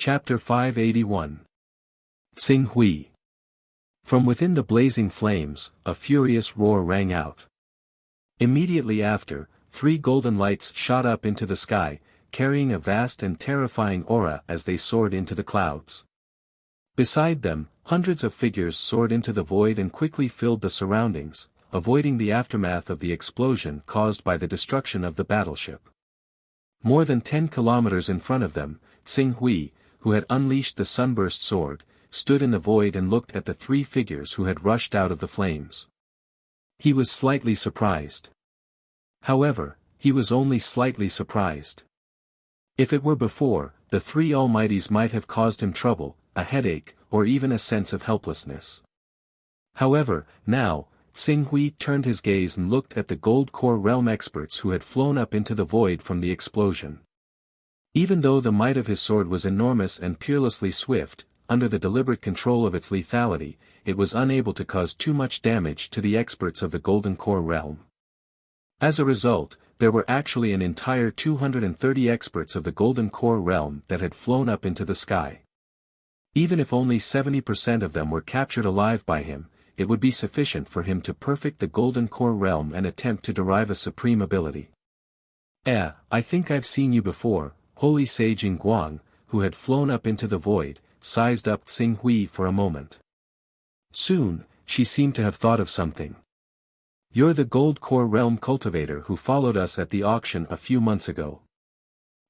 Chapter 581. Xing Hui. From within the blazing flames, a furious roar rang out. Immediately after, 3 golden lights shot up into the sky, carrying a vast and terrifying aura as they soared into the clouds. Beside them, hundreds of figures soared into the void and quickly filled the surroundings, avoiding the aftermath of the explosion caused by the destruction of the battleship. More than 10 kilometers in front of them, Xing Hui, who had unleashed the sunburst sword, stood in the void and looked at the 3 figures who had rushed out of the flames. He was slightly surprised. However, he was only slightly surprised. If it were before, the 3 Almighties might have caused him trouble, a headache, or even a sense of helplessness. However, now, Xing Hui turned his gaze and looked at the Gold Core Realm experts who had flown up into the void from the explosion. Even though the might of his sword was enormous and peerlessly swift, under the deliberate control of its lethality, it was unable to cause too much damage to the experts of the Golden Core Realm. As a result, there were actually an entire 230 experts of the Golden Core Realm that had flown up into the sky. Even if only 70% of them were captured alive by him, it would be sufficient for him to perfect the Golden Core Realm and attempt to derive a supreme ability. I think I've seen you before, Holy Sage Guang, who had flown up into the void, sized up Xing Hui for a moment. Soon, she seemed to have thought of something. You're the Gold Core Realm cultivator who followed us at the auction a few months ago.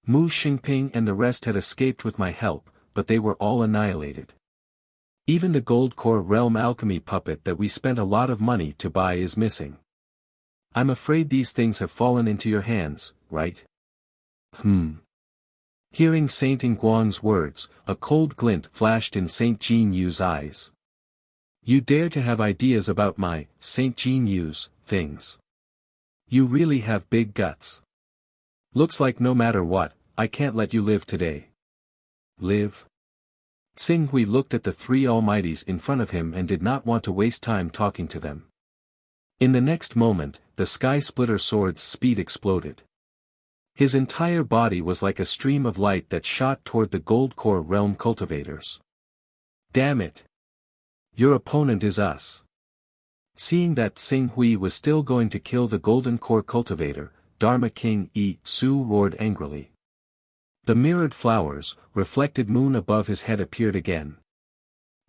Mu Xingping and the rest had escaped with my help, but they were all annihilated. Even the Gold Core Realm alchemy puppet that we spent a lot of money to buy is missing. I'm afraid these things have fallen into your hands, right? Hearing Saint Guang's words, a cold glint flashed in Saint Jean Yu's eyes. You dare to have ideas about my, Saint Jean Yu's, things. You really have big guts. Looks like no matter what, I can't let you live today. Live? Xing Hui looked at the 3 Almighties in front of him and did not want to waste time talking to them. In the next moment, the Sky Splitter sword's speed exploded. His entire body was like a stream of light that shot toward the Gold Core Realm cultivators. Damn it! Your opponent is us. Seeing that Xing Hui was still going to kill the Golden Core cultivator, Dharma King Yi Su roared angrily. The mirrored flowers, reflected moon above his head appeared again.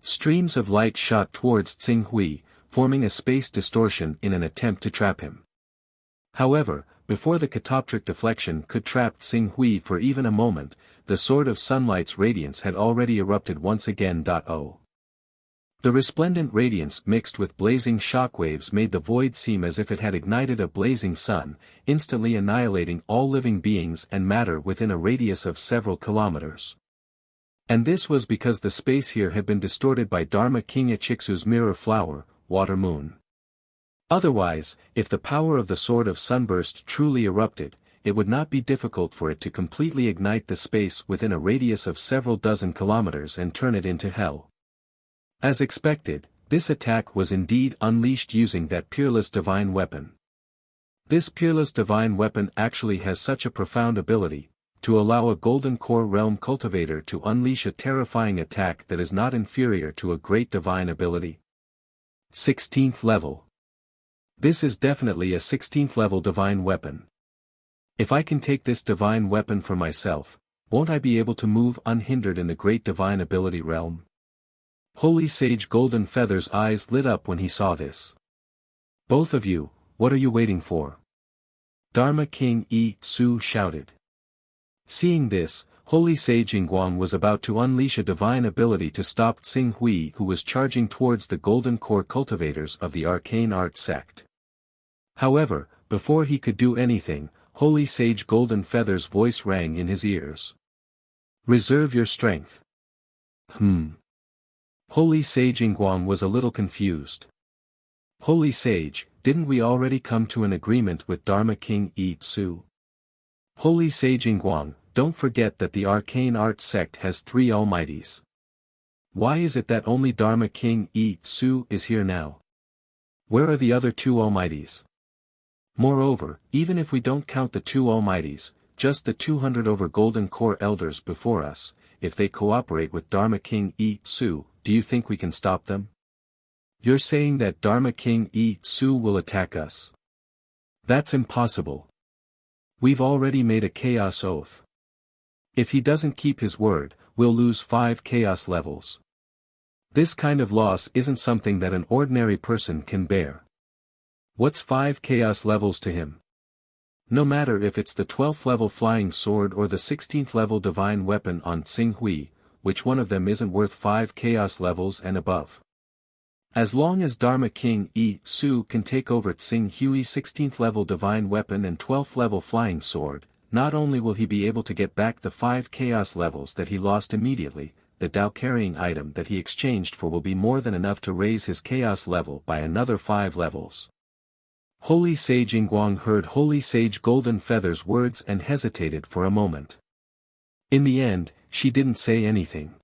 Streams of light shot towards Xing Hui, forming a space distortion in an attempt to trap him. However, before the catoptric deflection could trap Xing Hui for even a moment, the Sword of Sunlight's radiance had already erupted once again. The resplendent radiance mixed with blazing shockwaves made the void seem as if it had ignited a blazing sun, instantly annihilating all living beings and matter within a radius of several kilometers. And this was because the space here had been distorted by Dharma King Achixu's mirror flower, Water Moon. Otherwise, if the power of the Sword of Sunburst truly erupted, it would not be difficult for it to completely ignite the space within a radius of several dozen kilometers and turn it into hell. As expected, this attack was indeed unleashed using that peerless divine weapon. This peerless divine weapon actually has such a profound ability, to allow a Golden Core Realm cultivator to unleash a terrifying attack that is not inferior to a great divine ability. 16th level. This is definitely a 16th level divine weapon. If I can take this divine weapon for myself, won't I be able to move unhindered in the great divine ability realm? Holy Sage Golden Feather's eyes lit up when he saw this. Both of you, what are you waiting for? Dharma King Yi Su shouted. Seeing this, Holy Sage Guang was about to unleash a divine ability to stop Xing Hui, who was charging towards the Golden Core cultivators of the Arcane Art sect. However, before he could do anything, Holy Sage Golden Feather's voice rang in his ears. Reserve your strength. Holy Sage Guang was a little confused. Holy Sage, didn't we already come to an agreement with Dharma King Yi Su? Holy Sage Guang, don't forget that the Arcane Art sect has 3 Almighties. Why is it that only Dharma King Yi Su is here now? Where are the other 2 Almighties? Moreover, even if we don't count the 2 Almighties, just the 200 over Golden Core Elders before us, if they cooperate with Dharma King Yi Su, do you think we can stop them? You're saying that Dharma King Yi Su will attack us? That's impossible. We've already made a chaos oath. If he doesn't keep his word, we'll lose 5 chaos levels. This kind of loss isn't something that an ordinary person can bear. What's 5 chaos levels to him? No matter if it's the 12th level flying sword or the 16th level divine weapon on Tsing Hui, which one of them isn't worth 5 chaos levels and above? As long as Dharma King Yi Su can take over Tsing Hui's 16th level divine weapon and 12th level flying sword, not only will he be able to get back the 5 chaos levels that he lost immediately, the Dao carrying item that he exchanged for will be more than enough to raise his chaos level by another 5 levels. Holy Sage Yinguang heard Holy Sage Golden Feather's words and hesitated for a moment. In the end, she didn't say anything.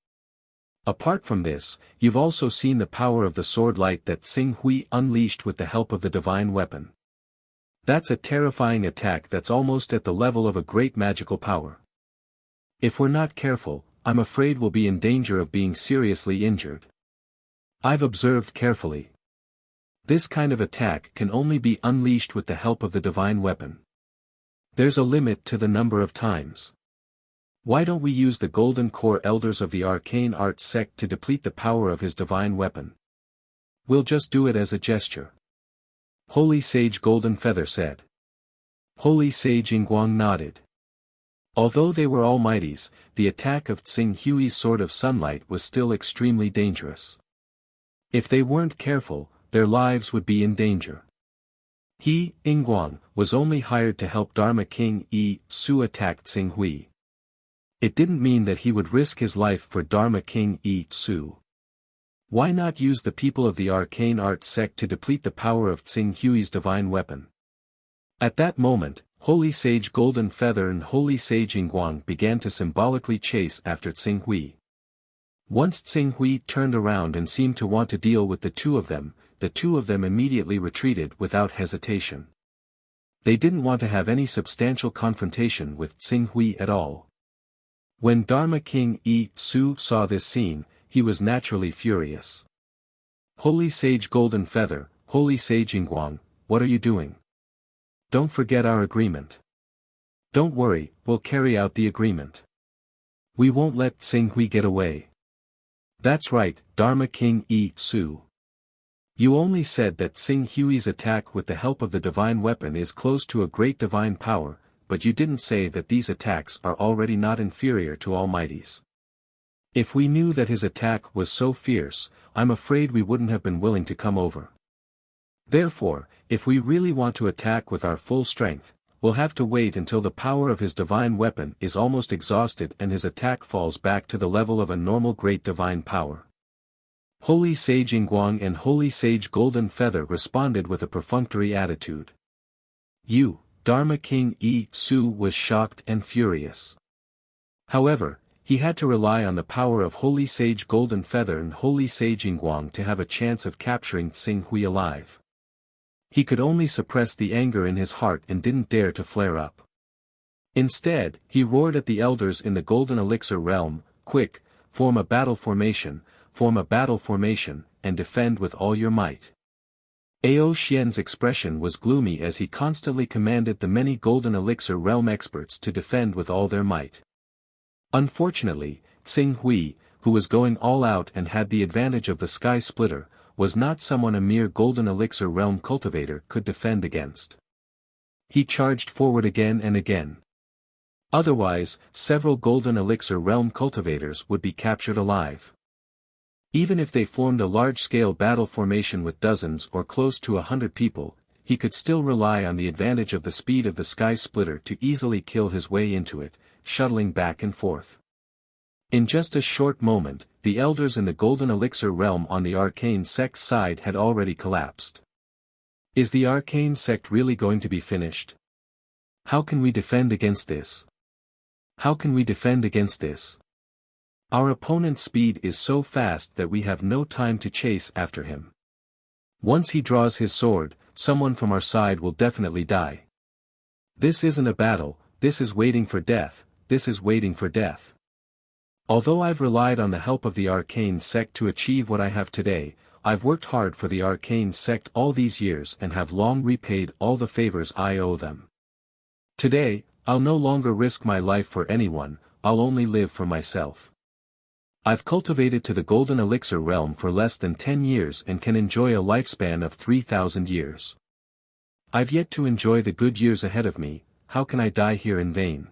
Apart from this, you've also seen the power of the sword light that Tsing Hui unleashed with the help of the divine weapon. That's a terrifying attack that's almost at the level of a great magical power. If we're not careful, I'm afraid we'll be in danger of being seriously injured. I've observed carefully. This kind of attack can only be unleashed with the help of the divine weapon. There's a limit to the number of times. Why don't we use the Golden Core Elders of the Arcane Arts sect to deplete the power of his divine weapon? We'll just do it as a gesture. Holy Sage Golden Feather said. Holy Sage Yinguang nodded. Although they were almighties, the attack of Tsing Hui's Sword of Sunlight was still extremely dangerous. If they weren't careful, their lives would be in danger. He, Yinguang, was only hired to help Dharma King Yi Su attack Tsing Hui. It didn't mean that he would risk his life for Dharma King Yi Su. Why not use the people of the Arcane Arts sect to deplete the power of Tsing Hui's divine weapon? At that moment, Holy Sage Golden Feather and Holy Sage Yinguang began to symbolically chase after Tsing Hui. Once Tsing Hui turned around and seemed to want to deal with the two of them immediately retreated without hesitation. They didn't want to have any substantial confrontation with Tsing Hui at all. When Dharma King Yi Su saw this scene, he was naturally furious. Holy Sage Golden Feather, Holy Sage Yinguang, what are you doing? Don't forget our agreement. Don't worry, we'll carry out the agreement. We won't let Tsing Hui get away. That's right, Dharma King Yi Su. You only said that Tsing Hui's attack with the help of the divine weapon is close to a great divine power, but you didn't say that these attacks are already not inferior to almighties. If we knew that his attack was so fierce, I'm afraid we wouldn't have been willing to come over. Therefore, if we really want to attack with our full strength, we'll have to wait until the power of his divine weapon is almost exhausted and his attack falls back to the level of a normal great divine power. Holy Sage Yinguang and Holy Sage Golden Feather responded with a perfunctory attitude. Dharma King Yi Su was shocked and furious. However, he had to rely on the power of Holy Sage Golden Feather and Holy Sage Yinguang to have a chance of capturing Tsing Hui alive. He could only suppress the anger in his heart and didn't dare to flare up. Instead, he roared at the elders in the Golden Elixir realm, "Quick, form a battle formation, and defend with all your might." Ao Xian's expression was gloomy as he constantly commanded the many Golden Elixir realm experts to defend with all their might. Unfortunately, Tsing Hui, who was going all out and had the advantage of the Sky Splitter, was not someone a mere Golden Elixir realm cultivator could defend against. He charged forward again and again. Otherwise, several Golden Elixir realm cultivators would be captured alive. Even if they formed a large-scale battle formation with dozens or close to 100 people, he could still rely on the advantage of the speed of the Sky Splitter to easily kill his way into it, shuttling back and forth. In just a short moment, the elders in the Golden Elixir realm on the Arcane Sect's side had already collapsed. Is the Arcane Sect really going to be finished? How can we defend against this? Our opponent's speed is so fast that we have no time to chase after him. Once he draws his sword, someone from our side will definitely die. This isn't a battle, this is waiting for death. Although I've relied on the help of the arcane sect to achieve what I have today, I've worked hard for the arcane sect all these years and have long repaid all the favors I owe them. Today, I'll no longer risk my life for anyone, I'll only live for myself. I've cultivated to the golden elixir realm for less than 10 years and can enjoy a lifespan of 3,000 years. I've yet to enjoy the good years ahead of me, how can I die here in vain?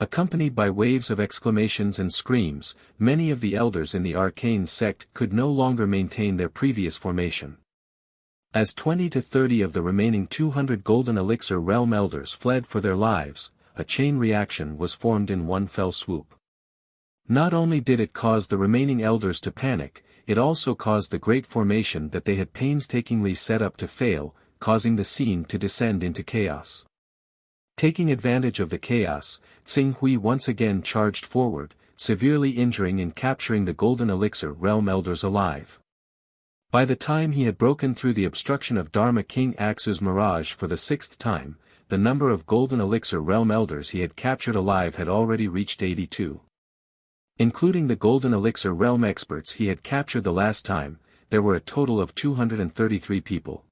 Accompanied by waves of exclamations and screams, many of the elders in the arcane sect could no longer maintain their previous formation. As 20 to 30 of the remaining 200 golden elixir realm elders fled for their lives, a chain reaction was formed in one fell swoop. Not only did it cause the remaining elders to panic, it also caused the great formation that they had painstakingly set up to fail, causing the scene to descend into chaos. Taking advantage of the chaos, Tsing Hui once again charged forward, severely injuring and capturing the golden elixir realm elders alive. By the time he had broken through the obstruction of Dharma King Aksu's mirage for the 6th time, the number of golden elixir realm elders he had captured alive had already reached 82. Including the golden elixir realm experts he had captured the last time, there were a total of 233 people.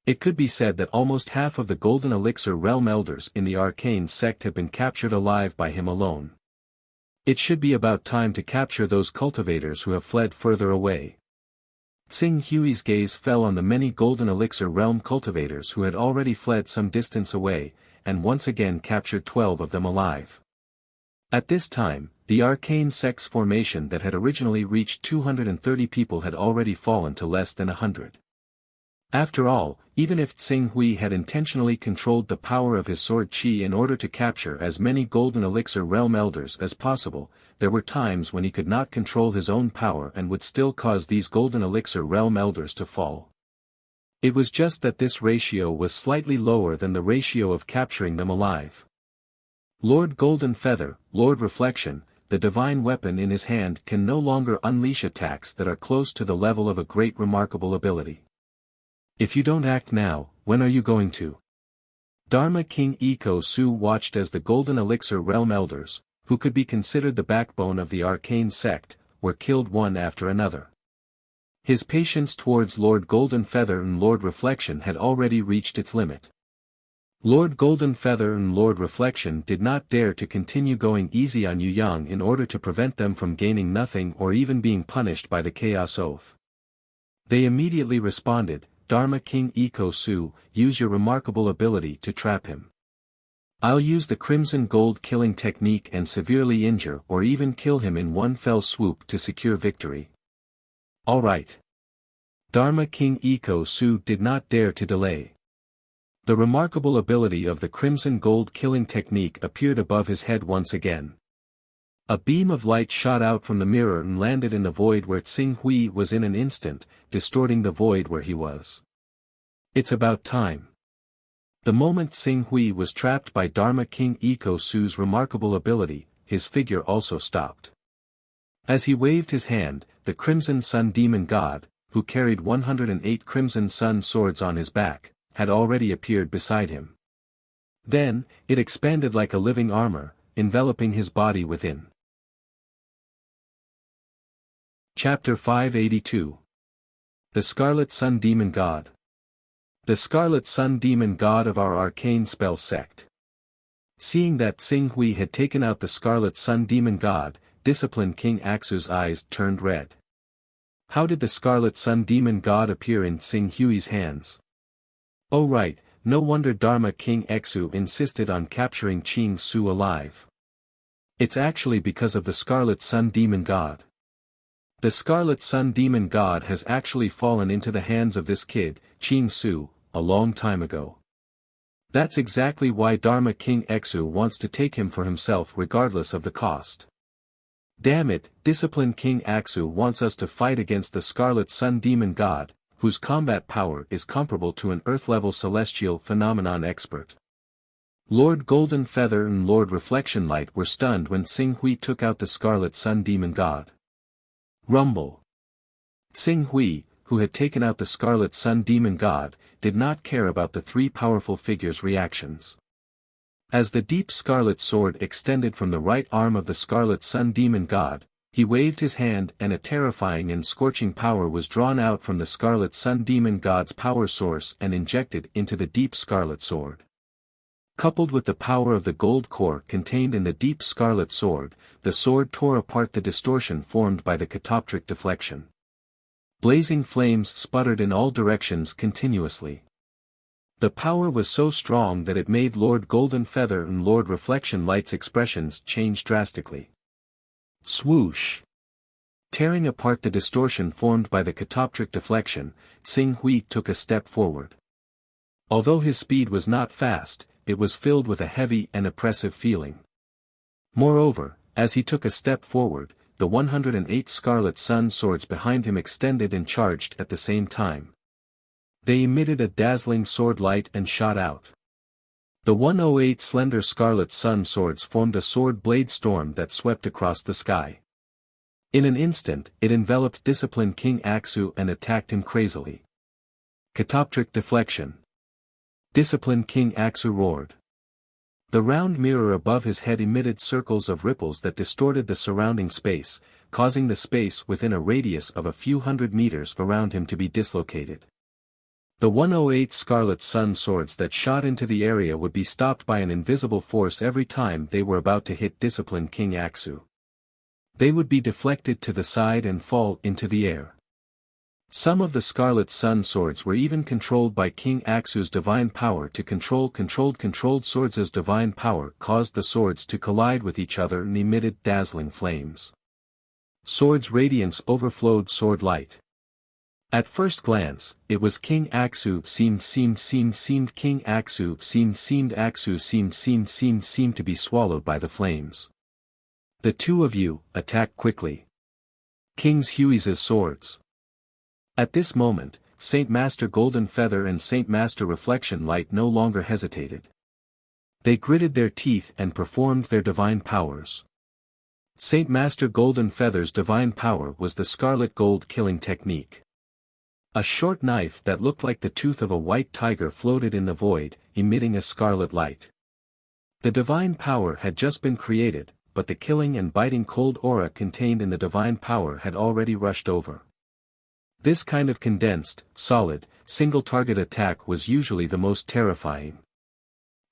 It could be said that almost half of the golden elixir realm elders in the arcane sect have been captured alive by him alone. It should be about time to capture those cultivators who have fled further away. Tsing Hui's gaze fell on the many golden elixir realm cultivators who had already fled some distance away, and once again captured 12 of them alive. At this time, the arcane sect's formation that had originally reached 230 people had already fallen to less than 100. After all, even if Tsing Hui had intentionally controlled the power of his sword qi in order to capture as many golden elixir realm elders as possible, there were times when he could not control his own power and would still cause these golden elixir realm elders to fall. It was just that this ratio was slightly lower than the ratio of capturing them alive. Lord Golden Feather, Lord Reflection, the divine weapon in his hand can no longer unleash attacks that are close to the level of a great remarkable ability. If you don't act now, when are you going to? Dharma King Iko Su watched as the golden elixir realm elders, who could be considered the backbone of the arcane sect, were killed one after another. His patience towards Lord Golden Feather and Lord Reflection had already reached its limit. Lord Golden Feather and Lord Reflection did not dare to continue going easy on Yu Yang in order to prevent them from gaining nothing or even being punished by the Chaos Oath. They immediately responded, Dharma King Iko Su, use your remarkable ability to trap him. I'll use the Crimson Gold killing technique and severely injure or even kill him in one fell swoop to secure victory. Alright. Dharma King Iko Su did not dare to delay. The remarkable ability of the Crimson Gold killing technique appeared above his head once again. A beam of light shot out from the mirror and landed in the void where Tsing Hui was in an instant, distorting the void where he was. It's about time. The moment Tsing Hui was trapped by Dharma King Iko Su's remarkable ability, his figure also stopped. As he waved his hand, the Crimson Sun Demon God, who carried 108 Crimson Sun swords on his back, had already appeared beside him. Then, it expanded like a living armor, enveloping his body within. Chapter 582. The Scarlet Sun Demon God. The Scarlet Sun Demon God of our arcane spell sect. Seeing that Tsing Hui had taken out the Scarlet Sun Demon God, Disciplined King Aksu's eyes turned red. How did the Scarlet Sun Demon God appear in Tsing Hui's hands? Oh right, no wonder Dharma King Aksu insisted on capturing Ching Su alive. It's actually because of the Scarlet Sun Demon God. The Scarlet Sun Demon God has actually fallen into the hands of this kid, Ching Su, a long time ago. That's exactly why Dharma King Aksu wants to take him for himself regardless of the cost. Damn it, Disciplined King Aksu wants us to fight against the Scarlet Sun Demon God, whose combat power is comparable to an Earth-level celestial phenomenon expert. Lord Golden Feather and Lord Reflection Light were stunned when Tsing Hui took out the Scarlet Sun Demon God. Rumble. Tsing Hui, who had taken out the Scarlet Sun Demon God, did not care about the three powerful figures' reactions. As the deep scarlet sword extended from the right arm of the scarlet sun demon god, he waved his hand and a terrifying and scorching power was drawn out from the scarlet sun demon god's power source and injected into the deep scarlet sword. Coupled with the power of the gold core contained in the deep scarlet sword, the sword tore apart the distortion formed by the catoptric deflection. Blazing flames sputtered in all directions continuously. The power was so strong that it made Lord Golden Feather and Lord Reflection Light's expressions change drastically. Swoosh! Tearing apart the distortion formed by the catoptric deflection, Xing Hui took a step forward. Although his speed was not fast, it was filled with a heavy and oppressive feeling. Moreover, as he took a step forward, the 108 scarlet sun swords behind him extended and charged at the same time. They emitted a dazzling sword light and shot out. The 108 slender scarlet sun swords formed a sword blade storm that swept across the sky. In an instant, it enveloped disciplined King Axu and attacked him crazily. Catoptric deflection. Disciplined King Axu roared. The round mirror above his head emitted circles of ripples that distorted the surrounding space, causing the space within a radius of a few hundred meters around him to be dislocated. The 108 scarlet sun swords that shot into the area would be stopped by an invisible force every time they were about to hit disciplined King Axu. They would be deflected to the side and fall into the air. Some of the scarlet sun swords were even controlled by King Axu's divine power to controlled swords' divine power caused the swords to collide with each other and emitted dazzling flames. Swords' radiance overflowed sword light. At first glance, it was King Axu seemed King Axu seemed to be swallowed by the flames. The two of you, attack quickly. King's Hui's swords. At this moment, Saint Master Golden Feather and Saint Master Reflection Light no longer hesitated. They gritted their teeth and performed their divine powers. Saint Master Golden Feather's divine power was the scarlet gold killing technique. A short knife that looked like the tooth of a white tiger floated in the void, emitting a scarlet light. The divine power had just been created, but the killing and biting cold aura contained in the divine power had already rushed over. This kind of condensed, solid, single-target attack was usually the most terrifying.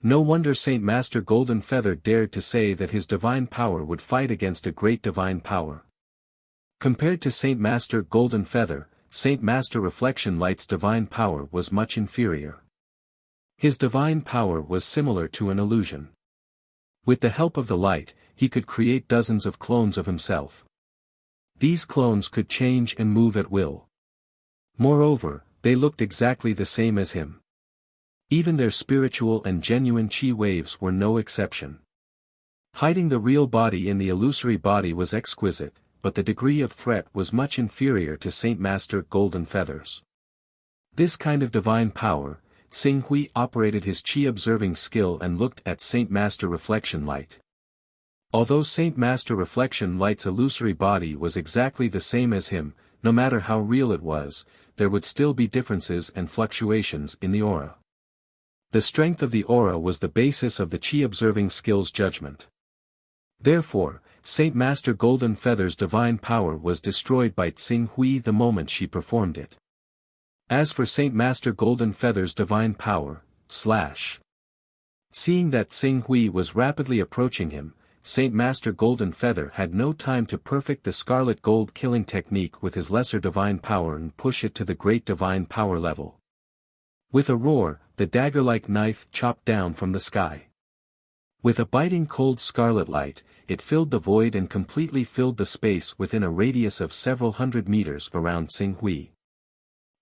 No wonder Saint Master Golden Feather dared to say that his divine power would fight against a great divine power. Compared to Saint Master Golden Feather, Saint Master Reflection Light's divine power was much inferior. His divine power was similar to an illusion. With the help of the light, he could create dozens of clones of himself. These clones could change and move at will. Moreover, they looked exactly the same as him. Even their spiritual and genuine chi waves were no exception. Hiding the real body in the illusory body was exquisite, but the degree of threat was much inferior to Saint Master Golden Feather's. This kind of divine power, Xing Hui operated his chi observing skill and looked at Saint Master Reflection Light. Although Saint Master Reflection Light's illusory body was exactly the same as him, no matter how real it was, there would still be differences and fluctuations in the aura. The strength of the aura was the basis of the chi-observing skill's judgment. Therefore, Saint Master Golden Feather's divine power was destroyed by Xing Hui the moment she performed it. As for Saint Master Golden Feather's divine power, Seeing that Xing Hui was rapidly approaching him, Saint Master Golden Feather had no time to perfect the scarlet gold killing technique with his lesser divine power and push it to the great divine power level. With a roar, the dagger-like knife chopped down from the sky. With a biting cold scarlet light, it filled the void and completely filled the space within a radius of several hundred meters around Xing Hui.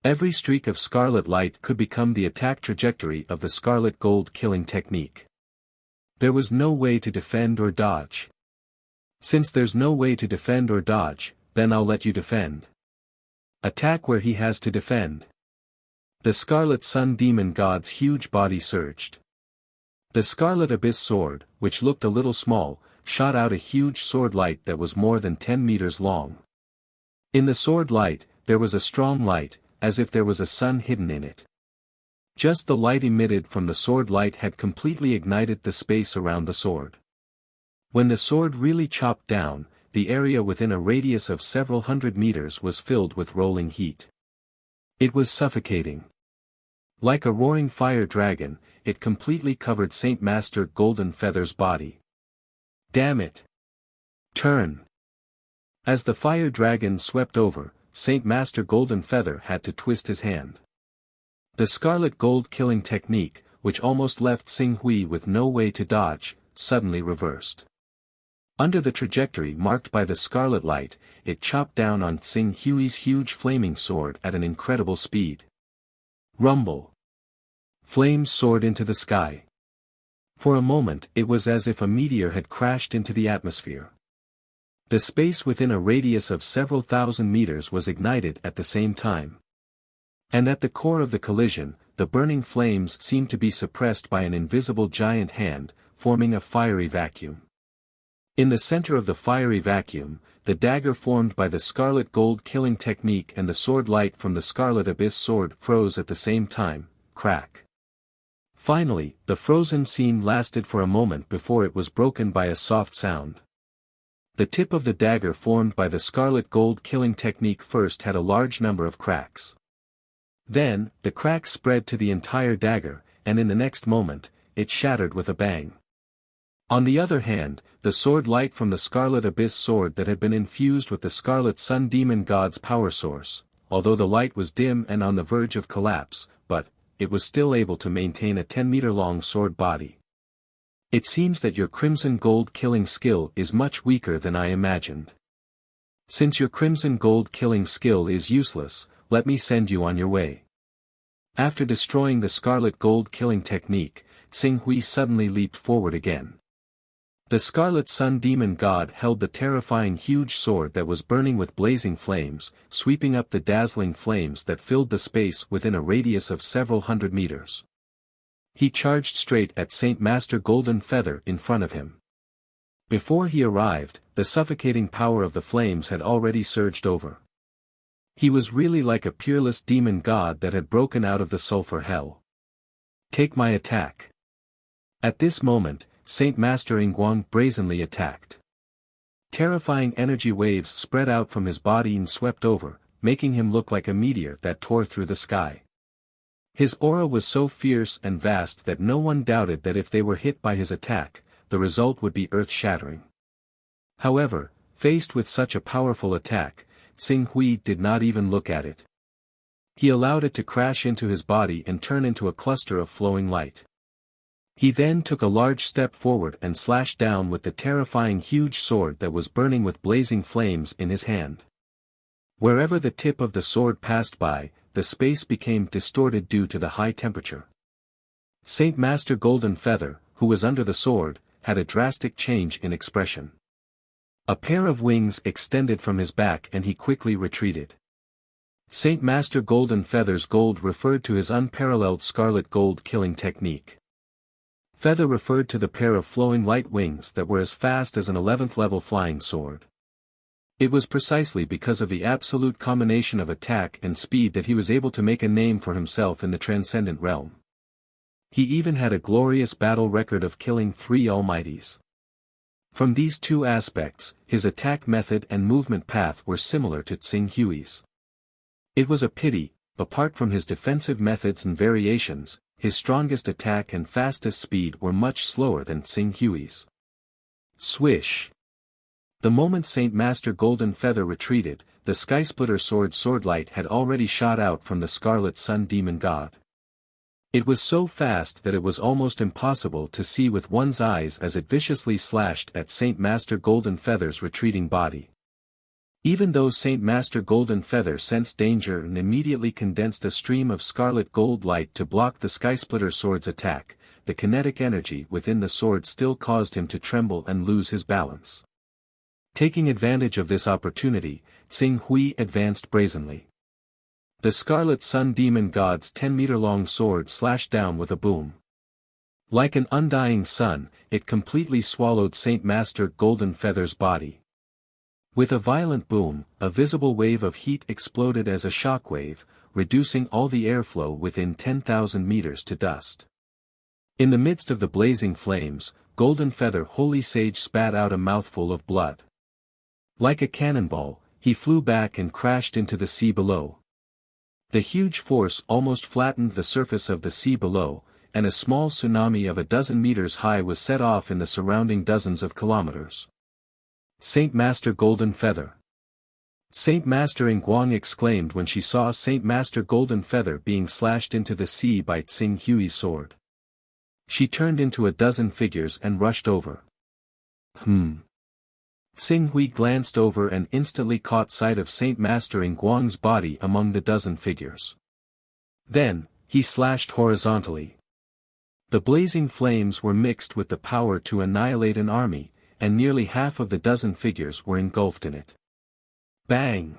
Every streak of scarlet light could become the attack trajectory of the scarlet gold killing technique. There was no way to defend or dodge. Since there's no way to defend or dodge, then I'll let you defend. Attack where he has to defend. The Scarlet Sun Demon God's huge body surged. The Scarlet Abyss Sword, which looked a little small, shot out a huge sword light that was more than 10 meters long. In the sword light, there was a strong light, as if there was a sun hidden in it. Just the light emitted from the sword light had completely ignited the space around the sword. When the sword really chopped down, the area within a radius of several hundred meters was filled with rolling heat. It was suffocating. Like a roaring fire dragon, it completely covered Saint Master Golden Feather's body. Damn it! Turn! As the fire dragon swept over, Saint Master Golden Feather had to twist his hand. The scarlet gold killing technique, which almost left Xing Hui with no way to dodge, suddenly reversed. Under the trajectory marked by the scarlet light, it chopped down on Xing Hui's huge flaming sword at an incredible speed. Rumble! Flames soared into the sky. For a moment it was as if a meteor had crashed into the atmosphere. The space within a radius of several thousand meters was ignited at the same time. And at the core of the collision, the burning flames seemed to be suppressed by an invisible giant hand, forming a fiery vacuum. In the center of the fiery vacuum, the dagger formed by the scarlet gold killing technique and the sword light from the scarlet abyss sword froze at the same time, crack. Finally, the frozen scene lasted for a moment before it was broken by a soft sound. The tip of the dagger formed by the scarlet gold killing technique first had a large number of cracks. Then, the cracks spread to the entire dagger, and in the next moment, it shattered with a bang. On the other hand, the sword light from the scarlet abyss sword that had been infused with the scarlet sun demon god's power source, although the light was dim and on the verge of collapse, but it was still able to maintain a 10-meter-long sword body. It seems that your crimson gold killing skill is much weaker than I imagined. Since your crimson gold killing skill is useless, let me send you on your way. After destroying the scarlet gold killing technique, Xing Hui suddenly leaped forward again. The scarlet sun demon god held the terrifying huge sword that was burning with blazing flames, sweeping up the dazzling flames that filled the space within a radius of several hundred meters. He charged straight at Saint Master Golden Feather in front of him. Before he arrived, the suffocating power of the flames had already surged over. He was really like a peerless demon god that had broken out of the sulfur hell. Take my attack. At this moment, Saint Master Ingguang brazenly attacked. Terrifying energy waves spread out from his body and swept over, making him look like a meteor that tore through the sky. His aura was so fierce and vast that no one doubted that if they were hit by his attack, the result would be earth-shattering. However, faced with such a powerful attack, Xing Hui did not even look at it. He allowed it to crash into his body and turn into a cluster of flowing light. He then took a large step forward and slashed down with the terrifying huge sword that was burning with blazing flames in his hand. Wherever the tip of the sword passed by, the space became distorted due to the high temperature. Saint Master Golden Feather, who was under the sword, had a drastic change in expression. A pair of wings extended from his back and he quickly retreated. Saint Master Golden Feather's gold referred to his unparalleled scarlet gold killing technique. Feather referred to the pair of flowing light wings that were as fast as an 11th level flying sword. It was precisely because of the absolute combination of attack and speed that he was able to make a name for himself in the transcendent realm. He even had a glorious battle record of killing 3 almighties. From these two aspects, his attack method and movement path were similar to Xing Hui's. It was a pity, apart from his defensive methods and variations, his strongest attack and fastest speed were much slower than Xing Hui's. Swish! The moment Saint Master Golden Feather retreated, the Skysplitter sword light had already shot out from the Scarlet Sun Demon God. It was so fast that it was almost impossible to see with one's eyes as it viciously slashed at Saint Master Golden Feather's retreating body. Even though Saint Master Golden Feather sensed danger and immediately condensed a stream of scarlet gold light to block the Skysplitter sword's attack, the kinetic energy within the sword still caused him to tremble and lose his balance. Taking advantage of this opportunity, Xing Hui advanced brazenly. The Scarlet Sun Demon God's 10-meter-long sword slashed down with a boom. Like an undying sun, it completely swallowed Saint Master Golden Feather's body. With a violent boom, a visible wave of heat exploded as a shockwave, reducing all the airflow within 10,000 meters to dust. In the midst of the blazing flames, Golden Feather Holy Sage spat out a mouthful of blood. Like a cannonball, he flew back and crashed into the sea below. The huge force almost flattened the surface of the sea below, and a small tsunami of a dozen meters high was set off in the surrounding dozens of kilometers. Saint Master Golden Feather. Saint Master Nguang exclaimed when she saw Saint Master Golden Feather being slashed into the sea by Tsing Hui's sword. She turned into a dozen figures and rushed over. Tsing Hui glanced over and instantly caught sight of Saint Master Nguang's body among the dozen figures. Then, he slashed horizontally. The blazing flames were mixed with the power to annihilate an army, and nearly half of the dozen figures were engulfed in it. Bang!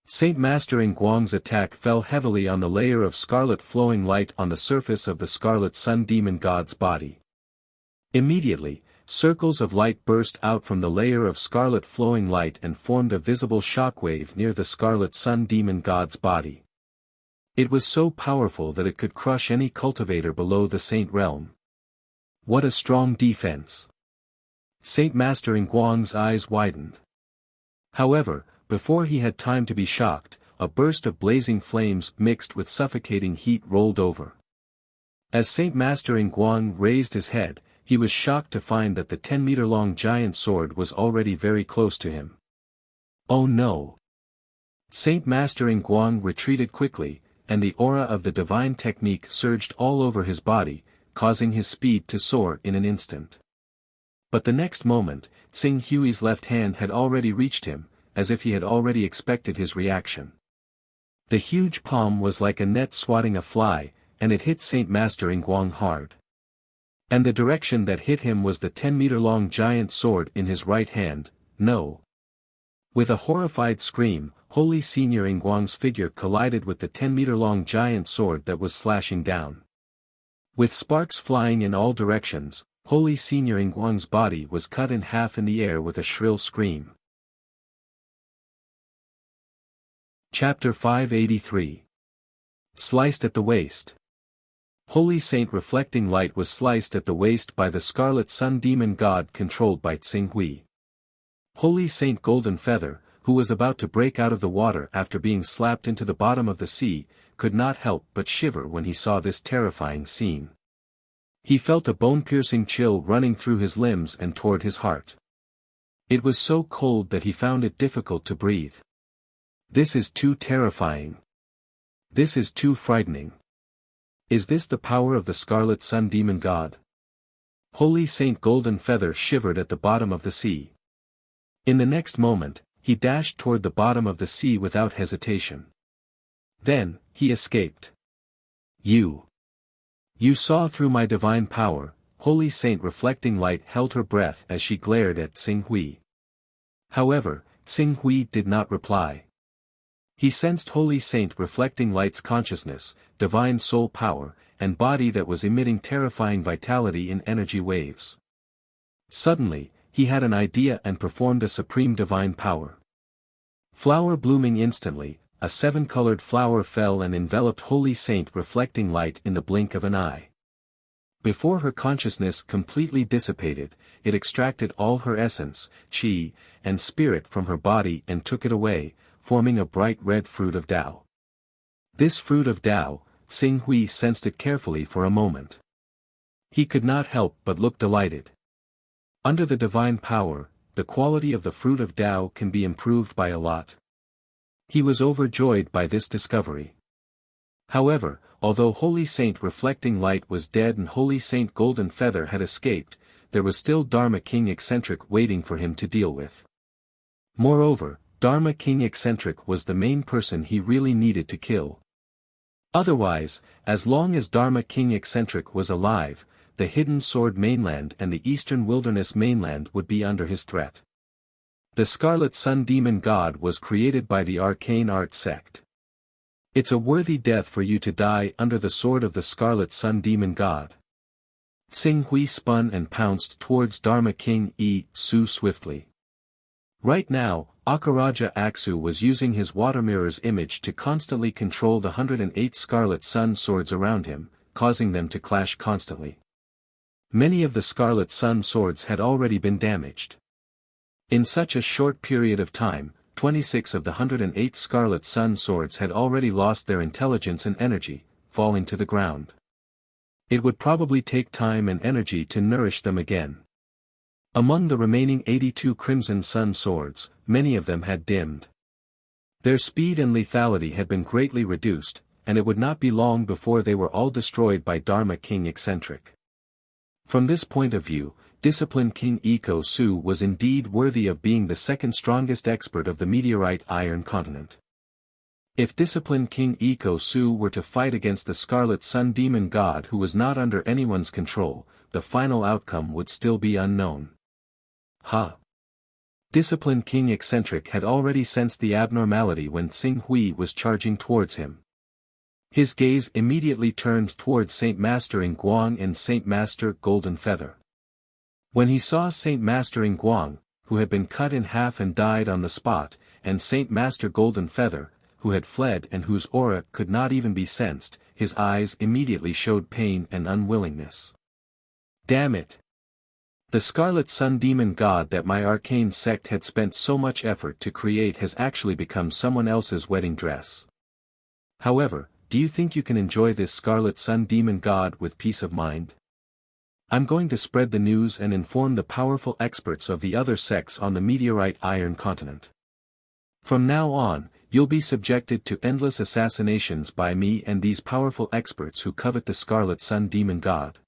Saint Master Nguang's attack fell heavily on the layer of scarlet flowing light on the surface of the Scarlet Sun Demon God's body. Immediately, circles of light burst out from the layer of scarlet flowing light and formed a visible shockwave near the Scarlet Sun Demon God's body. It was so powerful that it could crush any cultivator below the Saint Realm. What a strong defense! Saint Master Nguang's eyes widened. However, before he had time to be shocked, a burst of blazing flames mixed with suffocating heat rolled over. As Saint Master Nguang raised his head, he was shocked to find that the 10-meter-long giant sword was already very close to him. Oh no! Saint Master Nguang retreated quickly, and the aura of the divine technique surged all over his body, causing his speed to soar in an instant. But the next moment, Tsing Hui's left hand had already reached him, as if he had already expected his reaction. The huge palm was like a net swatting a fly, and it hit Saint Master Nguang hard. And the direction that hit him was the 10-meter-long giant sword in his right hand. No! With a horrified scream, Holy Senior Nguang's figure collided with the 10-meter-long giant sword that was slashing down. With sparks flying in all directions, Holy Senior Nguang's body was cut in half in the air with a shrill scream. Chapter 583. Sliced at the waist. Holy Saint Reflecting Light was sliced at the waist by the Scarlet Sun Demon God controlled by Tsing Hui. Holy Saint Golden Feather, who was about to break out of the water after being slapped into the bottom of the sea, could not help but shiver when he saw this terrifying scene. He felt a bone-piercing chill running through his limbs and toward his heart. It was so cold that he found it difficult to breathe. This is too terrifying. This is too frightening. Is this the power of the Scarlet Sun Demon God? Holy Saint Golden Feather shivered at the bottom of the sea. In the next moment, he dashed toward the bottom of the sea without hesitation. Then, he escaped. You saw through my divine power. Holy Saint Reflecting Light held her breath as she glared at Tsing Hui. However, Tsing Hui did not reply. He sensed Holy Saint Reflecting Light's consciousness, divine soul power, and body that was emitting terrifying vitality in energy waves. Suddenly, he had an idea and performed a supreme divine power. Flower blooming instantly, a 7-colored flower fell and enveloped Holy Saint Reflecting Light in the blink of an eye. Before her consciousness completely dissipated, it extracted all her essence, qi, and spirit from her body and took it away, forming a bright red fruit of Tao. This fruit of Tao, Tsing Hui sensed it carefully for a moment. He could not help but look delighted. Under the divine power, the quality of the fruit of Tao can be improved by a lot. He was overjoyed by this discovery. However, although Holy Saint Reflecting Light was dead and Holy Saint Golden Feather had escaped, there was still Dharma King Eccentric waiting for him to deal with. Moreover, Dharma King Eccentric was the main person he really needed to kill. Otherwise, as long as Dharma King Eccentric was alive, the Hidden Sword Mainland and the Eastern Wilderness Mainland would be under his threat. The Scarlet Sun Demon God was created by the Arcane Art Sect. It's a worthy death for you to die under the sword of the Scarlet Sun Demon God. Tsing Hui spun and pounced towards Dharma King Su swiftly. Right now, Akaraja Aksu was using his water mirror's image to constantly control the 108 Scarlet Sun swords around him, causing them to clash constantly. Many of the Scarlet Sun swords had already been damaged. In such a short period of time, 26 of the 108 Scarlet Sun swords had already lost their intelligence and energy, falling to the ground. It would probably take time and energy to nourish them again. Among the remaining 82 Crimson Sun swords, many of them had dimmed. Their speed and lethality had been greatly reduced, and it would not be long before they were all destroyed by Dharma King Eccentric. From this point of view, Discipline King Iko Su was indeed worthy of being the second strongest expert of the meteorite iron continent. If Discipline King Iko Su were to fight against the Scarlet Sun Demon God who was not under anyone's control, the final outcome would still be unknown. Discipline King Eccentric had already sensed the abnormality when Xing Hui was charging towards him. His gaze immediately turned towards Saint Master Guang and Saint Master Golden Feather. When he saw Saint Master Guang, who had been cut in half and died on the spot, and Saint Master Golden Feather, who had fled and whose aura could not even be sensed, his eyes immediately showed pain and unwillingness. Damn it! The Scarlet Sun Demon God that my arcane sect had spent so much effort to create has actually become someone else's wedding dress. However, do you think you can enjoy this Scarlet Sun Demon God with peace of mind? I'm going to spread the news and inform the powerful experts of the other sects on the meteorite iron continent. From now on, you'll be subjected to endless assassinations by me and these powerful experts who covet the Scarlet Sun Demon God.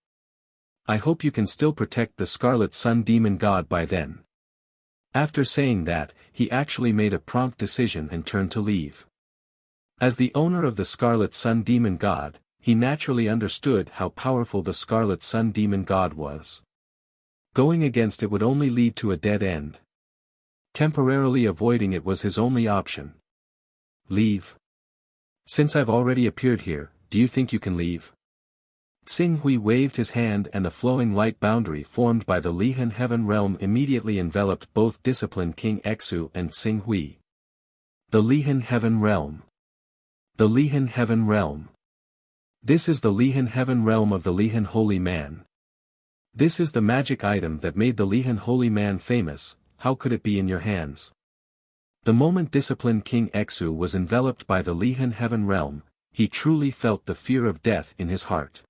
I hope you can still protect the Scarlet Sun Demon God by then. After saying that, he actually made a prompt decision and turned to leave. As the owner of the Scarlet Sun Demon God, he naturally understood how powerful the Scarlet Sun Demon God was. Going against it would only lead to a dead end. Temporarily avoiding it was his only option. Leave. Since I've already appeared here, do you think you can leave? Xing Hui waved his hand and a flowing light boundary formed by the Lihan Heaven Realm immediately enveloped both Discipline King Exu and Xing Hui. The Lihan Heaven Realm. The Lihan Heaven Realm. This is the Lihan Heaven Realm of the Lihan Holy Man. This is the magic item that made the Lihan Holy Man famous. How could it be in your hands? The moment Discipline King Exu was enveloped by the Lihan Heaven Realm, he truly felt the fear of death in his heart.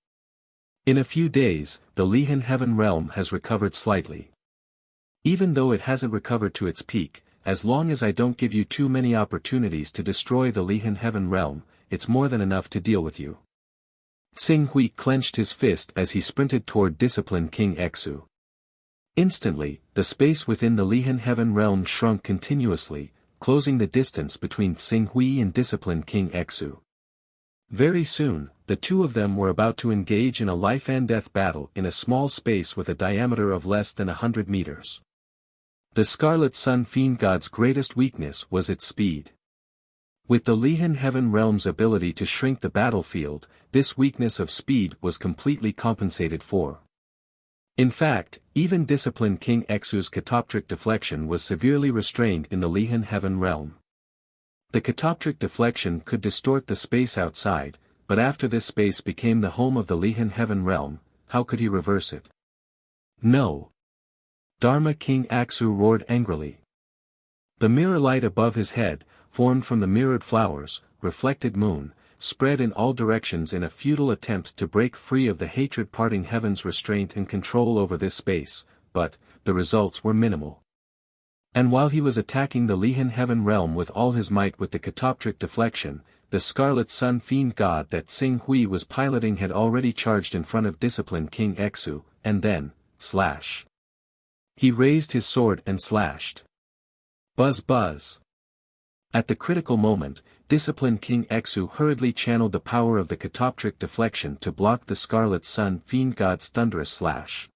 In a few days, the Lihan Heaven Realm has recovered slightly. Even though it hasn't recovered to its peak, as long as I don't give you too many opportunities to destroy the Lihan Heaven Realm, it's more than enough to deal with you. Xing Hui clenched his fist as he sprinted toward Discipline King Exu. Instantly, the space within the Lihan Heaven Realm shrunk continuously, closing the distance between Xing Hui and Discipline King Exu. Very soon, the two of them were about to engage in a life-and-death battle in a small space with a diameter of less than 100 meters. The Scarlet Sun Fiend God's greatest weakness was its speed. With the Lihan Heaven Realm's ability to shrink the battlefield, this weakness of speed was completely compensated for. In fact, even Discipline King Exu's catoptric deflection was severely restrained in the Lihan Heaven Realm. The catoptric deflection could distort the space outside, but after this space became the home of the Lihan Heaven Realm, how could he reverse it? No. Dharma King Aksu roared angrily. The mirror light above his head, formed from the mirrored flowers, reflected moon, spread in all directions in a futile attempt to break free of the hatred-parting heaven's restraint and control over this space, but, the results were minimal. And while he was attacking the Lihan Heaven Realm with all his might with the catoptric deflection, the Scarlet Sun Fiend God that Xing Hui was piloting had already charged in front of Discipline King Exu, and then, slash. He raised his sword and slashed. Buzz buzz. At the critical moment, Discipline King Exu hurriedly channeled the power of the catoptric deflection to block the Scarlet Sun Fiend God's thunderous slash.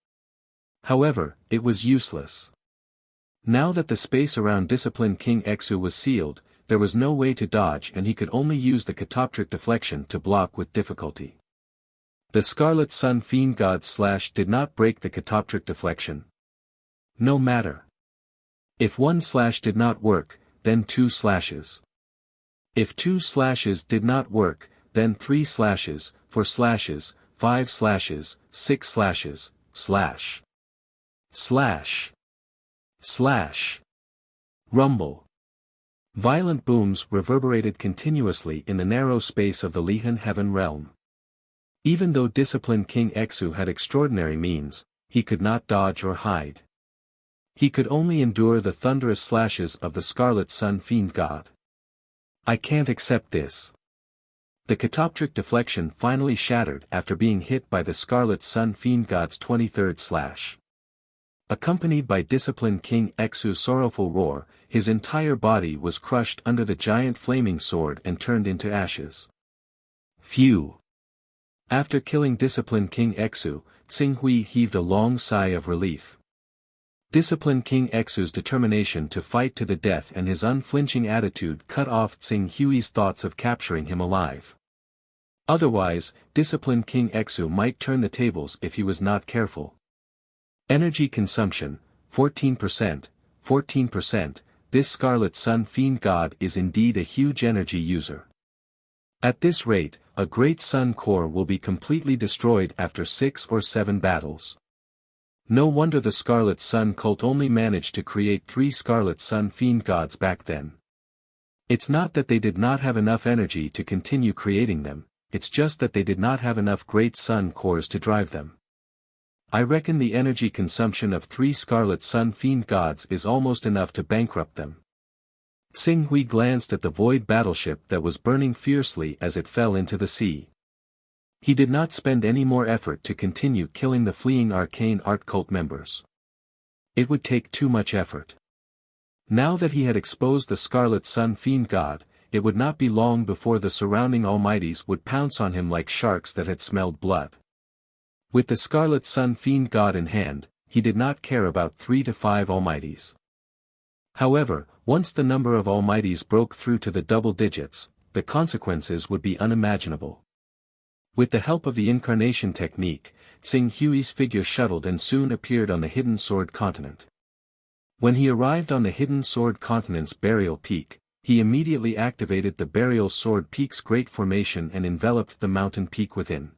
However, it was useless. Now that the space around Discipline King Exu was sealed, there was no way to dodge and he could only use the catoptric deflection to block with difficulty. The Scarlet Sun Fiend God's slash did not break the catoptric deflection. No matter. If one slash did not work, then 2 slashes. If 2 slashes did not work, then 3 slashes, 4 slashes, 5 slashes, 6 slashes, slash. Slash. Slash. Rumble. Violent booms reverberated continuously in the narrow space of the Lihan heaven realm. Even though disciplined King Exu had extraordinary means, he could not dodge or hide. He could only endure the thunderous slashes of the Scarlet Sun Fiend God. I can't accept this. The catoptric deflection finally shattered after being hit by the Scarlet Sun Fiend God's 23rd slash. Accompanied by disciplined King Exu's sorrowful roar, his entire body was crushed under the giant flaming sword and turned into ashes. Phew! After killing disciplined King Exu, Tsing-Hui heaved a long sigh of relief. Disciplined King Exu's determination to fight to the death and his unflinching attitude cut off Tsing-Hui's thoughts of capturing him alive. Otherwise, disciplined King Exu might turn the tables if he was not careful. Energy consumption, 14%, 14%, this Scarlet Sun Fiend God is indeed a huge energy user. At this rate, a great sun core will be completely destroyed after 6 or 7 battles. No wonder the Scarlet Sun cult only managed to create 3 Scarlet Sun Fiend Gods back then. It's not that they did not have enough energy to continue creating them, it's just that they did not have enough great sun cores to drive them. I reckon the energy consumption of 3 Scarlet Sun Fiend Gods is almost enough to bankrupt them. Tsing-Hui glanced at the void battleship that was burning fiercely as it fell into the sea. He did not spend any more effort to continue killing the fleeing arcane art cult members. It would take too much effort. Now that he had exposed the Scarlet Sun Fiend God, it would not be long before the surrounding almighties would pounce on him like sharks that had smelled blood. With the Scarlet Sun Fiend God in hand, he did not care about 3 to 5 almighties. However, once the number of almighties broke through to the double digits, the consequences would be unimaginable. With the help of the incarnation technique, Tsing-Hui's figure shuttled and soon appeared on the Hidden Sword Continent. When he arrived on the Hidden Sword Continent's Burial Peak, he immediately activated the Burial Sword Peak's Great Formation and enveloped the mountain peak within.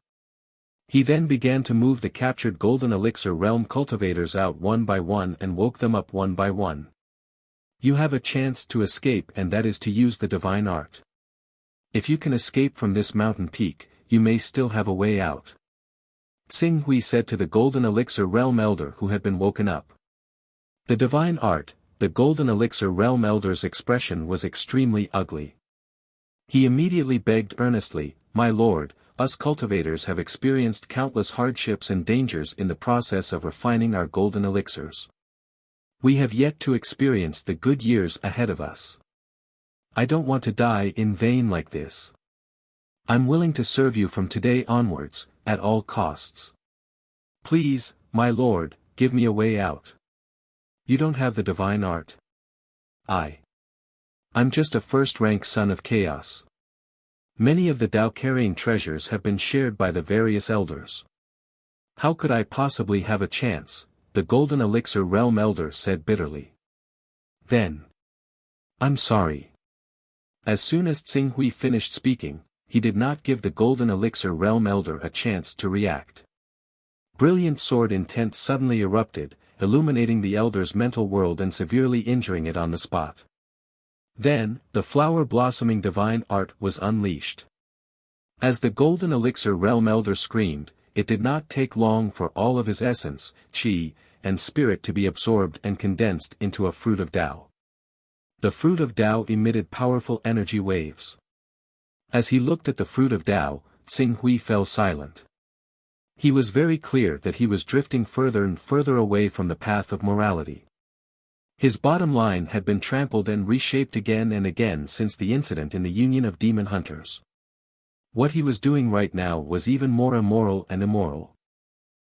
He then began to move the captured Golden Elixir Realm cultivators out one by one and woke them up one by one. You have a chance to escape, and that is to use the divine art. If you can escape from this mountain peak, you may still have a way out. Tsing-Hui said to the Golden Elixir Realm Elder who had been woken up. The divine art, the Golden Elixir Realm Elder's expression was extremely ugly. He immediately begged earnestly, "My lord, us cultivators have experienced countless hardships and dangers in the process of refining our golden elixirs. We have yet to experience the good years ahead of us. I don't want to die in vain like this. I'm willing to serve you from today onwards, at all costs. Please, my lord, give me a way out. You don't have the divine art. I'm just a first-rank son of chaos. Many of the Tao-carrying treasures have been shared by the various elders. How could I possibly have a chance?" the Golden Elixir Realm Elder said bitterly. Then. I'm sorry. As soon as Tsing-Hui finished speaking, he did not give the Golden Elixir Realm Elder a chance to react. Brilliant sword intent suddenly erupted, illuminating the Elder's mental world and severely injuring it on the spot. Then, the flower-blossoming divine art was unleashed. As the Golden Elixir Realm Elder screamed, it did not take long for all of his essence, qi, and spirit to be absorbed and condensed into a fruit of Tao. The fruit of Tao emitted powerful energy waves. As he looked at the fruit of Tao, Tsing-Hui fell silent. He was very clear that he was drifting further and further away from the path of morality. His bottom line had been trampled and reshaped again and again since the incident in the Union of Demon Hunters. What he was doing right now was even more immoral and immoral.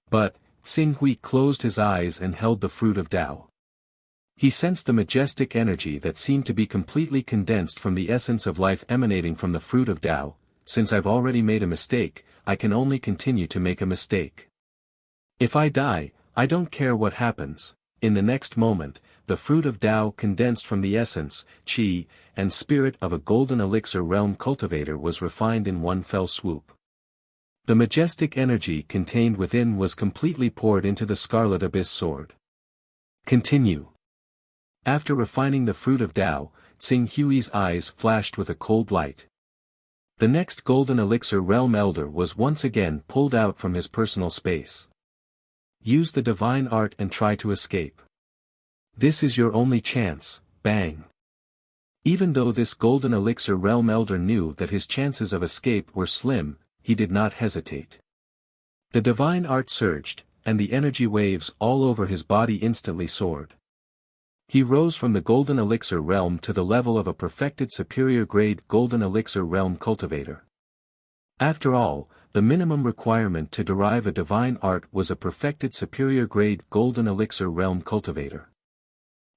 But, Tsing-Hui closed his eyes and held the fruit of Tao. He sensed the majestic energy that seemed to be completely condensed from the essence of life emanating from the fruit of Tao. Since I've already made a mistake, I can only continue to make a mistake. If I die, I don't care what happens. In the next moment, the fruit of Tao condensed from the essence, qi, and spirit of a golden elixir realm cultivator was refined in one fell swoop. The majestic energy contained within was completely poured into the scarlet abyss sword. Continue. After refining the fruit of Tao, Tsing Hui's eyes flashed with a cold light. The next golden elixir realm elder was once again pulled out from his personal space. Use the divine art and try to escape. This is your only chance, bang. Even though this golden elixir realm elder knew that his chances of escape were slim, he did not hesitate. The divine art surged, and the energy waves all over his body instantly soared. He rose from the golden elixir realm to the level of a perfected superior-grade golden elixir realm cultivator. After all, the minimum requirement to derive a divine art was a perfected superior-grade golden elixir realm cultivator.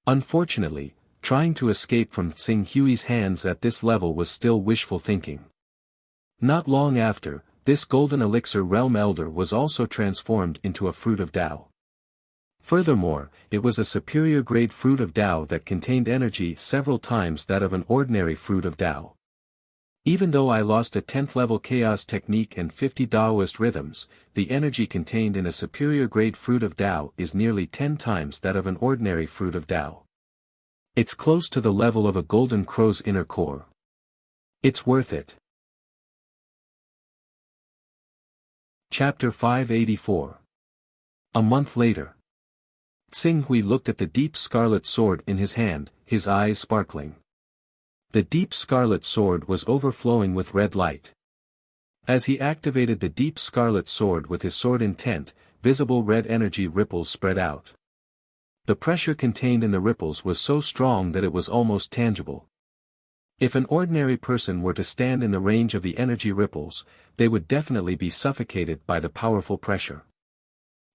Unfortunately, trying to escape from Tsing Hui's hands at this level was still wishful thinking. Not long after, this golden elixir realm elder was also transformed into a fruit of Tao. Furthermore, it was a superior-grade fruit of Tao that contained energy several times that of an ordinary fruit of Tao. Even though I lost a 10th-level chaos technique and 50 Taoist rhythms, the energy contained in a superior-grade fruit of Tao is nearly 10 times that of an ordinary fruit of Tao. It's close to the level of a golden crow's inner core. It's worth it. Chapter 584. A month later. Tsing Hui looked at the deep scarlet sword in his hand, his eyes sparkling. The deep scarlet sword was overflowing with red light. As he activated the deep scarlet sword with his sword intent, visible red energy ripples spread out. The pressure contained in the ripples was so strong that it was almost tangible. If an ordinary person were to stand in the range of the energy ripples, they would definitely be suffocated by the powerful pressure.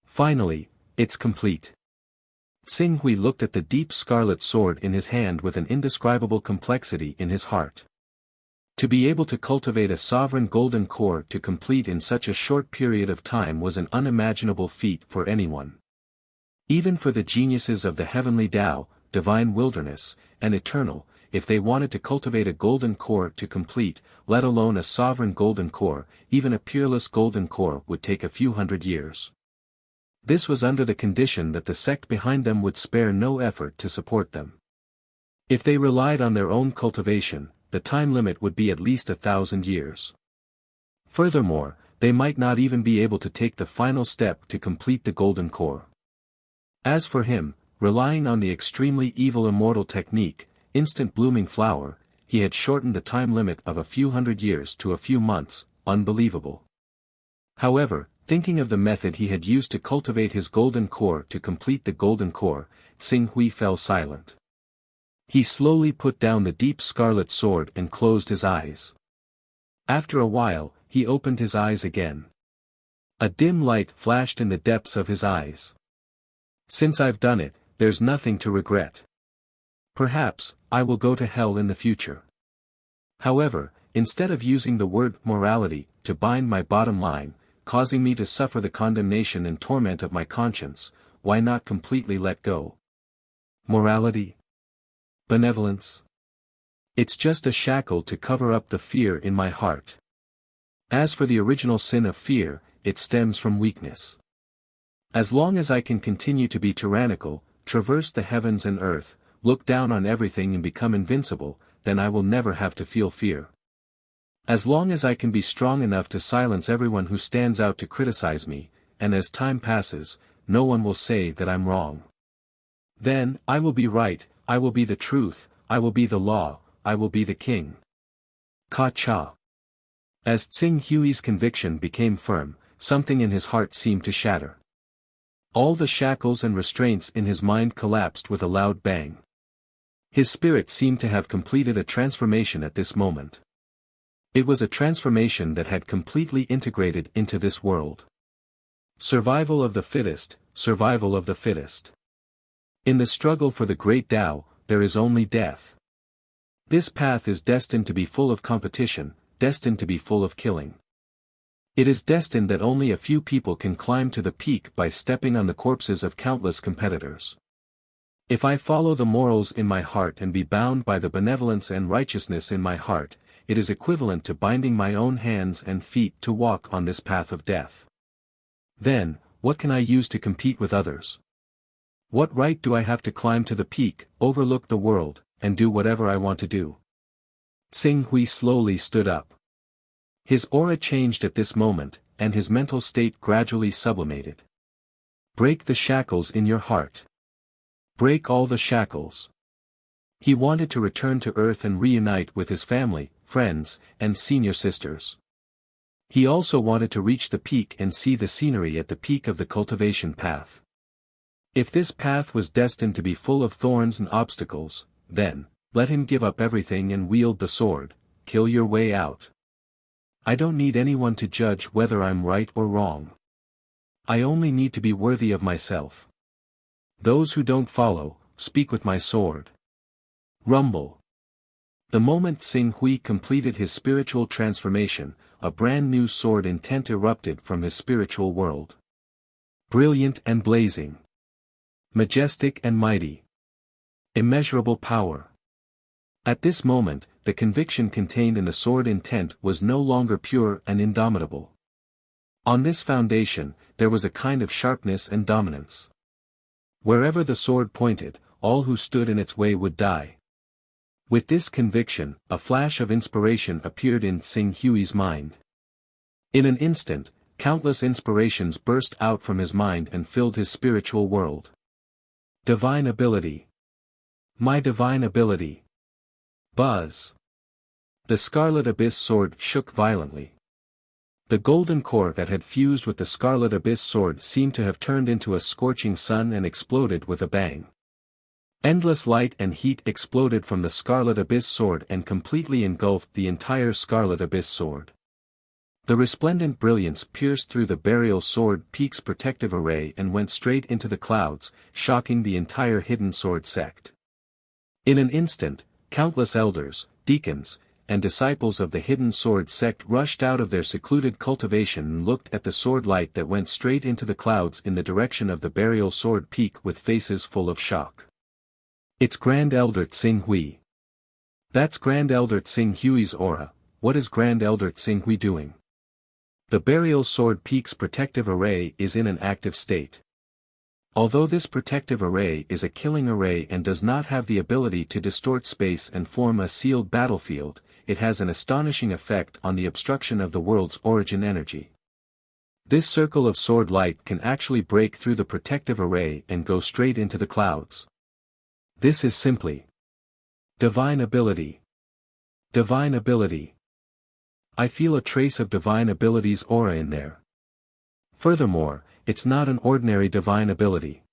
Finally, it's complete. Tsing Hui looked at the deep scarlet sword in his hand with an indescribable complexity in his heart. To be able to cultivate a sovereign golden core to complete in such a short period of time was an unimaginable feat for anyone. Even for the geniuses of the heavenly Tao, divine wilderness, and eternal, if they wanted to cultivate a golden core to complete, let alone a sovereign golden core, even a peerless golden core would take a few hundred years. This was under the condition that the sect behind them would spare no effort to support them. If they relied on their own cultivation, the time limit would be at least 1,000 years. Furthermore, they might not even be able to take the final step to complete the golden core. As for him, relying on the extremely evil immortal technique, instant blooming flower, he had shortened the time limit of a few hundred years to a few months, unbelievable. However, thinking of the method he had used to cultivate his golden core to complete the golden core, Tsing Hui fell silent. He slowly put down the deep scarlet sword and closed his eyes. After a while, he opened his eyes again. A dim light flashed in the depths of his eyes. Since I've done it, there's nothing to regret. Perhaps, I will go to hell in the future. However, instead of using the word morality to bind my bottom line, causing me to suffer the condemnation and torment of my conscience, why not completely let go? Morality? Benevolence? It's just a shackle to cover up the fear in my heart. As for the original sin of fear, it stems from weakness. As long as I can continue to be tyrannical, traverse the heavens and earth, look down on everything and become invincible, then I will never have to feel fear. As long as I can be strong enough to silence everyone who stands out to criticize me, and as time passes, no one will say that I'm wrong. Then, I will be right, I will be the truth, I will be the law, I will be the king. Ka-cha. As Tsing Hui's conviction became firm, something in his heart seemed to shatter. All the shackles and restraints in his mind collapsed with a loud bang. His spirit seemed to have completed a transformation at this moment. It was a transformation that had completely integrated into this world. Survival of the fittest, survival of the fittest. In the struggle for the great Tao, there is only death. This path is destined to be full of competition, destined to be full of killing. It is destined that only a few people can climb to the peak by stepping on the corpses of countless competitors. If I follow the morals in my heart and be bound by the benevolence and righteousness in my heart, it is equivalent to binding my own hands and feet to walk on this path of death. Then, what can I use to compete with others? What right do I have to climb to the peak, overlook the world, and do whatever I want to do? Xing Hui slowly stood up. His aura changed at this moment, and his mental state gradually sublimated. Break the shackles in your heart. Break all the shackles. He wanted to return to Earth and reunite with his family, friends, and senior sisters. He also wanted to reach the peak and see the scenery at the peak of the cultivation path. If this path was destined to be full of thorns and obstacles, then, let him give up everything and wield the sword, kill your way out. I don't need anyone to judge whether I'm right or wrong. I only need to be worthy of myself. Those who don't follow, speak with my sword. Rumble. The moment Xing Hui completed his spiritual transformation, a brand new sword intent erupted from his spiritual world. Brilliant and blazing. Majestic and mighty. Immeasurable power. At this moment, the conviction contained in the sword intent was no longer pure and indomitable. On this foundation, there was a kind of sharpness and dominance. Wherever the sword pointed, all who stood in its way would die. With this conviction, a flash of inspiration appeared in Xing Hui's mind. In an instant, countless inspirations burst out from his mind and filled his spiritual world. Divine ability. My divine ability. Buzz. The Scarlet Abyss sword shook violently. The golden core that had fused with the Scarlet Abyss sword seemed to have turned into a scorching sun and exploded with a bang. Endless light and heat exploded from the Scarlet Abyss sword and completely engulfed the entire Scarlet Abyss sword. The resplendent brilliance pierced through the Burial Sword Peak's protective array and went straight into the clouds, shocking the entire Hidden Sword sect. In an instant, countless elders, deacons, and disciples of the Hidden Sword sect rushed out of their secluded cultivation and looked at the sword light that went straight into the clouds in the direction of the Burial Sword Peak with faces full of shock. It's Grand Elder Xing Hui. That's Grand Elder Xing Hui's aura. What is Grand Elder Xing Hui doing? The Burial Sword Peak's protective array is in an active state. Although this protective array is a killing array and does not have the ability to distort space and form a sealed battlefield, it has an astonishing effect on the obstruction of the world's origin energy. This circle of sword light can actually break through the protective array and go straight into the clouds. This is simply divine ability. Divine ability. I feel a trace of divine ability's aura in there. Furthermore, it's not an ordinary divine ability.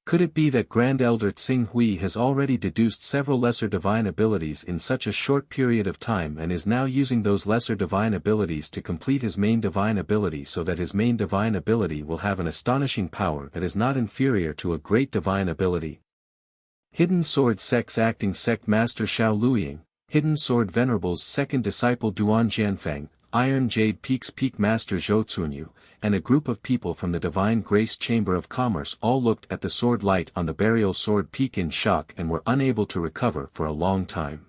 Could it be that Grand Elder Xing Hui has already deduced several lesser divine abilities in such a short period of time and is now using those lesser divine abilities to complete his main divine ability so that his main divine ability will have an astonishing power that is not inferior to a great divine ability? Hidden Sword Sect's acting sect master Xiao Luiying, Hidden Sword Venerable's second disciple Duan Jianfeng, Iron Jade Peak's peak master Zhou Cunyu, and a group of people from the Divine Grace Chamber of Commerce all looked at the sword light on the Burial Sword Peak in shock and were unable to recover for a long time.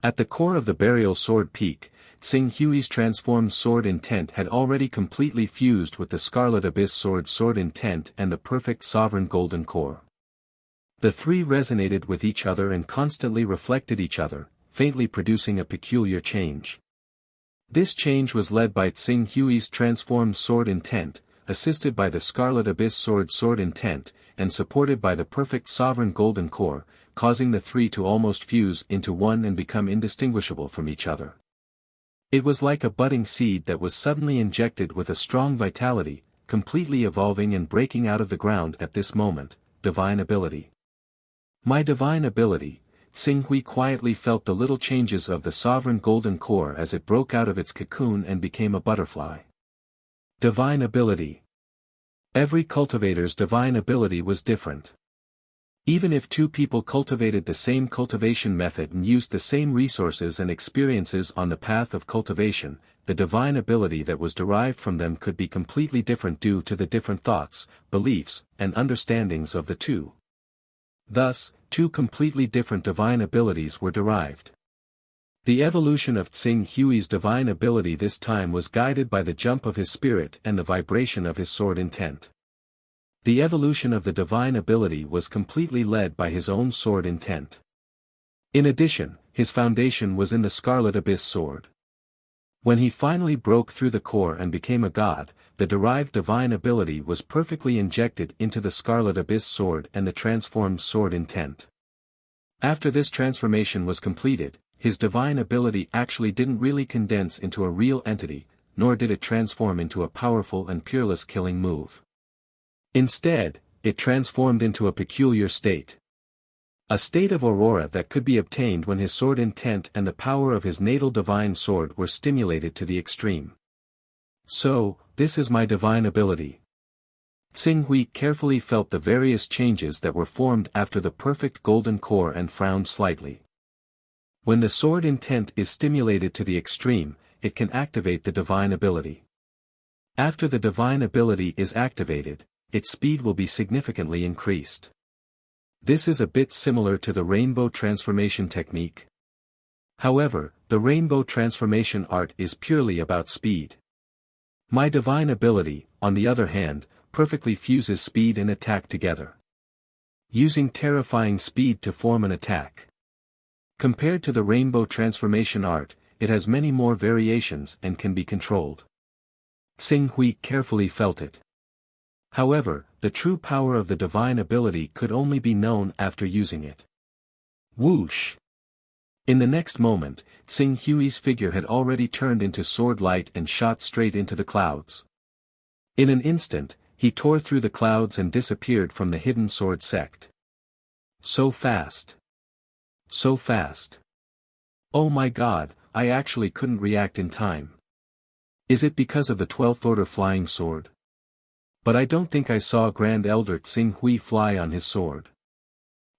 At the core of the Burial Sword Peak, Xing Hui's transformed sword intent had already completely fused with the Scarlet Abyss sword intent and the perfect sovereign golden core. The three resonated with each other and constantly reflected each other, faintly producing a peculiar change. This change was led by Xing Hui's transformed sword intent, assisted by the Scarlet Abyss sword intent, and supported by the perfect sovereign golden core, causing the three to almost fuse into one and become indistinguishable from each other. It was like a budding seed that was suddenly injected with a strong vitality, completely evolving and breaking out of the ground at this moment. Divine ability. My divine ability. Xing Hui quietly felt the little changes of the sovereign golden core as it broke out of its cocoon and became a butterfly. Divine ability. Every cultivator's divine ability was different. Even if two people cultivated the same cultivation method and used the same resources and experiences on the path of cultivation, the divine ability that was derived from them could be completely different due to the different thoughts, beliefs, and understandings of the two. Thus, two completely different divine abilities were derived. The evolution of Tsing Hui's divine ability this time was guided by the jump of his spirit and the vibration of his sword intent. The evolution of the divine ability was completely led by his own sword intent. In addition, his foundation was in the Scarlet Abyss sword. When he finally broke through the core and became a god, the derived divine ability was perfectly injected into the Scarlet Abyss sword and the transformed sword intent. After this transformation was completed, his divine ability actually didn't really condense into a real entity, nor did it transform into a powerful and peerless killing move. Instead, it transformed into a peculiar state. A state of aurora that could be obtained when his sword intent and the power of his natal divine sword were stimulated to the extreme. So, this is my divine ability. Tsing Hui carefully felt the various changes that were formed after the perfect golden core and frowned slightly. When the sword intent is stimulated to the extreme, it can activate the divine ability. After the divine ability is activated, its speed will be significantly increased. This is a bit similar to the rainbow transformation technique. However, the rainbow transformation art is purely about speed. My divine ability, on the other hand, perfectly fuses speed and attack together, using terrifying speed to form an attack. Compared to the rainbow transformation art, it has many more variations and can be controlled. Tsing Hui carefully felt it. However, the true power of the divine ability could only be known after using it. Whoosh! In the next moment, Tsing Hui's figure had already turned into sword light and shot straight into the clouds. In an instant, he tore through the clouds and disappeared from the hidden sword sect. So fast. So fast. Oh my god, I actually couldn't react in time. Is it because of the 12th order flying sword? But I don't think I saw Grand Elder Tsing Hui fly on his sword.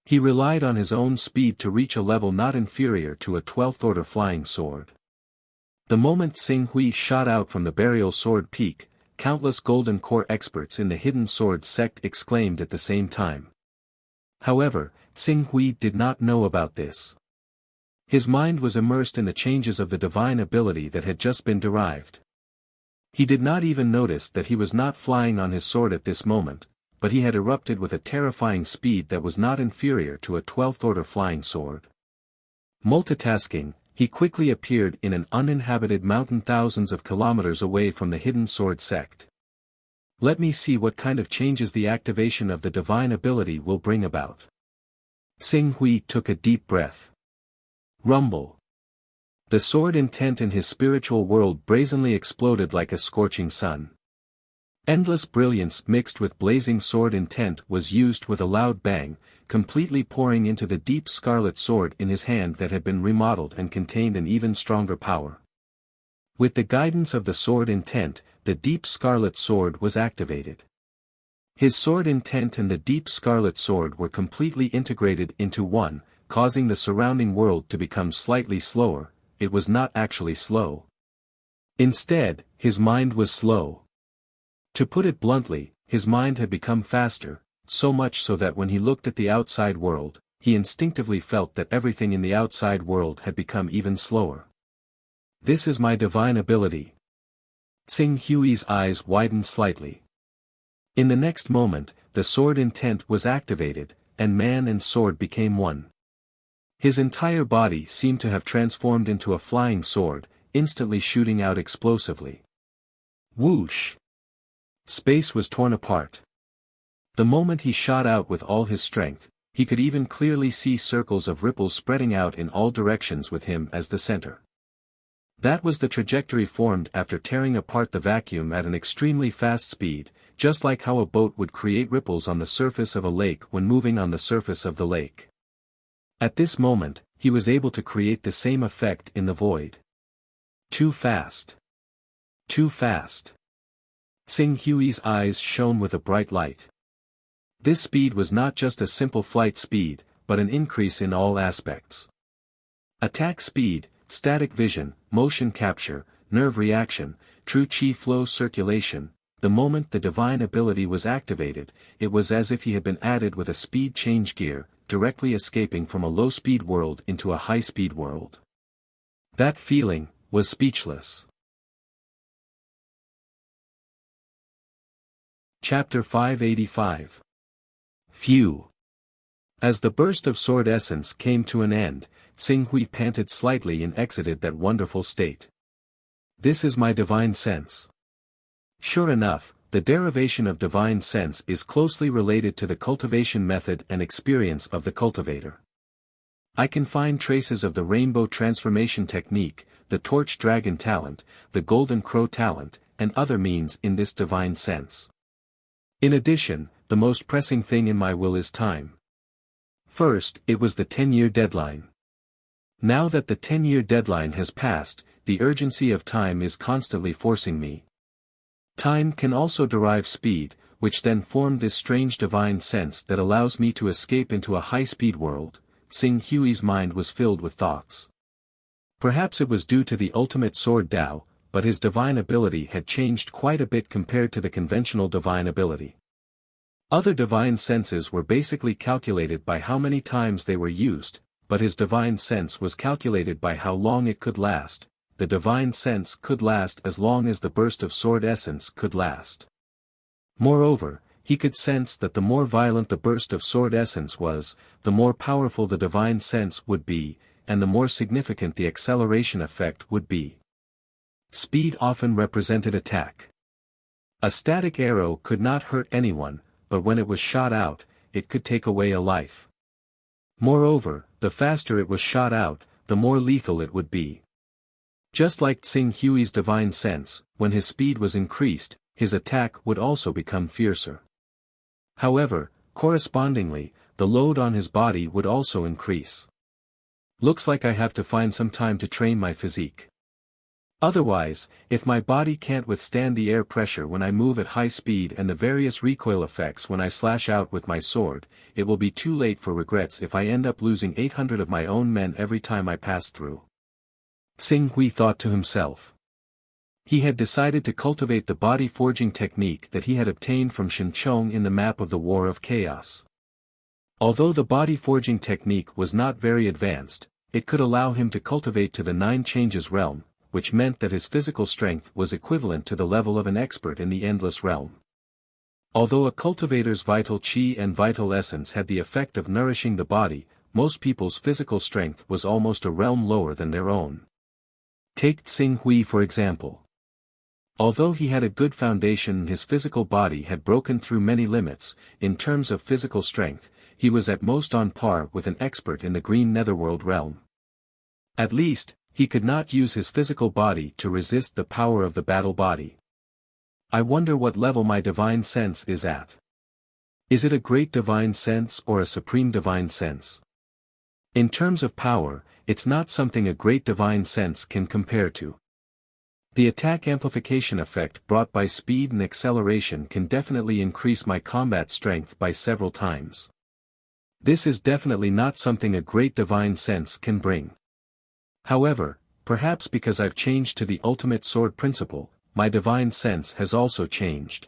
He relied on his own speed to reach a level not inferior to a 12th order flying sword. The moment Tsing Hui shot out from the burial sword peak, countless golden core experts in the hidden sword sect exclaimed at the same time. However, Tsing Hui did not know about this. His mind was immersed in the changes of the divine ability that had just been derived. He did not even notice that he was not flying on his sword at this moment, but he had erupted with a terrifying speed that was not inferior to a 12th order flying sword. Multitasking, he quickly appeared in an uninhabited mountain thousands of kilometers away from the hidden sword sect. Let me see what kind of changes the activation of the divine ability will bring about. Tsing Hui took a deep breath. Rumble. The sword intent in his spiritual world brazenly exploded like a scorching sun. Endless brilliance mixed with blazing sword intent was used with a loud bang, completely pouring into the deep scarlet sword in his hand that had been remodeled and contained an even stronger power. With the guidance of the sword intent, the deep scarlet sword was activated. His sword intent and the deep scarlet sword were completely integrated into one, causing the surrounding world to become slightly slower. It was not actually slow. Instead, his mind was slow. To put it bluntly, his mind had become faster, so much so that when he looked at the outside world, he instinctively felt that everything in the outside world had become even slower. This is my divine ability. Tsing Hui's eyes widened slightly. In the next moment, the sword intent was activated, and man and sword became one. His entire body seemed to have transformed into a flying sword, instantly shooting out explosively. Whoosh! Space was torn apart. The moment he shot out with all his strength, he could even clearly see circles of ripples spreading out in all directions with him as the center. That was the trajectory formed after tearing apart the vacuum at an extremely fast speed, just like how a boat would create ripples on the surface of a lake when moving on the surface of the lake. At this moment, he was able to create the same effect in the void. Too fast. Too fast. Tsing Hui's eyes shone with a bright light. This speed was not just a simple flight speed, but an increase in all aspects. Attack speed, static vision, motion capture, nerve reaction, true chi flow circulation. The moment the divine ability was activated, it was as if he had been added with a speed change gear, directly escaping from a low-speed world into a high-speed world. That feeling was speechless. Chapter 585. Phew! As the burst of sword essence came to an end, Xinghui panted slightly and exited that wonderful state. This is my divine sense. Sure enough, the derivation of divine sense is closely related to the cultivation method and experience of the cultivator. I can find traces of the rainbow transformation technique, the torch dragon talent, the golden crow talent, and other means in this divine sense. In addition, the most pressing thing in my will is time. First, it was the 10-year deadline. Now that the 10-year deadline has passed, the urgency of time is constantly forcing me. Time can also derive speed, which then formed this strange divine sense that allows me to escape into a high-speed world. Xinghui's mind was filled with thoughts. Perhaps it was due to the ultimate sword Dao, but his divine ability had changed quite a bit compared to the conventional divine ability. Other divine senses were basically calculated by how many times they were used, but his divine sense was calculated by how long it could last. The divine sense could last as long as the burst of sword essence could last. Moreover, he could sense that the more violent the burst of sword essence was, the more powerful the divine sense would be, and the more significant the acceleration effect would be. Speed often represented attack. A static arrow could not hurt anyone, but when it was shot out, it could take away a life. Moreover, the faster it was shot out, the more lethal it would be. Just like Xinghui's divine sense, when his speed was increased, his attack would also become fiercer. However, correspondingly, the load on his body would also increase. Looks like I have to find some time to train my physique. Otherwise, if my body can't withstand the air pressure when I move at high speed and the various recoil effects when I slash out with my sword, it will be too late for regrets if I end up losing 800 of my own men every time I pass through. Xinghui thought to himself. He had decided to cultivate the body forging technique that he had obtained from Shenchong in the map of the War of Chaos. Although the body forging technique was not very advanced, it could allow him to cultivate to the 9 changes realm, which meant that his physical strength was equivalent to the level of an expert in the endless realm. Although a cultivator's vital qi and vital essence had the effect of nourishing the body, most people's physical strength was almost a realm lower than their own. Take Xinghui for example. Although he had a good foundation and his physical body had broken through many limits, in terms of physical strength, he was at most on par with an expert in the green netherworld realm. At least, he could not use his physical body to resist the power of the battle body. I wonder what level my divine sense is at. Is it a great divine sense or a supreme divine sense? In terms of power, it's not something a great divine sense can compare to. The attack amplification effect brought by speed and acceleration can definitely increase my combat strength by several times. This is definitely not something a great divine sense can bring. However, perhaps because I've changed to the ultimate sword principle, my divine sense has also changed.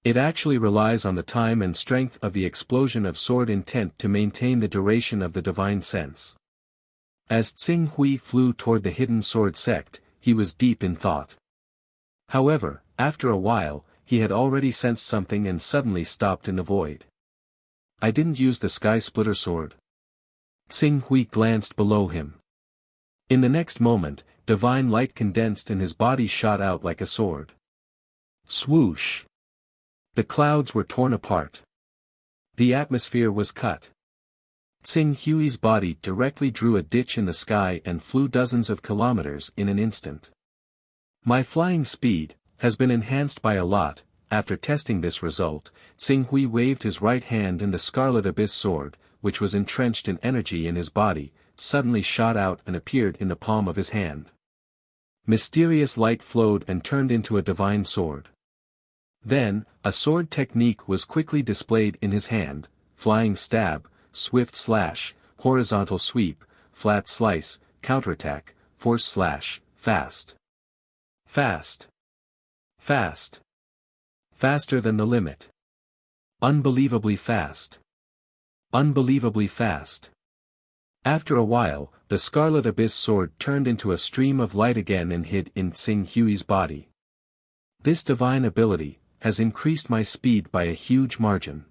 It actually relies on the time and strength of the explosion of sword intent to maintain the duration of the divine sense. As Xinghui flew toward the hidden sword sect, he was deep in thought. However, after a while, he had already sensed something and suddenly stopped in the void. I didn't use the sky splitter sword. Xinghui glanced below him. In the next moment, divine light condensed and his body shot out like a sword. Swoosh! The clouds were torn apart. The atmosphere was cut. Xinghui's body directly drew a ditch in the sky and flew dozens of kilometers in an instant. My flying speed has been enhanced by a lot. After testing this result, Xinghui waved his right hand and the Scarlet Abyss sword, which was entrenched in energy in his body, suddenly shot out and appeared in the palm of his hand. Mysterious light flowed and turned into a divine sword. Then, a sword technique was quickly displayed in his hand: flying stab, swift slash, horizontal sweep, flat slice, counterattack, force slash, fast. Fast. Fast. Faster than the limit. Unbelievably fast. Unbelievably fast. After a while, the Scarlet Abyss sword turned into a stream of light again and hid in Tsing Hui's body. This divine ability has increased my speed by a huge margin.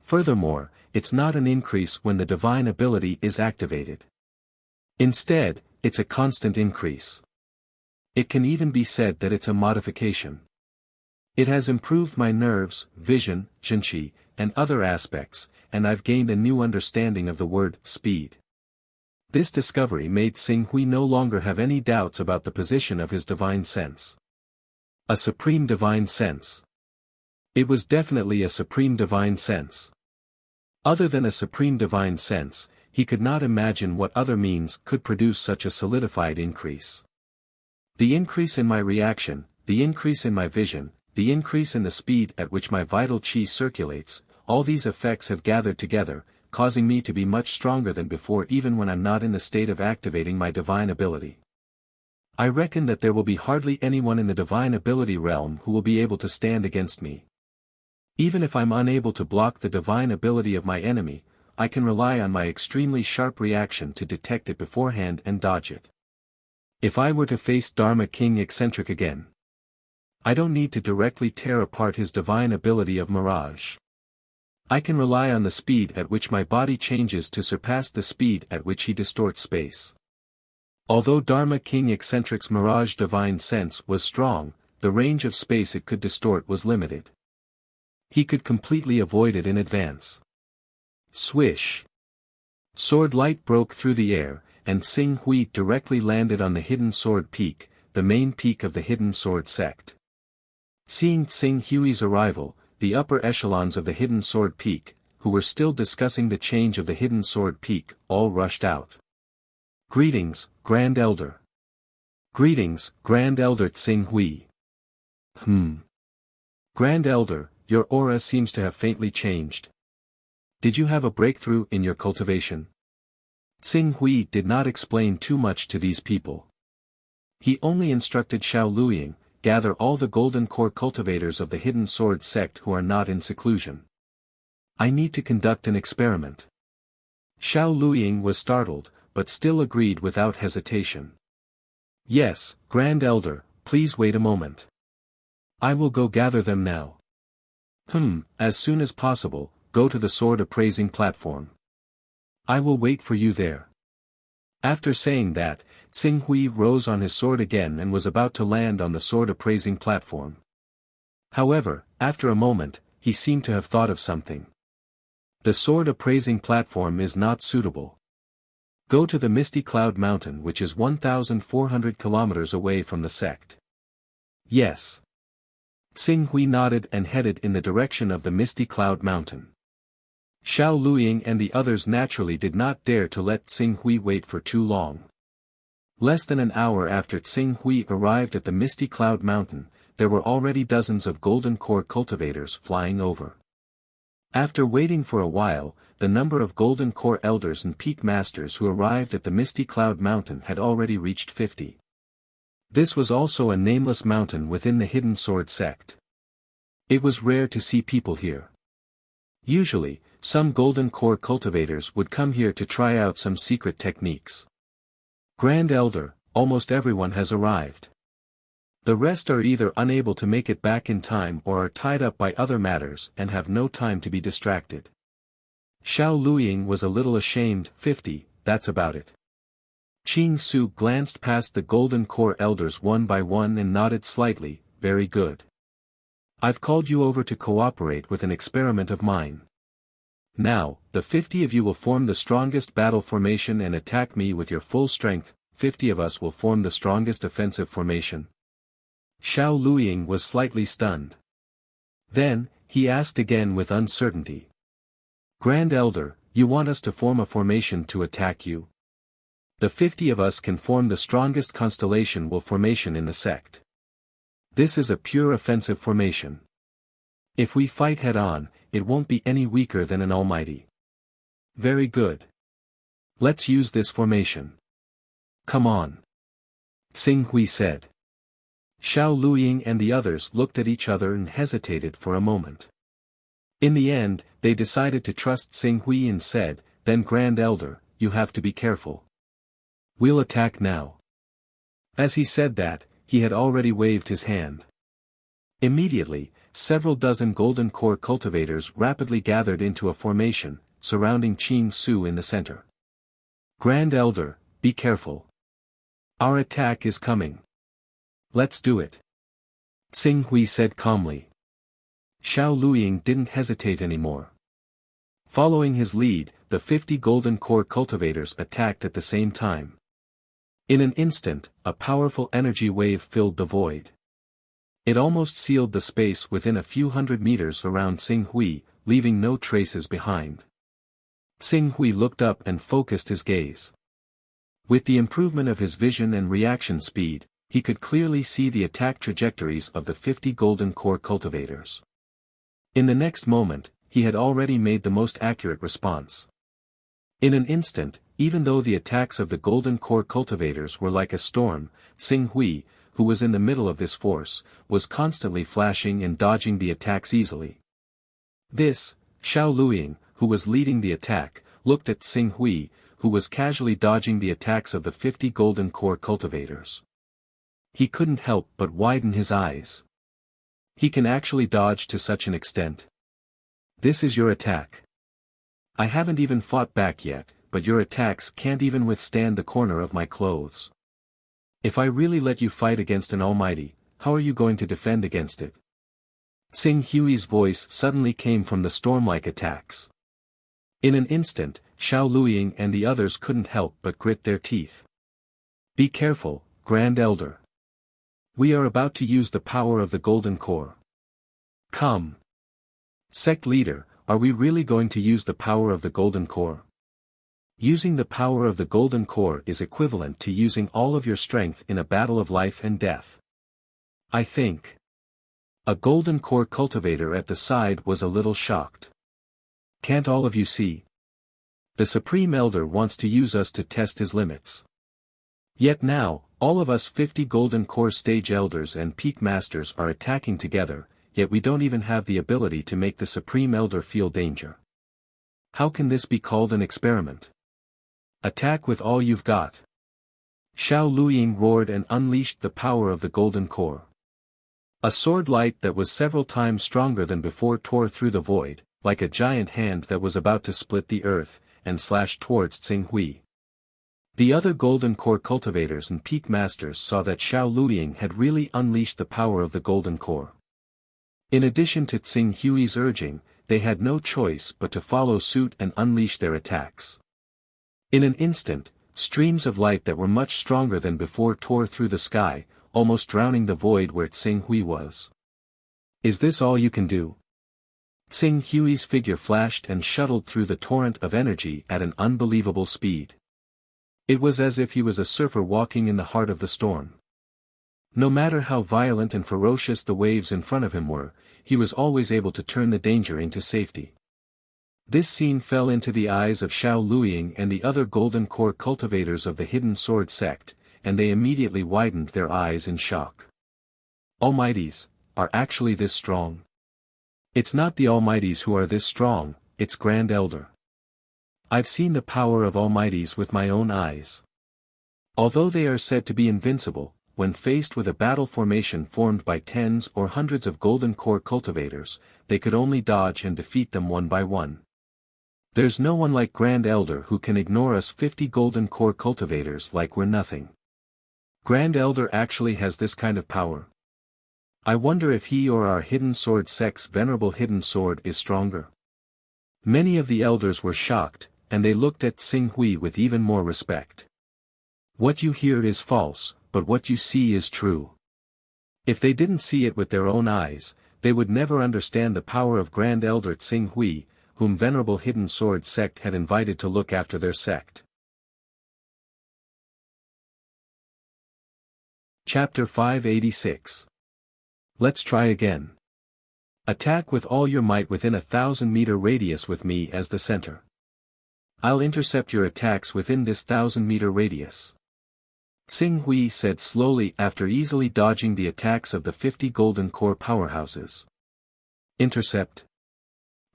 Furthermore, it's not an increase when the divine ability is activated. Instead, it's a constant increase. It can even be said that it's a modification. It has improved my nerves, vision, zhenqi, and other aspects, and I've gained a new understanding of the word speed. This discovery made Tsing Hui no longer have any doubts about the position of his divine sense. A supreme divine sense. It was definitely a supreme divine sense. Other than a supreme divine sense, he could not imagine what other means could produce such a solidified increase. The increase in my reaction, the increase in my vision, the increase in the speed at which my vital qi circulates, all these effects have gathered together, causing me to be much stronger than before even when I'm not in the state of activating my divine ability. I reckon that there will be hardly anyone in the divine ability realm who will be able to stand against me. Even if I'm unable to block the divine ability of my enemy, I can rely on my extremely sharp reaction to detect it beforehand and dodge it. If I were to face Dharma King Eccentric again, I don't need to directly tear apart his divine ability of mirage. I can rely on the speed at which my body changes to surpass the speed at which he distorts space. Although Dharma King Eccentric's mirage divine sense was strong, the range of space it could distort was limited. He could completely avoid it in advance. Swish! Sword light broke through the air, and Tsing Hui directly landed on the Hidden Sword Peak, the main peak of the Hidden Sword sect. Seeing Tsing Hui's arrival, the upper echelons of the Hidden Sword Peak, who were still discussing the change of the Hidden Sword Peak, all rushed out. Greetings, Grand Elder. Greetings, Grand Elder Tsing Hui. Grand Elder, your aura seems to have faintly changed. Did you have a breakthrough in your cultivation? Tsing Hui did not explain too much to these people. He only instructed Xiao Luiying, gather all the golden core cultivators of the Hidden Sword sect who are not in seclusion. I need to conduct an experiment. Xiao Luiying was startled, but still agreed without hesitation. Yes, Grand Elder, please wait a moment. I will go gather them now. As soon as possible, go to the sword appraising platform. I will wait for you there. After saying that, Tsing Hui rose on his sword again and was about to land on the sword appraising platform. However, after a moment, he seemed to have thought of something. The sword appraising platform is not suitable. Go to the Misty Cloud Mountain, which is 1,400 kilometers away from the sect. Yes. Tsing Hui nodded and headed in the direction of the Misty Cloud Mountain. Xiao Luiying and the others naturally did not dare to let Tsing Hui wait for too long. Less than an hour after Tsing Hui arrived at the Misty Cloud Mountain, there were already dozens of golden core cultivators flying over. After waiting for a while, the number of golden core elders and peak masters who arrived at the Misty Cloud Mountain had already reached 50. This was also a nameless mountain within the Hidden Sword sect. It was rare to see people here. Usually, some golden core cultivators would come here to try out some secret techniques. Grand Elder, almost everyone has arrived. The rest are either unable to make it back in time or are tied up by other matters and have no time to be distracted. Xiao Luiying was a little ashamed. 50, that's about it. Qing Su glanced past the golden core elders one by one and nodded slightly. Very good. I've called you over to cooperate with an experiment of mine. Now, the 50 of you will form the strongest battle formation and attack me with your full strength. 50 of us will form the strongest offensive formation. Xiao Luiying was slightly stunned. Then, he asked again with uncertainty. Grand Elder, you want us to form a formation to attack you? The 50 of us can form the strongest constellation formation in the sect. This is a pure offensive formation. If we fight head-on, it won't be any weaker than an almighty. Very good. Let's use this formation. Come on. Tsing Hui said. Xiao Luiying and the others looked at each other and hesitated for a moment. In the end, they decided to trust Xing Hui and said, "Then Grand Elder, you have to be careful. We'll attack now." As he said that, he had already waved his hand. Immediately, several dozen golden core cultivators rapidly gathered into a formation, surrounding Qing Su in the center. "Grand Elder, be careful. Our attack is coming. Let's do it," Xing Hui said calmly. Xiao Luiying didn't hesitate anymore. Following his lead, the 50 golden core cultivators attacked at the same time. In an instant, a powerful energy wave filled the void. It almost sealed the space within a few hundred meters around Xing Hui, leaving no traces behind. Xing Hui looked up and focused his gaze. With the improvement of his vision and reaction speed, he could clearly see the attack trajectories of the 50 golden core cultivators. In the next moment, he had already made the most accurate response. In an instant, even though the attacks of the golden core cultivators were like a storm, Xing Hui, who was in the middle of this force, was constantly flashing and dodging the attacks easily. This, Xiao Luiying, who was leading the attack, looked at Xing Hui, who was casually dodging the attacks of the 50 golden core cultivators. He couldn't help but widen his eyes. He can actually dodge to such an extent. This is your attack. I haven't even fought back yet, but your attacks can't even withstand the corner of my clothes. If I really let you fight against an almighty, how are you going to defend against it? Xing Hui's voice suddenly came from the storm-like attacks. In an instant, Xiao Luiying and the others couldn't help but grit their teeth. Be careful, Grand Elder. We are about to use the power of the Golden Core. Come. Sect Leader, are we really going to use the power of the Golden Core? Using the power of the Golden Core is equivalent to using all of your strength in a battle of life and death. I think. A Golden Core cultivator at the side was a little shocked. Can't all of you see? The Supreme Elder wants to use us to test his limits. Yet now, all of us 50 Golden Core Stage Elders and Peak Masters are attacking together, yet we don't even have the ability to make the Supreme Elder feel danger. How can this be called an experiment? Attack with all you've got. Xiao Luiying roared and unleashed the power of the Golden Core. A sword light that was several times stronger than before tore through the void, like a giant hand that was about to split the earth, and slashed towards Xing Hui. The other Golden Core cultivators and Peak Masters saw that Xiao Luiying had really unleashed the power of the Golden Core. In addition to Xing Hui's urging, they had no choice but to follow suit and unleash their attacks. In an instant, streams of light that were much stronger than before tore through the sky, almost drowning the void where Xing Hui was. Is this all you can do? Xing Hui's figure flashed and shuttled through the torrent of energy at an unbelievable speed. It was as if he was a surfer walking in the heart of the storm. No matter how violent and ferocious the waves in front of him were, he was always able to turn the danger into safety. This scene fell into the eyes of Xiao Luiying and the other Golden Core cultivators of the Hidden Sword sect, and they immediately widened their eyes in shock. Almighties, are actually this strong? It's not the Almighties who are this strong, it's Grand Elder. I've seen the power of Almighties with my own eyes. Although they are said to be invincible, when faced with a battle formation formed by tens or hundreds of Golden Core cultivators, they could only dodge and defeat them one by one. There's no one like Grand Elder who can ignore us 50 Golden Core cultivators like we're nothing. Grand Elder actually has this kind of power. I wonder if he or our Hidden Sword sect's venerable Hidden Sword is stronger. Many of the elders were shocked, and they looked at Xing Hui with even more respect. What you hear is false, but what you see is true. If they didn't see it with their own eyes, they would never understand the power of Grand Elder Xing Hui, whom Venerable Hidden Sword sect had invited to look after their sect. Chapter 586. Let's try again. Attack with all your might within a 1,000-meter radius with me as the center. I'll intercept your attacks within this 1,000-meter radius. Xing Hui said slowly after easily dodging the attacks of the 50 Golden Core powerhouses. Intercept.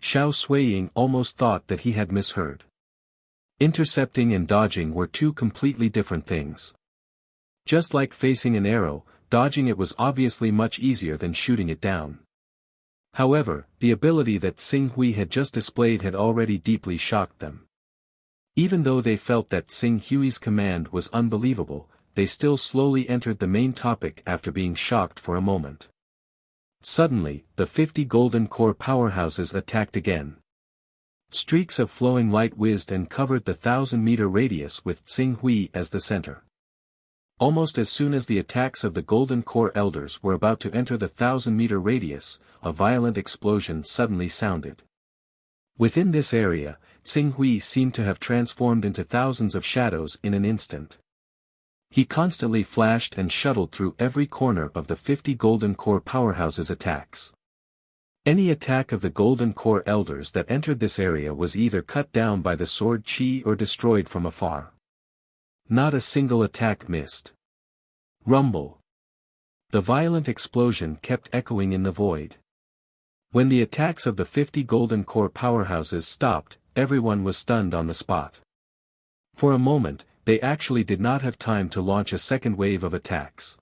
Xiao Suiying almost thought that he had misheard. Intercepting and dodging were two completely different things. Just like facing an arrow, dodging it was obviously much easier than shooting it down. However, the ability that Xing Hui had just displayed had already deeply shocked them. Even though they felt that Xing Hui's command was unbelievable, they still slowly entered the main topic after being shocked for a moment. Suddenly, the 50 golden core powerhouses attacked again. Streaks of flowing light whizzed and covered the 1,000-meter radius with Xing Hui as the center. Almost as soon as the attacks of the golden core elders were about to enter the 1,000-meter radius, a violent explosion suddenly sounded. Within this area, Xing Hui seemed to have transformed into thousands of shadows in an instant. He constantly flashed and shuttled through every corner of the 50 golden core powerhouses' attacks. Any attack of the golden core elders that entered this area was either cut down by the sword chi or destroyed from afar. Not a single attack missed. Rumble. The violent explosion kept echoing in the void. When the attacks of the 50 golden core powerhouses stopped, everyone was stunned on the spot. For a moment, they actually did not have time to launch a second wave of attacks.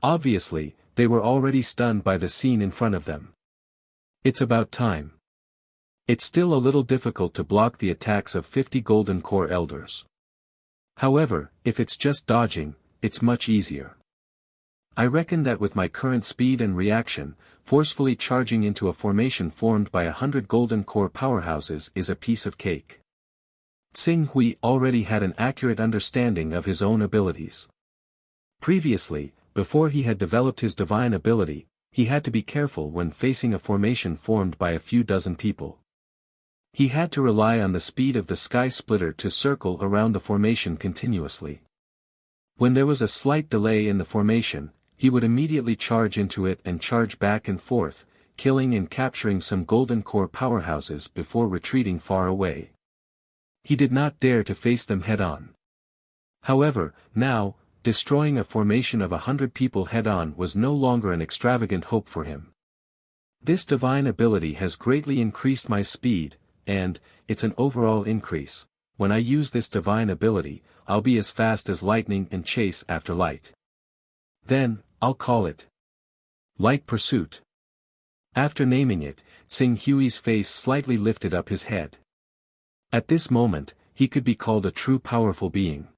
Obviously, they were already stunned by the scene in front of them. It's about time. It's still a little difficult to block the attacks of 50 golden core elders. However, if it's just dodging, it's much easier. I reckon that with my current speed and reaction, forcefully charging into a formation formed by 100 golden core powerhouses is a piece of cake. Xing Hui already had an accurate understanding of his own abilities. Previously, before he had developed his divine ability, he had to be careful when facing a formation formed by a few dozen people. He had to rely on the speed of the sky splitter to circle around the formation continuously. When there was a slight delay in the formation, he would immediately charge into it and charge back and forth, killing and capturing some golden core powerhouses before retreating far away. He did not dare to face them head-on. However, now, destroying a formation of 100 people head-on was no longer an extravagant hope for him. This divine ability has greatly increased my speed, and, it's an overall increase. When I use this divine ability, I'll be as fast as lightning and chase after light. Then, I'll call it Light Pursuit. After naming it, Xing Hui's face slightly lifted up his head. At this moment, he could be called a true powerful being.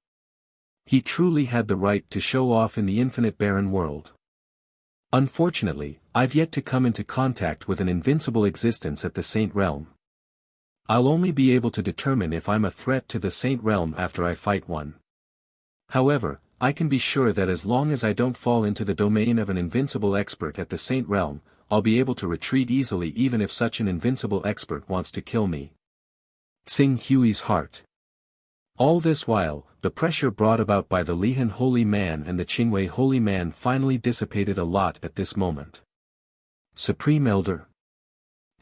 He truly had the right to show off in the infinite barren world. Unfortunately, I've yet to come into contact with an invincible existence at the Saint Realm. I'll only be able to determine if I'm a threat to the Saint Realm after I fight one. However, I can be sure that as long as I don't fall into the domain of an invincible expert at the Saint Realm, I'll be able to retreat easily even if such an invincible expert wants to kill me. Xing Hui's heart. All this while, the pressure brought about by the Lihan Holy Man and the Qingwei Holy Man finally dissipated a lot at this moment. Supreme Elder.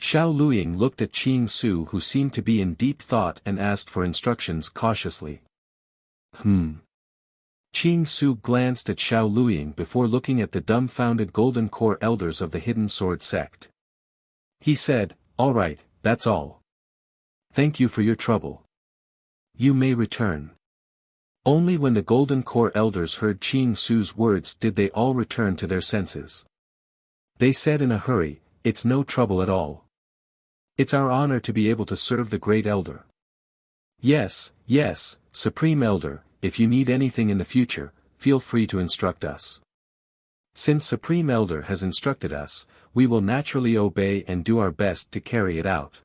Xiao Luiying looked at Qing Su, who seemed to be in deep thought, and asked for instructions cautiously. Qing Su glanced at Xiao Luiying before looking at the dumbfounded golden core elders of the Hidden Sword sect. He said, "All right, that's all. Thank you for your trouble. You may return." Only when the golden core elders heard Qing Su's words did they all return to their senses. They said in a hurry, "It's no trouble at all. It's our honor to be able to serve the great elder." Yes, Supreme Elder, if you need anything in the future, feel free to instruct us. Since Supreme Elder has instructed us, we will naturally obey and do our best to carry it out.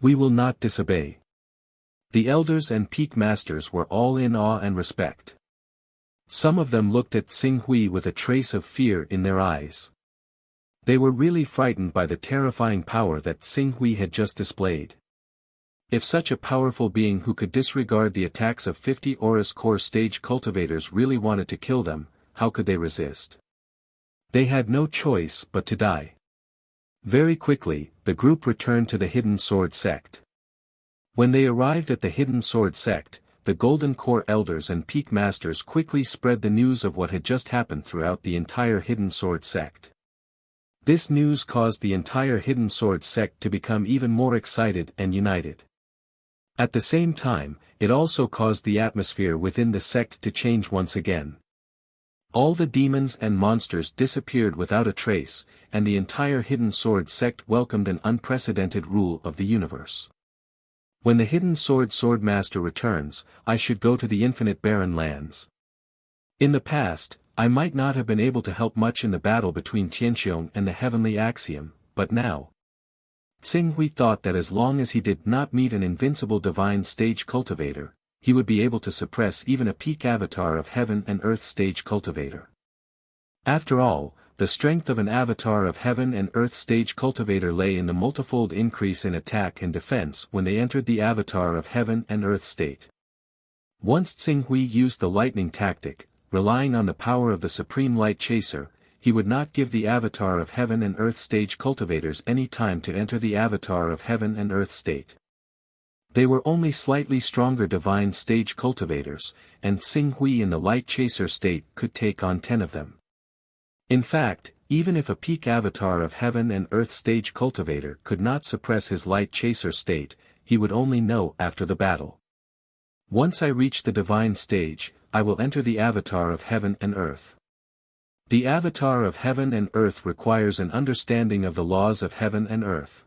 We will not disobey. The elders and peak masters were all in awe and respect. Some of them looked at Xing Hui with a trace of fear in their eyes. They were really frightened by the terrifying power that Xing Hui had just displayed. If such a powerful being who could disregard the attacks of 50 Aurus Core stage cultivators really wanted to kill them, how could they resist? They had no choice but to die. Very quickly, the group returned to the Hidden Sword sect. When they arrived at the Hidden Sword sect, the Golden Core elders and peak masters quickly spread the news of what had just happened throughout the entire Hidden Sword sect. This news caused the entire Hidden Sword sect to become even more excited and united. At the same time, it also caused the atmosphere within the sect to change once again. All the demons and monsters disappeared without a trace, and the entire Hidden Sword sect welcomed an unprecedented rule of the universe. When the Hidden Sword Swordmaster returns, I should go to the Infinite Barren Lands. In the past, I might not have been able to help much in the battle between Tianxiong and the Heavenly Axiom, but now. Xing Hui thought that as long as he did not meet an invincible divine stage cultivator, he would be able to suppress even a peak avatar of Heaven and Earth stage cultivator. After all, the strength of an avatar of Heaven and Earth stage cultivator lay in the multifold increase in attack and defense when they entered the avatar of Heaven and Earth state. Once Xing Hui used the lightning tactic, relying on the power of the Supreme Light Chaser, he would not give the avatar of Heaven and Earth stage cultivators any time to enter the avatar of Heaven and Earth state. They were only slightly stronger divine stage cultivators, and Xing Hui in the Light Chaser state could take on 10 of them. In fact, even if a peak avatar of Heaven and Earth stage cultivator could not suppress his Light Chaser state, he would only know after the battle. Once I reach the divine stage, I will enter the avatar of Heaven and Earth. The avatar of Heaven and Earth requires an understanding of the laws of Heaven and Earth.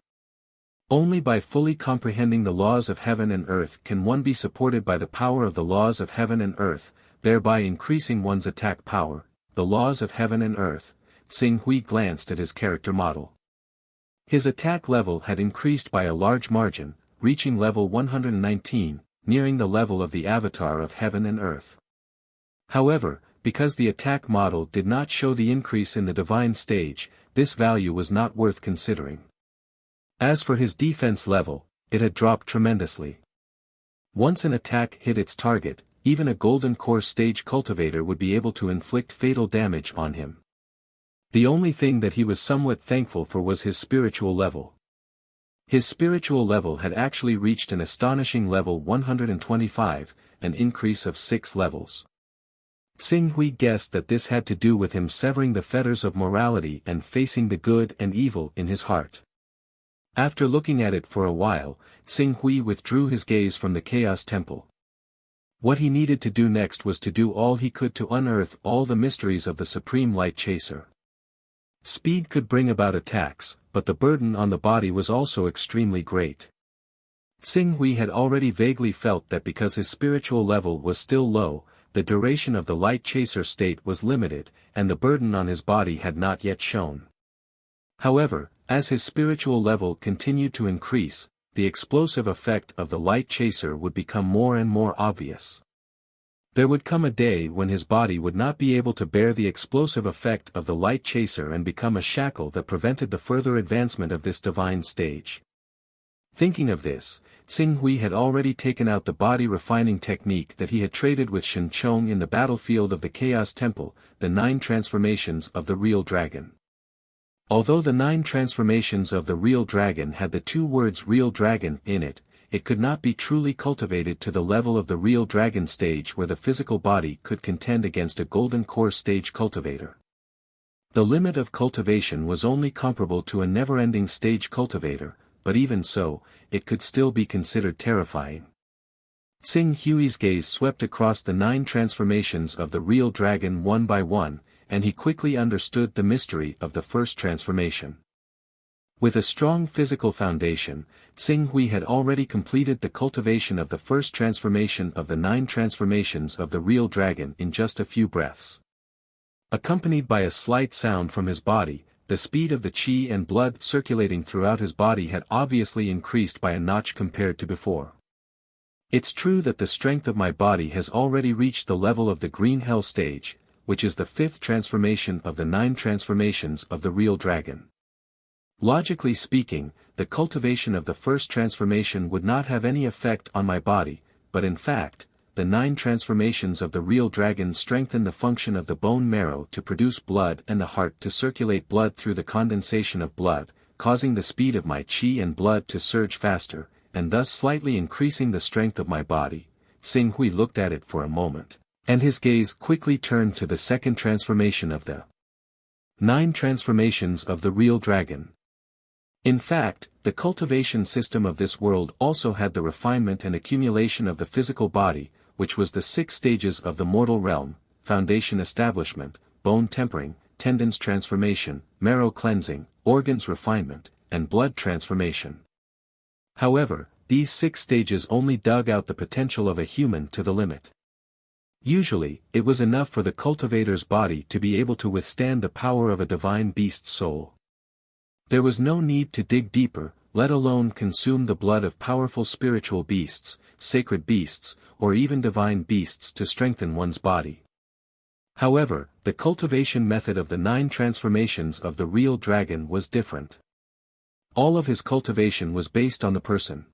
Only by fully comprehending the laws of Heaven and Earth can one be supported by the power of the laws of Heaven and Earth, thereby increasing one's attack power. The laws of Heaven and Earth. Xing Hui glanced at his character model. His attack level had increased by a large margin, reaching level 119, nearing the level of the avatar of Heaven and Earth. However, because the attack model did not show the increase in the divine stage, this value was not worth considering. As for his defense level, it had dropped tremendously. Once an attack hit its target, even a golden core stage cultivator would be able to inflict fatal damage on him. The only thing that he was somewhat thankful for was his spiritual level. His spiritual level had actually reached an astonishing level 125, an increase of 6 levels. Xing Hui guessed that this had to do with him severing the fetters of morality and facing the good and evil in his heart. After looking at it for a while, Xing Hui withdrew his gaze from the Chaos Temple. What he needed to do next was to do all he could to unearth all the mysteries of the Supreme Light Chaser. Speed could bring about attacks, but the burden on the body was also extremely great. Xing Hui had already vaguely felt that because his spiritual level was still low, the duration of the Light Chaser state was limited, and the burden on his body had not yet shown. However, as his spiritual level continued to increase, the explosive effect of the Light Chaser would become more and more obvious. There would come a day when his body would not be able to bear the explosive effect of the Light Chaser and become a shackle that prevented the further advancement of this divine stage. Thinking of this, Xing Hui had already taken out the body refining technique that he had traded with Shen Chong in the battlefield of the Chaos Temple, the 9 transformations of the real dragon. Although the 9 transformations of the real dragon had the 2 words real dragon in it, it could not be truly cultivated to the level of the real dragon stage where the physical body could contend against a golden core stage cultivator. The limit of cultivation was only comparable to a never-ending stage cultivator, but even so, it could still be considered terrifying. Xing Hui's gaze swept across the 9 transformations of the real dragon one by one, and he quickly understood the mystery of the first transformation. With a strong physical foundation, Xing Hui had already completed the cultivation of the first transformation of the 9 transformations of the real dragon in just a few breaths. Accompanied by a slight sound from his body, the speed of the qi and blood circulating throughout his body had obviously increased by a notch compared to before. It's true that the strength of my body has already reached the level of the green hell stage, which is the 5th transformation of the 9 transformations of the real dragon. Logically speaking, the cultivation of the first transformation would not have any effect on my body, but in fact, the 9 transformations of the real dragon strengthen the function of the bone marrow to produce blood and the heart to circulate blood through the condensation of blood, causing the speed of my qi and blood to surge faster, and thus slightly increasing the strength of my body. Xing Hui looked at it for a moment, and his gaze quickly turned to the second transformation of the 9 Transformations of the Real Dragon. In fact, the cultivation system of this world also had the refinement and accumulation of the physical body, which was the 6 stages of the mortal realm: foundation establishment, bone tempering, tendons transformation, marrow cleansing, organs refinement, and blood transformation. However, these 6 stages only dug out the potential of a human to the limit. Usually, it was enough for the cultivator's body to be able to withstand the power of a divine beast's soul. There was no need to dig deeper, let alone consume the blood of powerful spiritual beasts, sacred beasts, or even divine beasts to strengthen one's body. However, the cultivation method of the 9 transformations of the real dragon was different. All of his cultivation was based on the person.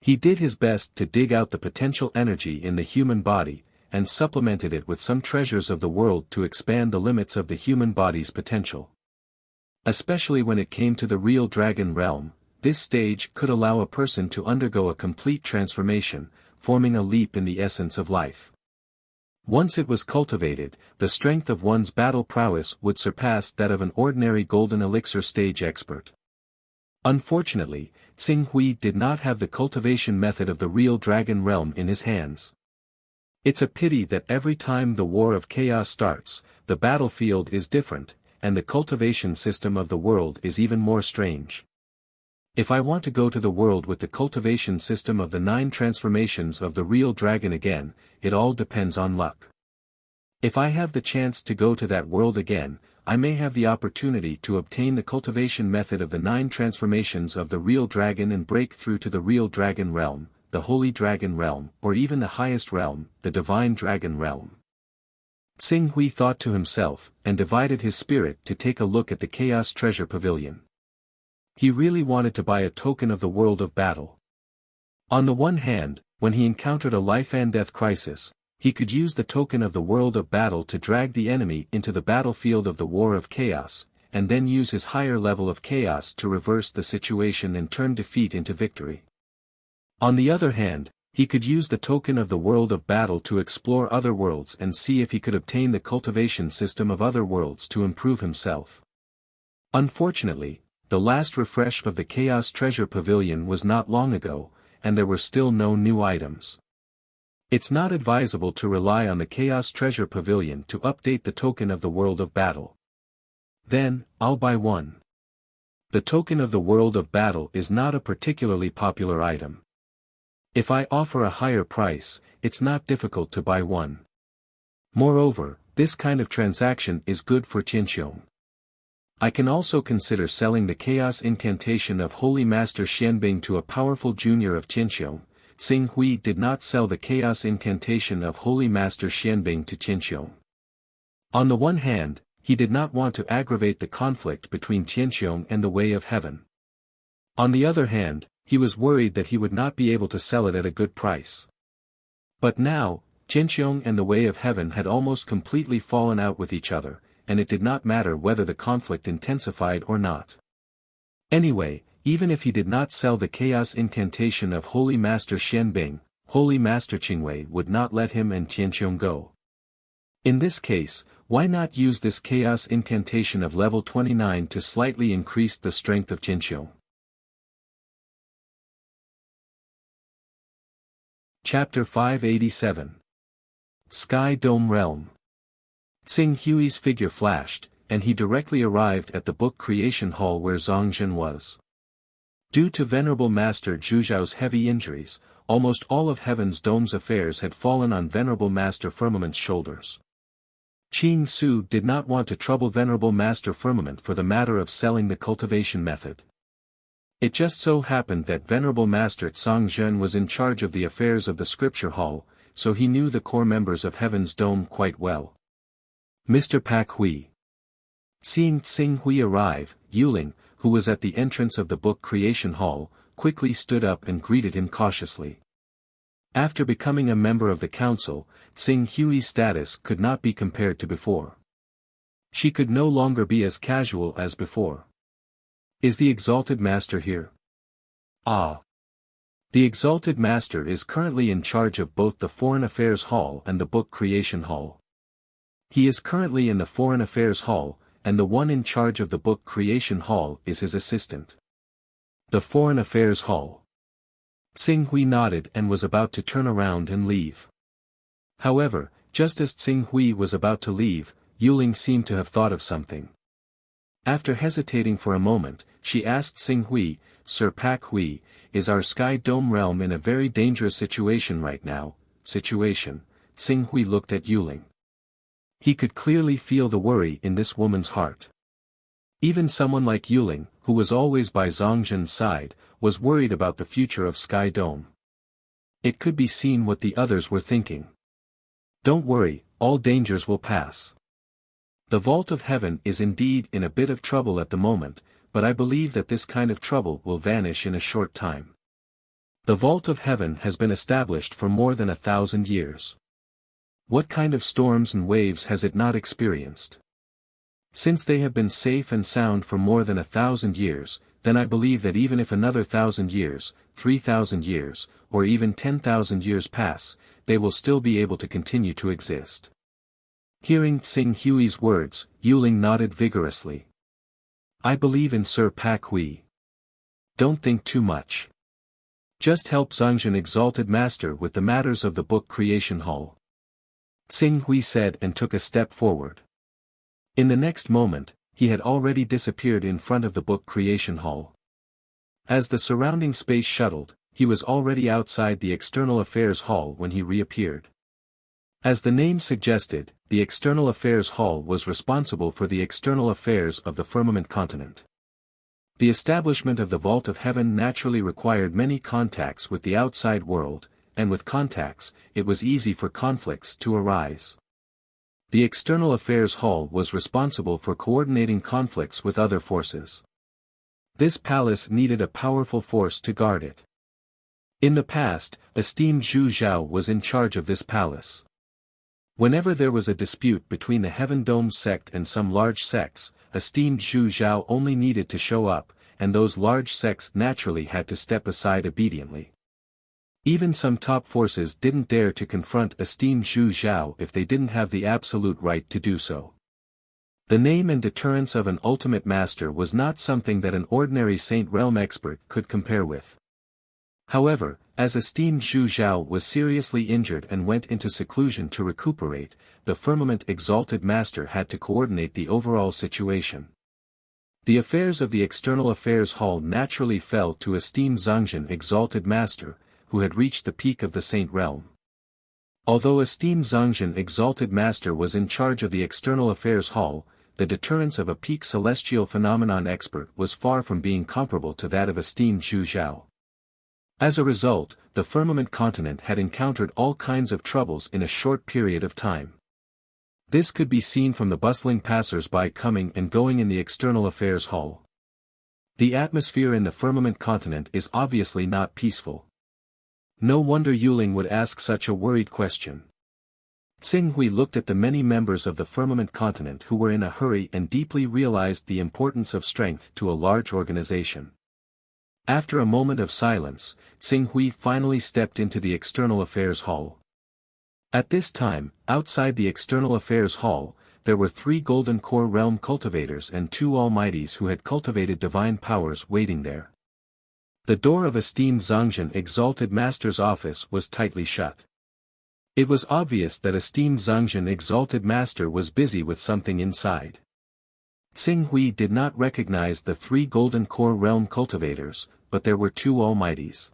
He did his best to dig out the potential energy in the human body, and supplemented it with some treasures of the world to expand the limits of the human body's potential. Especially when it came to the real dragon realm, this stage could allow a person to undergo a complete transformation, forming a leap in the essence of life. Once it was cultivated, the strength of one's battle prowess would surpass that of an ordinary golden elixir stage expert. Unfortunately, Tsing Hui did not have the cultivation method of the real dragon realm in his hands. It's a pity that every time the War of Chaos starts, the battlefield is different, and the cultivation system of the world is even more strange. If I want to go to the world with the cultivation system of the 9 transformations of the real dragon again, it all depends on luck. If I have the chance to go to that world again, I may have the opportunity to obtain the cultivation method of the 9 transformations of the real dragon and break through to the real dragon realm, the holy dragon realm, or even the highest realm, the divine dragon realm. Tsing Hui thought to himself, and divided his spirit to take a look at the Chaos Treasure Pavilion. He really wanted to buy a token of the world of battle. On the one hand, when he encountered a life-and-death crisis, he could use the token of the world of battle to drag the enemy into the battlefield of the War of Chaos, and then use his higher level of chaos to reverse the situation and turn defeat into victory. On the other hand, he could use the token of the world of battle to explore other worlds and see if he could obtain the cultivation system of other worlds to improve himself. Unfortunately, the last refresh of the Chaos Treasure Pavilion was not long ago, and there were still no new items. It's not advisable to rely on the Chaos Treasure Pavilion to update the token of the world of battle. Then, I'll buy one. The token of the world of battle is not a particularly popular item. If I offer a higher price, it's not difficult to buy one. Moreover, this kind of transaction is good for Qianxiong. I can also consider selling the Chaos Incantation of Holy Master Xianbing to a powerful junior of Qianxiong. Tsing Hui did not sell the Chaos Incantation of Holy Master Xianbing to Qianxiong. On the one hand, he did not want to aggravate the conflict between Qianxiong and the Way of Heaven. On the other hand, he was worried that he would not be able to sell it at a good price. But now, Qianxiong and the Way of Heaven had almost completely fallen out with each other, and it did not matter whether the conflict intensified or not. Anyway, even if he did not sell the Chaos Incantation of Holy Master Xianbing, Holy Master Qingwei would not let him and Qianxiong go. In this case, why not use this Chaos Incantation of level 29 to slightly increase the strength of Qianxiong? Chapter 587. Sky Dome Realm. Tsing Hui's figure flashed, and he directly arrived at the book creation hall where Zhongzhen was. Due to Venerable Master Zhuzhao's heavy injuries, almost all of Heaven's Dome's affairs had fallen on Venerable Master Firmament's shoulders. Qing Su did not want to trouble Venerable Master Firmament for the matter of selling the cultivation method. It just so happened that Venerable Master Zhongzhen was in charge of the affairs of the scripture hall, so he knew the core members of Heaven's Dome quite well. Mr. Pak Hui. Seeing Tsing Hui arrive, Yuling, who was at the entrance of the book creation hall, quickly stood up and greeted him cautiously. After becoming a member of the council, Tsing Hui's status could not be compared to before. She could no longer be as casual as before. Is the Exalted Master here? Ah. The Exalted Master is currently in charge of both the Foreign Affairs Hall and the Book Creation Hall. He is currently in the Foreign Affairs Hall, and the one in charge of the book creation hall is his assistant. The Foreign Affairs Hall. Tsing Hui nodded and was about to turn around and leave. However, just as Tsing Hui was about to leave, Yuling seemed to have thought of something. After hesitating for a moment, she asked Tsing Hui, "Sir Pak Hui, is our Sky Dome realm in a very dangerous situation right now?" Situation. Tsing Hui looked at Yuling. He could clearly feel the worry in this woman's heart. Even someone like Yuling, who was always by Zhongzhen's side, was worried about the future of Sky Dome. It could be seen what the others were thinking. "Don't worry, all dangers will pass. The Vault of Heaven is indeed in a bit of trouble at the moment, but I believe that this kind of trouble will vanish in a short time. The Vault of Heaven has been established for more than 1,000 years. What kind of storms and waves has it not experienced? Since they have been safe and sound for more than 1,000 years, then I believe that even if another 1,000 years, 3,000 years, or even 10,000 years pass, they will still be able to continue to exist." Hearing Tsing Hui's words, Yuling nodded vigorously. "I believe in Sir Pak Hui. Don't think too much. Just help Zhongzhen Exalted Master with the matters of the Book Creation Hall." Tsing Hui said and took a step forward. In the next moment, he had already disappeared in front of the Book Creation Hall. As the surrounding space shuttled, he was already outside the External Affairs Hall when he reappeared. As the name suggested, the External Affairs Hall was responsible for the external affairs of the firmament continent. The establishment of the Vault of Heaven naturally required many contacts with the outside world, and with contacts, it was easy for conflicts to arise. The External Affairs Hall was responsible for coordinating conflicts with other forces. This palace needed a powerful force to guard it. In the past, esteemed Zhu Zhao was in charge of this palace. Whenever there was a dispute between the Heaven Dome sect and some large sects, esteemed Zhu Zhao only needed to show up, and those large sects naturally had to step aside obediently. Even some top forces didn't dare to confront esteemed Zhu Zhao if they didn't have the absolute right to do so. The name and deterrence of an ultimate master was not something that an ordinary Saint Realm expert could compare with. However, as esteemed Zhu Zhao was seriously injured and went into seclusion to recuperate, the Firmament Exalted Master had to coordinate the overall situation. The affairs of the External Affairs Hall naturally fell to esteemed Zhongzhen Exalted Master, who had reached the peak of the Saint Realm. Although esteemed Zhongzhen Exalted Master was in charge of the External Affairs Hall, the deterrence of a peak celestial phenomenon expert was far from being comparable to that of esteemed Zhu Zhao. As a result, the firmament continent had encountered all kinds of troubles in a short period of time. This could be seen from the bustling passers-by coming and going in the External Affairs Hall. The atmosphere in the firmament continent is obviously not peaceful. No wonder Yuling would ask such a worried question. Tsing Hui looked at the many members of the firmament continent who were in a hurry and deeply realized the importance of strength to a large organization. After a moment of silence, Tsing Hui finally stepped into the External Affairs Hall. At this time, outside the External Affairs Hall, there were 3 Golden Core Realm cultivators and 2 Almighties who had cultivated divine powers waiting there. The door of esteemed Zhongzhen Exalted Master's office was tightly shut. It was obvious that esteemed Zhongzhen Exalted Master was busy with something inside. Tsing Hui did not recognize the 3 Golden Core Realm cultivators, but there were 2 Almighties.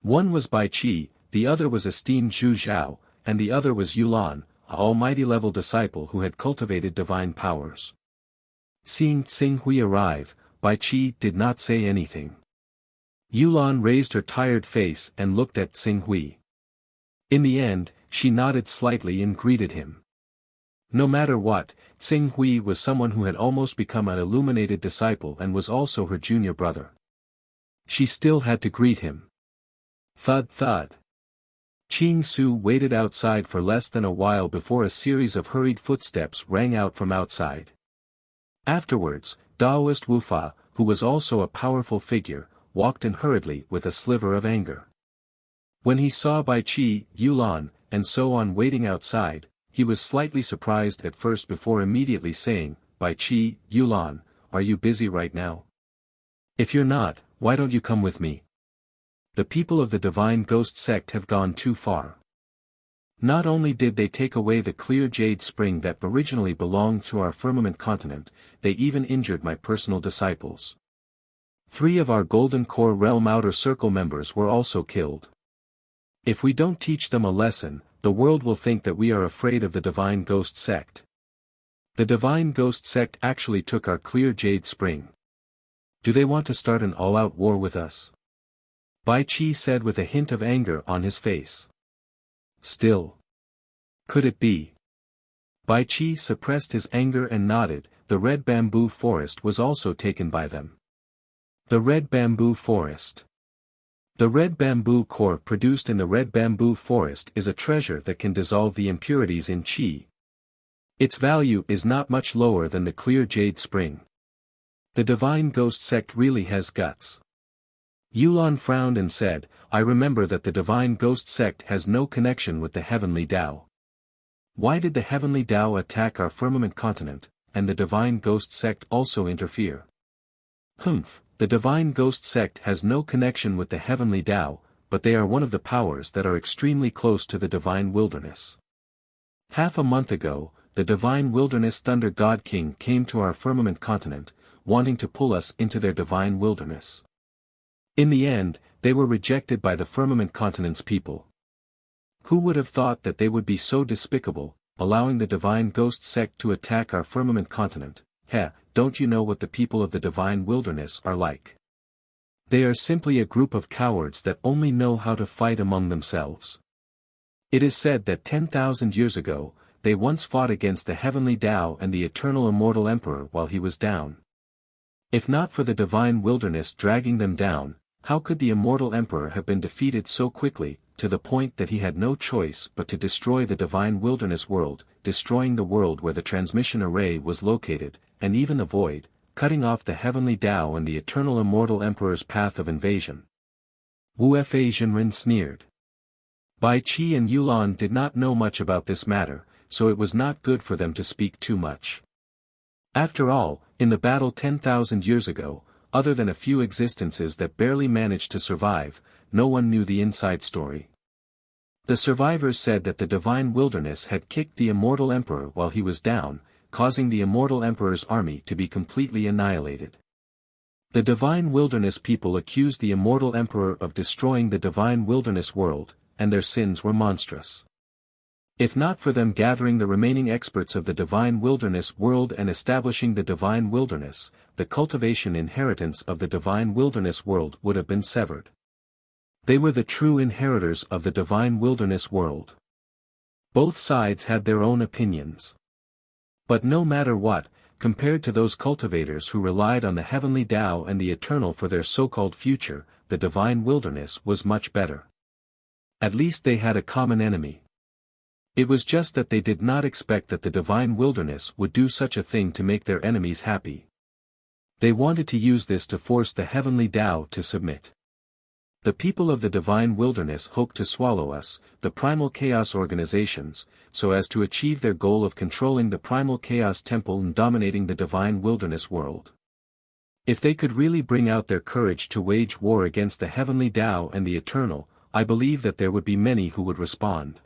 One was Bai Qi, the other was esteemed Zhu Zhao, and the other was Yulan, a almighty-level disciple who had cultivated divine powers. Seeing Tsing Hui arrive, Bai Qi did not say anything. Yulan raised her tired face and looked at Tsing Hui. In the end, she nodded slightly and greeted him. No matter what, Tsing Hui was someone who had almost become an illuminated disciple and was also her junior brother. She still had to greet him. Thud thud. Qing Su waited outside for less than a while before a series of hurried footsteps rang out from outside. Afterwards, Daoist Wu Fa, who was also a powerful figure, walked in hurriedly with a sliver of anger. When he saw Bai Qi, Yulan, and so on waiting outside, he was slightly surprised at first before immediately saying, Bai Qi, Yulan, are you busy right now? If you're not, why don't you come with me? The people of the Divine Ghost sect have gone too far. Not only did they take away the clear jade spring that originally belonged to our firmament continent, they even injured my personal disciples. 3 of our Golden Core Realm Outer Circle members were also killed. If we don't teach them a lesson, the world will think that we are afraid of the Divine Ghost sect. The Divine Ghost sect actually took our clear jade spring. Do they want to start an all-out war with us? Bai Qi said with a hint of anger on his face. Still. Could it be? Bai Qi suppressed his anger and nodded. The red bamboo forest was also taken by them. The red bamboo forest. The red bamboo core produced in the red bamboo forest is a treasure that can dissolve the impurities in qi. Its value is not much lower than the clear jade spring. The Divine Ghost sect really has guts. Yulan frowned and said, I remember that the Divine Ghost sect has no connection with the Heavenly Tao. Why did the Heavenly Tao attack our firmament continent, and the Divine Ghost sect also interfere? The Divine Ghost sect has no connection with the Heavenly Tao, but they are one of the powers that are extremely close to the Divine Wilderness. Half a month ago, the Divine Wilderness Thunder God King came to our firmament continent, wanting to pull us into their Divine Wilderness. In the end, they were rejected by the firmament continent's people. Who would have thought that they would be so despicable, allowing the Divine Ghost sect to attack our firmament continent? Don't you know what the people of the Divine Wilderness are like? They are simply a group of cowards that only know how to fight among themselves. It is said that 10,000 years ago, they once fought against the Heavenly Tao and the Eternal Immortal Emperor while he was down. If not for the Divine Wilderness dragging them down, how could the Immortal Emperor have been defeated so quickly, to the point that he had no choice but to destroy the Divine Wilderness world, destroying the world where the transmission array was located, and even the void, cutting off the Heavenly Tao and the Eternal Immortal Emperor's path of invasion? Wu Fa Jinren sneered. Bai Qi and Yulan did not know much about this matter, so it was not good for them to speak too much. After all, in the battle 10,000 years ago, other than a few existences that barely managed to survive, no one knew the inside story. The survivors said that the Divine Wilderness had kicked the Immortal Emperor while he was down, causing the Immortal Emperor's army to be completely annihilated. The Divine Wilderness people accused the Immortal Emperor of destroying the Divine Wilderness world, and their sins were monstrous. If not for them gathering the remaining experts of the Divine Wilderness world and establishing the Divine Wilderness, the cultivation inheritance of the Divine Wilderness world would have been severed. They were the true inheritors of the Divine Wilderness world. Both sides had their own opinions. But no matter what, compared to those cultivators who relied on the Heavenly Tao and the Eternal for their so-called future, the Divine Wilderness was much better. At least they had a common enemy. It was just that they did not expect that the Divine Wilderness would do such a thing to make their enemies happy. They wanted to use this to force the Heavenly Tao to submit. The people of the Divine Wilderness hoped to swallow us, the Primal Chaos organizations, so as to achieve their goal of controlling the Primal Chaos Temple and dominating the Divine Wilderness world. If they could really bring out their courage to wage war against the Heavenly Tao and the Eternal, I believe that there would be many who would respond.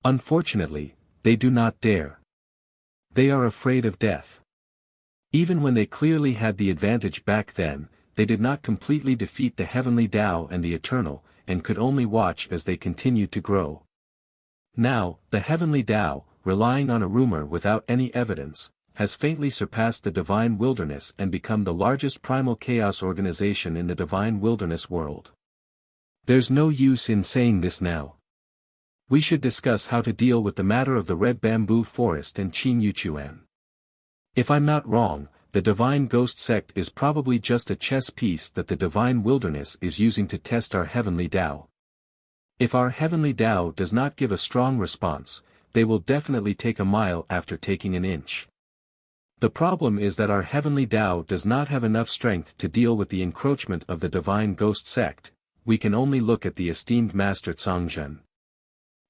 Unfortunately, they do not dare. They are afraid of death. Even when they clearly had the advantage back then, they did not completely defeat the Heavenly Tao and the Eternal, and could only watch as they continued to grow. Now, the Heavenly Tao, relying on a rumor without any evidence, has faintly surpassed the Divine Wilderness and become the largest Primal Chaos organization in the Divine Wilderness world. There's no use in saying this now. We should discuss how to deal with the matter of the Red Bamboo Forest and Hunyuan. If I'm not wrong, the Divine Ghost sect is probably just a chess piece that the Divine Wilderness is using to test our Heavenly Tao. If our Heavenly Tao does not give a strong response, they will definitely take a mile after taking an inch. The problem is that our Heavenly Tao does not have enough strength to deal with the encroachment of the Divine Ghost sect. We can only look at the esteemed Master Cangzhen.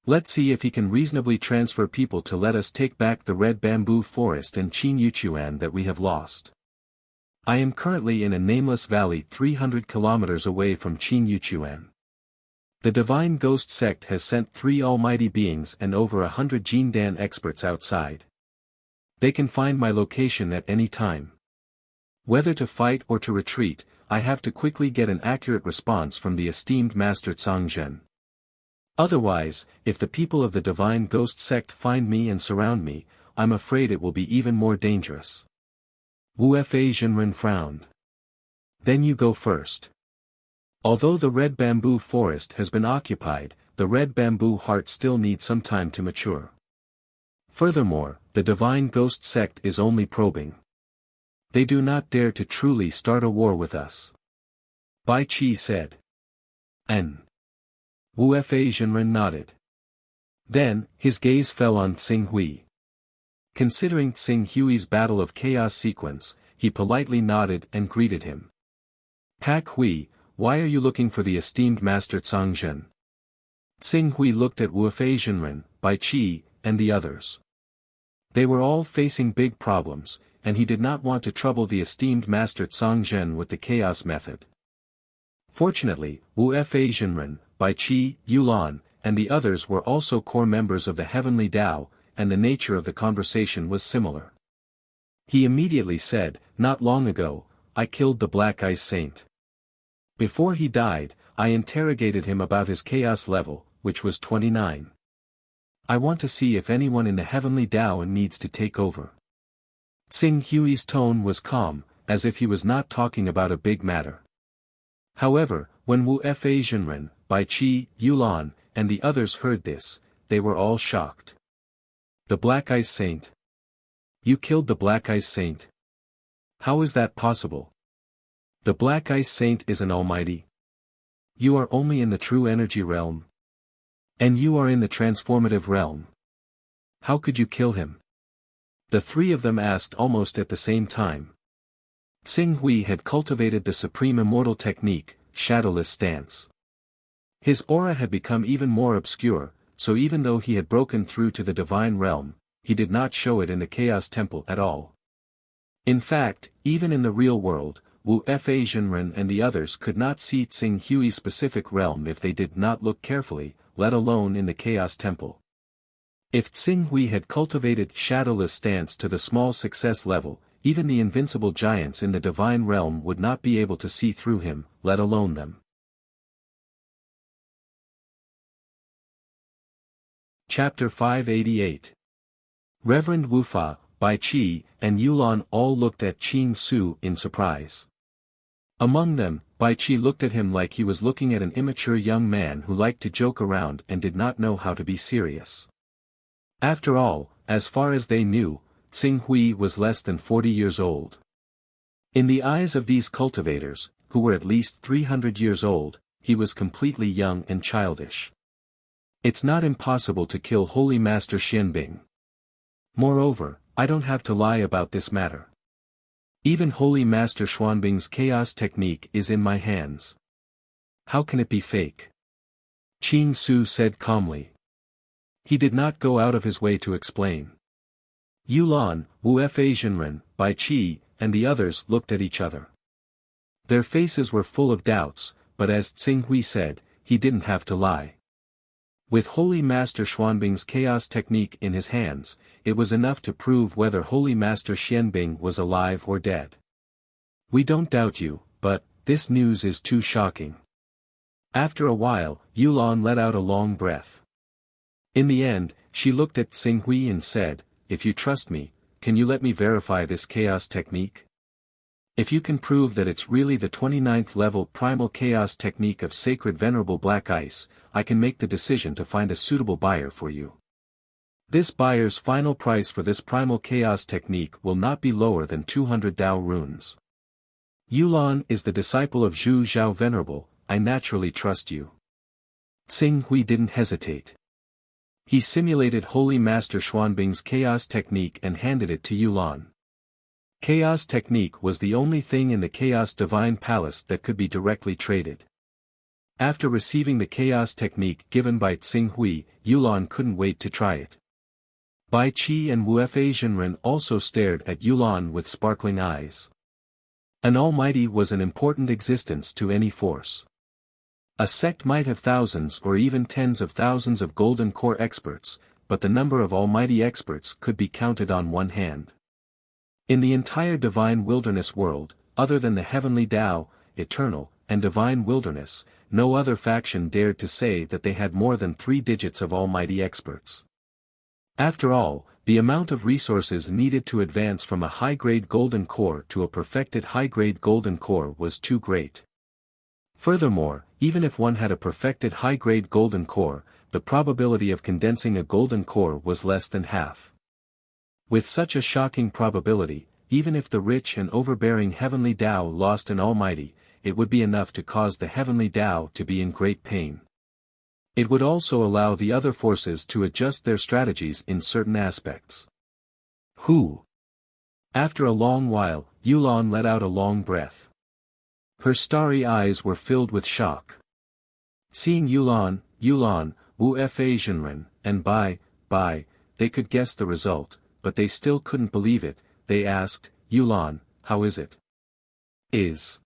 Let's see if he can reasonably transfer people to let us take back the red bamboo forest and Hunyuan that we have lost. I am currently in a nameless valley 300 kilometers away from Hunyuan. The Divine Ghost Sect has sent 3 almighty beings and over 100 Jindan experts outside. They can find my location at any time. Whether to fight or to retreat, I have to quickly get an accurate response from the esteemed Master Tsangzhen. Otherwise, if the people of the Divine Ghost Sect find me and surround me, I'm afraid it will be even more dangerous. Wu Fa Jinren frowned. Then you go first. Although the red bamboo forest has been occupied, the red bamboo heart still needs some time to mature. Furthermore, the Divine Ghost Sect is only probing. They do not dare to truly start a war with us. Bai Qi said. N. Wu Fa Jinren nodded. Then, his gaze fell on Tsing Hui. Considering Tsing Hui's Battle of Chaos sequence, he politely nodded and greeted him. Pak Hui, why are you looking for the esteemed Master Tsangzhen? Tsing Hui looked at Wu Fa Jinren, Bai Qi, and the others. They were all facing big problems, and he did not want to trouble the esteemed Master Tsangzhen with the chaos method. Fortunately, Wu Fa Jinren, Bai Qi, Yulan, and the others were also core members of the Heavenly Tao, and the nature of the conversation was similar. He immediately said, not long ago, I killed the Black Ice Saint. Before he died, I interrogated him about his chaos level, which was 29. I want to see if anyone in the Heavenly Tao needs to take over. Tsing Hui's tone was calm, as if he was not talking about a big matter. However, when Wu Fa Jinren, Bai Qi, Yulan, and the others heard this, they were all shocked. The Black Ice Saint. You killed the Black Ice Saint. How is that possible? The Black Ice Saint is an almighty. You are only in the true energy realm. And you are in the transformative realm. How could you kill him? The 3 of them asked almost at the same time. Tsing Hui had cultivated the supreme immortal technique, shadowless stance. His aura had become even more obscure, so even though he had broken through to the divine realm, he did not show it in the Chaos Temple at all. In fact, even in the real world, Wu Fa Jinren and the others could not see Tsing Hui's specific realm if they did not look carefully, let alone in the Chaos Temple. If Tsing Hui had cultivated shadowless stance to the small success level, even the invincible giants in the divine realm would not be able to see through him, let alone them. Chapter 588. Reverend Wufa, Bai Qi, and Yulan all looked at Qing Su in surprise. Among them, Bai Qi looked at him like he was looking at an immature young man who liked to joke around and did not know how to be serious. After all, as far as they knew, Tsing Hui was less than 40 years old. In the eyes of these cultivators, who were at least 300 years old, he was completely young and childish. It's not impossible to kill Holy Master Xianbing. Moreover, I don't have to lie about this matter. Even Holy Master Xuanbing's chaos technique is in my hands. How can it be fake? Qing Su said calmly. He did not go out of his way to explain. Yulan, Wu Fa Jinren, Bai Qi, and the others looked at each other. Their faces were full of doubts, but as Tsing Hui said, he didn't have to lie. With Holy Master Xuanbing's chaos technique in his hands, it was enough to prove whether Holy Master Xianbing was alive or dead. We don't doubt you, but this news is too shocking. After a while, Yulan let out a long breath. In the end, she looked at Tsing Hui and said, if you trust me, can you let me verify this chaos technique? If you can prove that it's really the 29th level primal chaos technique of sacred venerable black ice, I can make the decision to find a suitable buyer for you. This buyer's final price for this primal chaos technique will not be lower than 200 Dao runes. Yulan is the disciple of Zhu Zhao Venerable, I naturally trust you. Tsing Hui didn't hesitate. He simulated Holy Master Xuanbing's chaos technique and handed it to Yulan. Chaos technique was the only thing in the Chaos Divine Palace that could be directly traded. After receiving the chaos technique given by Tsing Hui, Yulan couldn't wait to try it. Bai Qi and Wufa Zhenren also stared at Yulan with sparkling eyes. An almighty was an important existence to any force. A sect might have thousands or even tens of thousands of golden core experts, but the number of almighty experts could be counted on one hand. In the entire divine wilderness world, other than the heavenly Tao, eternal, and divine wilderness, no other faction dared to say that they had more than 3 digits of almighty experts. After all, the amount of resources needed to advance from a high-grade golden core to a perfected high-grade golden core was too great. Furthermore, even if one had a perfected high-grade golden core, the probability of condensing a golden core was less than half. With such a shocking probability, even if the rich and overbearing heavenly Tao lost an almighty, it would be enough to cause the heavenly Tao to be in great pain. It would also allow the other forces to adjust their strategies in certain aspects. Who? After a long while, Yulan let out a long breath. Her starry eyes were filled with shock. Seeing Yulan, Wufa Zhenren, and Bai, they could guess the result, but they still couldn't believe it. They asked, Yulan, how is it? Is.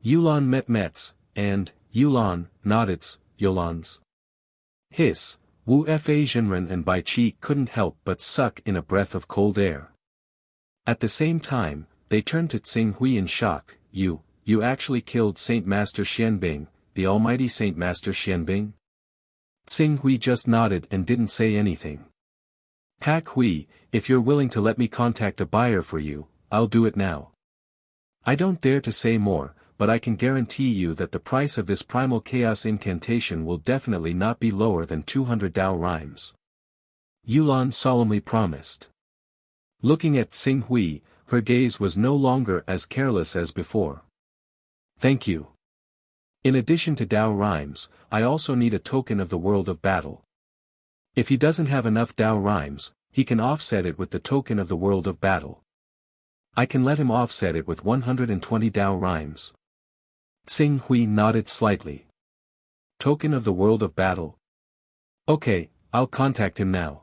Yulan mets, and, Yulan, noddeds, Yulan's. Hiss, Wufa Zhenren and Bai Qi couldn't help but suck in a breath of cold air. At the same time, they turned to Tsing Hui in shock. You actually killed Saint Master Xianbing, the almighty Saint Master Xianbing? Tsing Hui just nodded and didn't say anything. Pak Hui, if you're willing to let me contact a buyer for you, I'll do it now. I don't dare to say more, but I can guarantee you that the price of this primal chaos incantation will definitely not be lower than 200 Dao rhymes. Yulan solemnly promised. Looking at Tsing Hui, her gaze was no longer as careless as before. Thank you. In addition to Dao rhymes, I also need a token of the world of battle. If he doesn't have enough Dao rhymes, he can offset it with the token of the world of battle. I can let him offset it with 120 Dao rhymes. Tsing Hui nodded slightly. Token of the world of battle? Okay, I'll contact him now.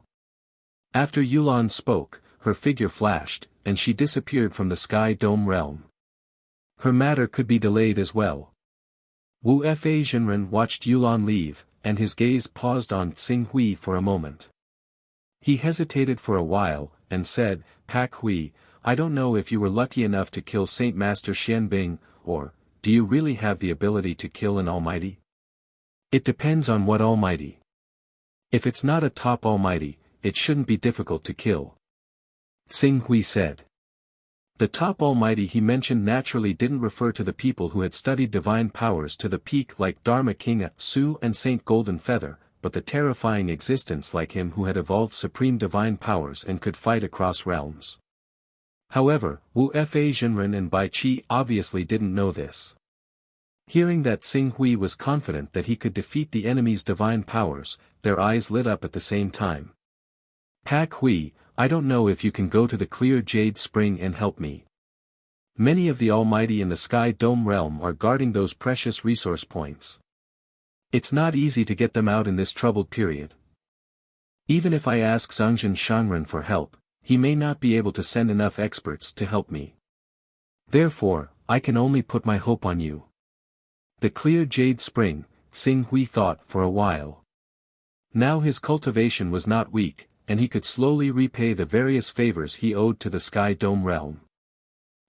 After Yulan spoke, her figure flashed, and she disappeared from the Sky Dome realm. Her matter could be delayed as well. Wufa Zhenren watched Yulan leave, and his gaze paused on Tsing Hui for a moment. He hesitated for a while, and said, Pak Hui, I don't know if you were lucky enough to kill Saint Master Xianbing, or, do you really have the ability to kill an almighty? It depends on what almighty. If it's not a top almighty, it shouldn't be difficult to kill. Tsing Hui said. The top almighty he mentioned naturally didn't refer to the people who had studied divine powers to the peak like Dharma King Su and Saint Golden Feather, but the terrifying existence like him who had evolved supreme divine powers and could fight across realms. However, Wufa Zhenren and Bai Qi obviously didn't know this. Hearing that Tsing Hui was confident that he could defeat the enemy's divine powers, their eyes lit up at the same time. Pak Hui, I don't know if you can go to the clear Jade Spring and help me. Many of the Almighty in the Sky Dome realm are guarding those precious resource points. It's not easy to get them out in this troubled period. Even if I ask Zhangzhen Shangren for help, he may not be able to send enough experts to help me. Therefore, I can only put my hope on you. The clear Jade Spring, Tsing Hui thought for a while. Now his cultivation was not weak, and he could slowly repay the various favors he owed to the Sky Dome realm.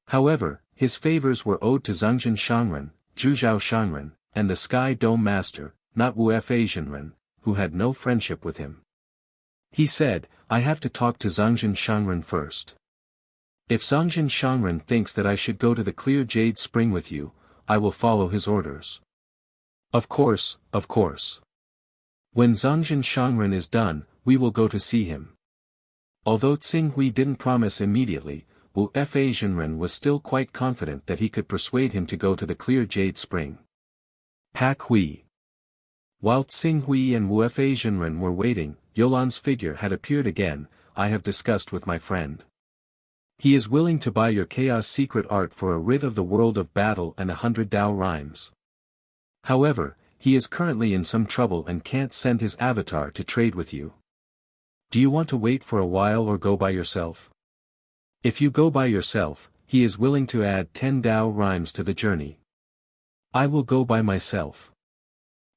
However, his favors were owed to Zhangzhen Shangren, Zhuzhao Shangren, and the Sky Dome Master, not Wufa Zhenren, who had no friendship with him. He said, I have to talk to Zhangzhen Shangren first. If Zhangzhen Shangren thinks that I should go to the clear Jade Spring with you, I will follow his orders. Of course. When Zhangzhen Shangren is done, we will go to see him. Although Tsing Hui didn't promise immediately, Wufa Zhenren was still quite confident that he could persuade him to go to the clear Jade Spring. Pak Hui. While Tsing Hui and Wufa Zhenren were waiting, Yulan's figure had appeared again. I have discussed with my friend. He is willing to buy your chaos secret art for a writ of the world of battle and 100 Dao rhymes. However, he is currently in some trouble and can't send his avatar to trade with you. Do you want to wait for a while or go by yourself? If you go by yourself, he is willing to add 10 Dao rhymes to the journey. I will go by myself.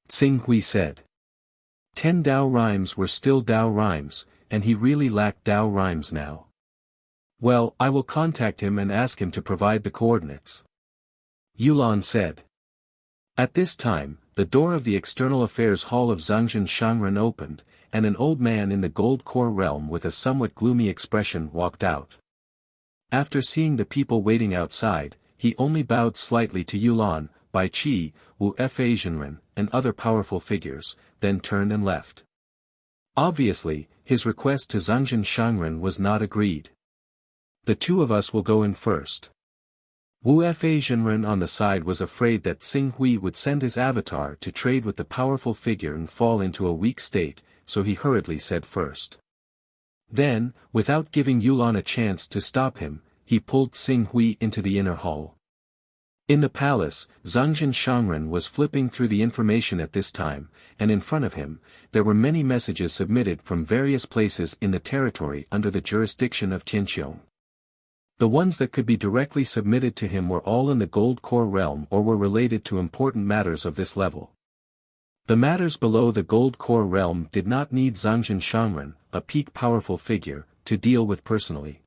Xing Hui said. 10 Dao rhymes were still Dao rhymes, and he really lacked Dao rhymes now. Well, I will contact him and ask him to provide the coordinates. Yulan said. At this time, the door of the External Affairs Hall of Zhangzhen Shangren opened, and an old man in the gold core realm with a somewhat gloomy expression walked out. After seeing the people waiting outside, he only bowed slightly to Yulan, Bai Qi, Wu Fa Zhenren, and other powerful figures, then turned and left. Obviously, his request to Zhangzhen Shangren was not agreed. The two of us will go in first. Wu Fa Zhenren on the side was afraid that Xing Hui would send his avatar to trade with the powerful figure and fall into a weak state, so he hurriedly said first. Then, without giving Yulan a chance to stop him, he pulled Xing Hui into the inner hall. In the palace, Zhangzhen Shangren was flipping through the information at this time, and in front of him, there were many messages submitted from various places in the territory under the jurisdiction of Tianqiong. The ones that could be directly submitted to him were all in the Gold Core realm or were related to important matters of this level. The matters below the Gold Core realm did not need Zhangzhen Shangren, a peak powerful figure, to deal with personally.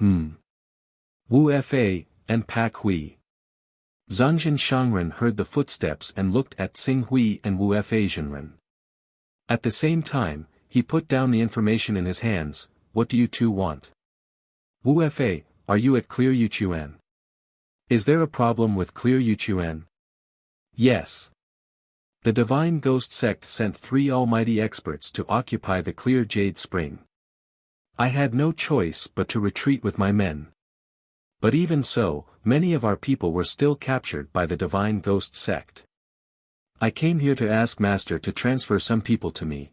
Wu Fa, and Pak Hui. Zhangzhen Shangren heard the footsteps and looked at Xing Hui and Wu Fa Zhenren. At the same time, he put down the information in his hands. What do you two want? Wu Fa, are you at Clear Yuchuan? Is there a problem with Clear Yuchuan? Yes. The Divine Ghost Sect sent 3 almighty experts to occupy the Clear Jade Spring. I had no choice but to retreat with my men. But even so, many of our people were still captured by the Divine Ghost Sect. I came here to ask Master to transfer some people to me.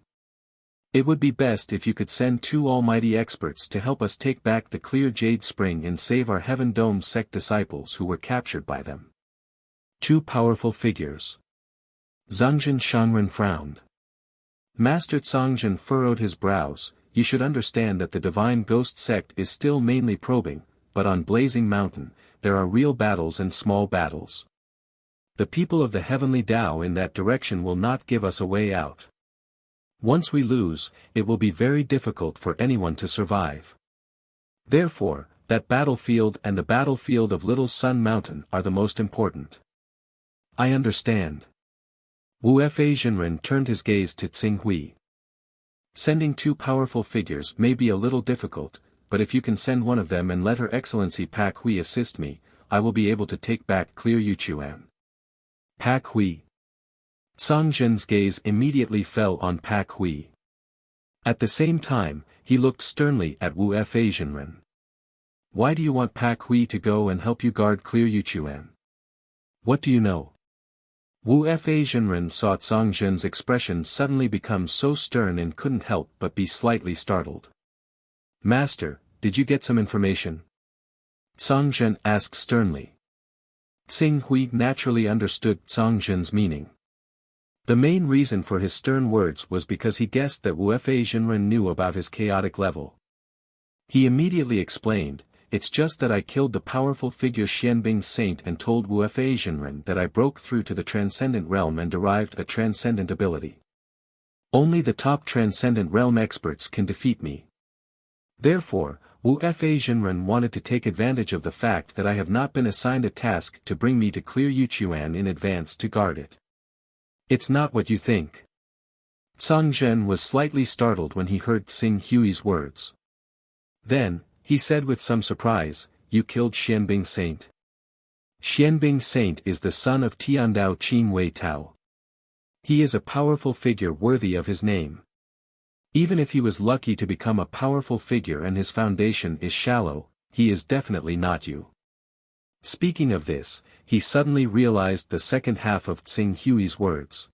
It would be best if you could send 2 almighty experts to help us take back the Clear Jade Spring and save our Heaven Dome sect disciples who were captured by them. 2 powerful figures. Zhangzhen Shangren frowned. Master Zhangzhen furrowed his brows. You should understand that the Divine Ghost Sect is still mainly probing, but on Blazing Mountain, there are real battles and small battles. The people of the Heavenly Tao in that direction will not give us a way out. Once we lose, it will be very difficult for anyone to survive. Therefore, that battlefield and the battlefield of Little Sun Mountain are the most important. I understand. Wu Fa Zhenren turned his gaze to Xing Hui. Sending 2 powerful figures may be a little difficult, but if you can send one of them and let Her Excellency Pak Hui assist me, I will be able to take back Clear Yuchuan. Pak Hui. Zhangzhen's gaze immediately fell on Pak Hui. At the same time, he looked sternly at Wu Fa Zhenren. Why do you want Pak Hui to go and help you guard Clear Yuchuan? What do you know? Wu Fa Zhenren saw Zhangzhen's expression suddenly become so stern and couldn't help but be slightly startled. Master, did you get some information? Zhangzhen asked sternly. Xing Hui naturally understood Zhangzhen's meaning. The main reason for his stern words was because he guessed that Wu Fa Zhenren knew about his chaotic level. He immediately explained, it's just that I killed the powerful figure Xianbing Saint and told Wu Fa Zhenren that I broke through to the transcendent realm and derived a transcendent ability. Only the top transcendent realm experts can defeat me. Therefore, Wu Fa Zhenren wanted to take advantage of the fact that I have not been assigned a task to bring me to Clear Yuchuan in advance to guard it. It's not what you think. Zhangzhen was slightly startled when he heard Xing Hui's words. Then, he said with some surprise, you killed Xianbing Saint. Xianbing Saint is the son of Tiandao Qin Wei Tao. He is a powerful figure worthy of his name. Even if he was lucky to become a powerful figure and his foundation is shallow, he is definitely not you. Speaking of this, he suddenly realized the second half of Xing Hui's words.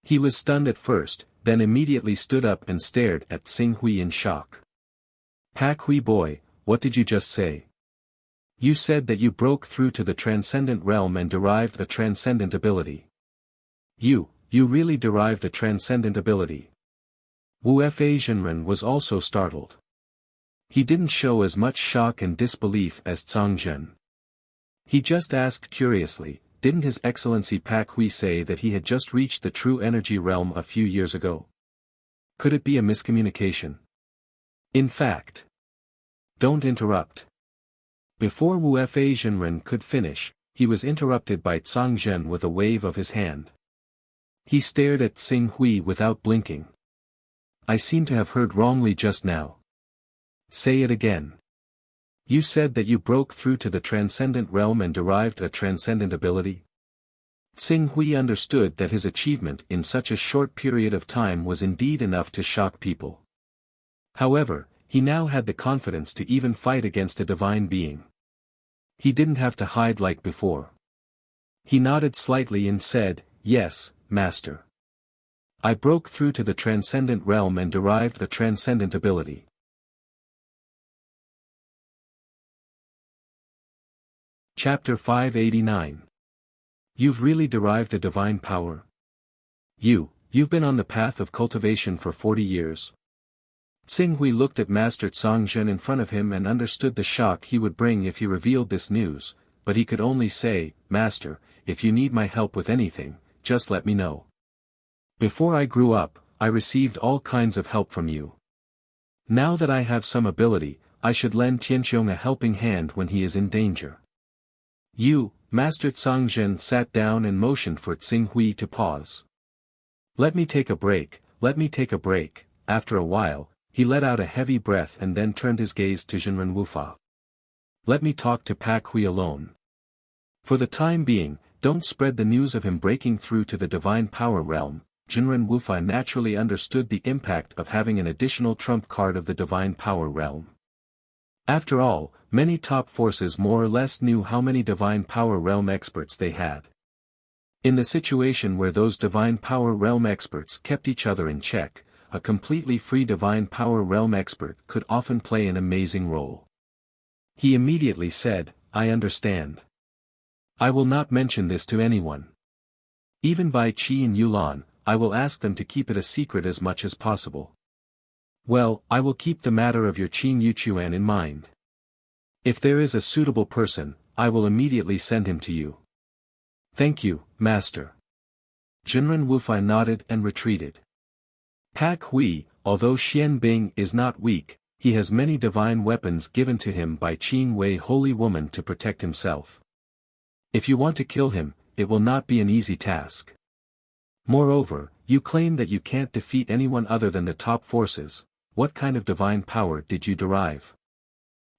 He was stunned at first, then immediately stood up and stared at Xing Hui in shock. Pak Hui boy, what did you just say? You said that you broke through to the transcendent realm and derived a transcendent ability. You really derived a transcendent ability. Wuxia Zhenren was also startled. He didn't show as much shock and disbelief as Zhang. He just asked curiously, didn't His Excellency Pak Hui say that he had just reached the true energy realm a few years ago? Could it be a miscommunication? In fact. Don't interrupt. Before Wuxia Zhenren could finish, he was interrupted by Zhang with a wave of his hand. He stared at Xing Hui without blinking. I seem to have heard wrongly just now. Say it again. You said that you broke through to the transcendent realm and derived a transcendent ability? Xing Hui understood that his achievement in such a short period of time was indeed enough to shock people. However, he now had the confidence to even fight against a divine being. He didn't have to hide like before. He nodded slightly and said, "Yes, Master. I broke through to the transcendent realm and derived a transcendent ability." Chapter 589. You've really derived a divine power? You've been on the path of cultivation for 40 years. Xing Hui looked at Master Zhang in front of him and understood the shock he would bring if he revealed this news, but he could only say, "Master, if you need my help with anything, just let me know. Before I grew up, I received all kinds of help from you. Now that I have some ability, I should lend Tianqiong a helping hand when he is in danger." Master Zhang sat down and motioned for Xing Hui to pause. Let me take a break. After a while, he let out a heavy breath and then turned his gaze to Zhenren Wufa. Let me talk to Pak Hui alone. For the time being, don't spread the news of him breaking through to the divine power realm. Zhenren Wufa naturally understood the impact of having an additional trump card of the divine power realm. After all, many top forces more or less knew how many divine power realm experts they had. In the situation where those divine power realm experts kept each other in check, a completely free divine power realm expert could often play an amazing role. He immediately said, "I understand. I will not mention this to anyone. Even Bai Qi and Yulan, I will ask them to keep it a secret as much as possible. Well, I will keep the matter of your Qin Yuchuan in mind. If there is a suitable person, I will immediately send him to you." "Thank you, Master." Zhenren Wufa nodded and retreated. Pak Hui, although Xian Bing is not weak, he has many divine weapons given to him by Qin Wei Holy Woman to protect himself. If you want to kill him, it will not be an easy task. Moreover, you claim that you can't defeat anyone other than the top forces. What kind of divine power did you derive?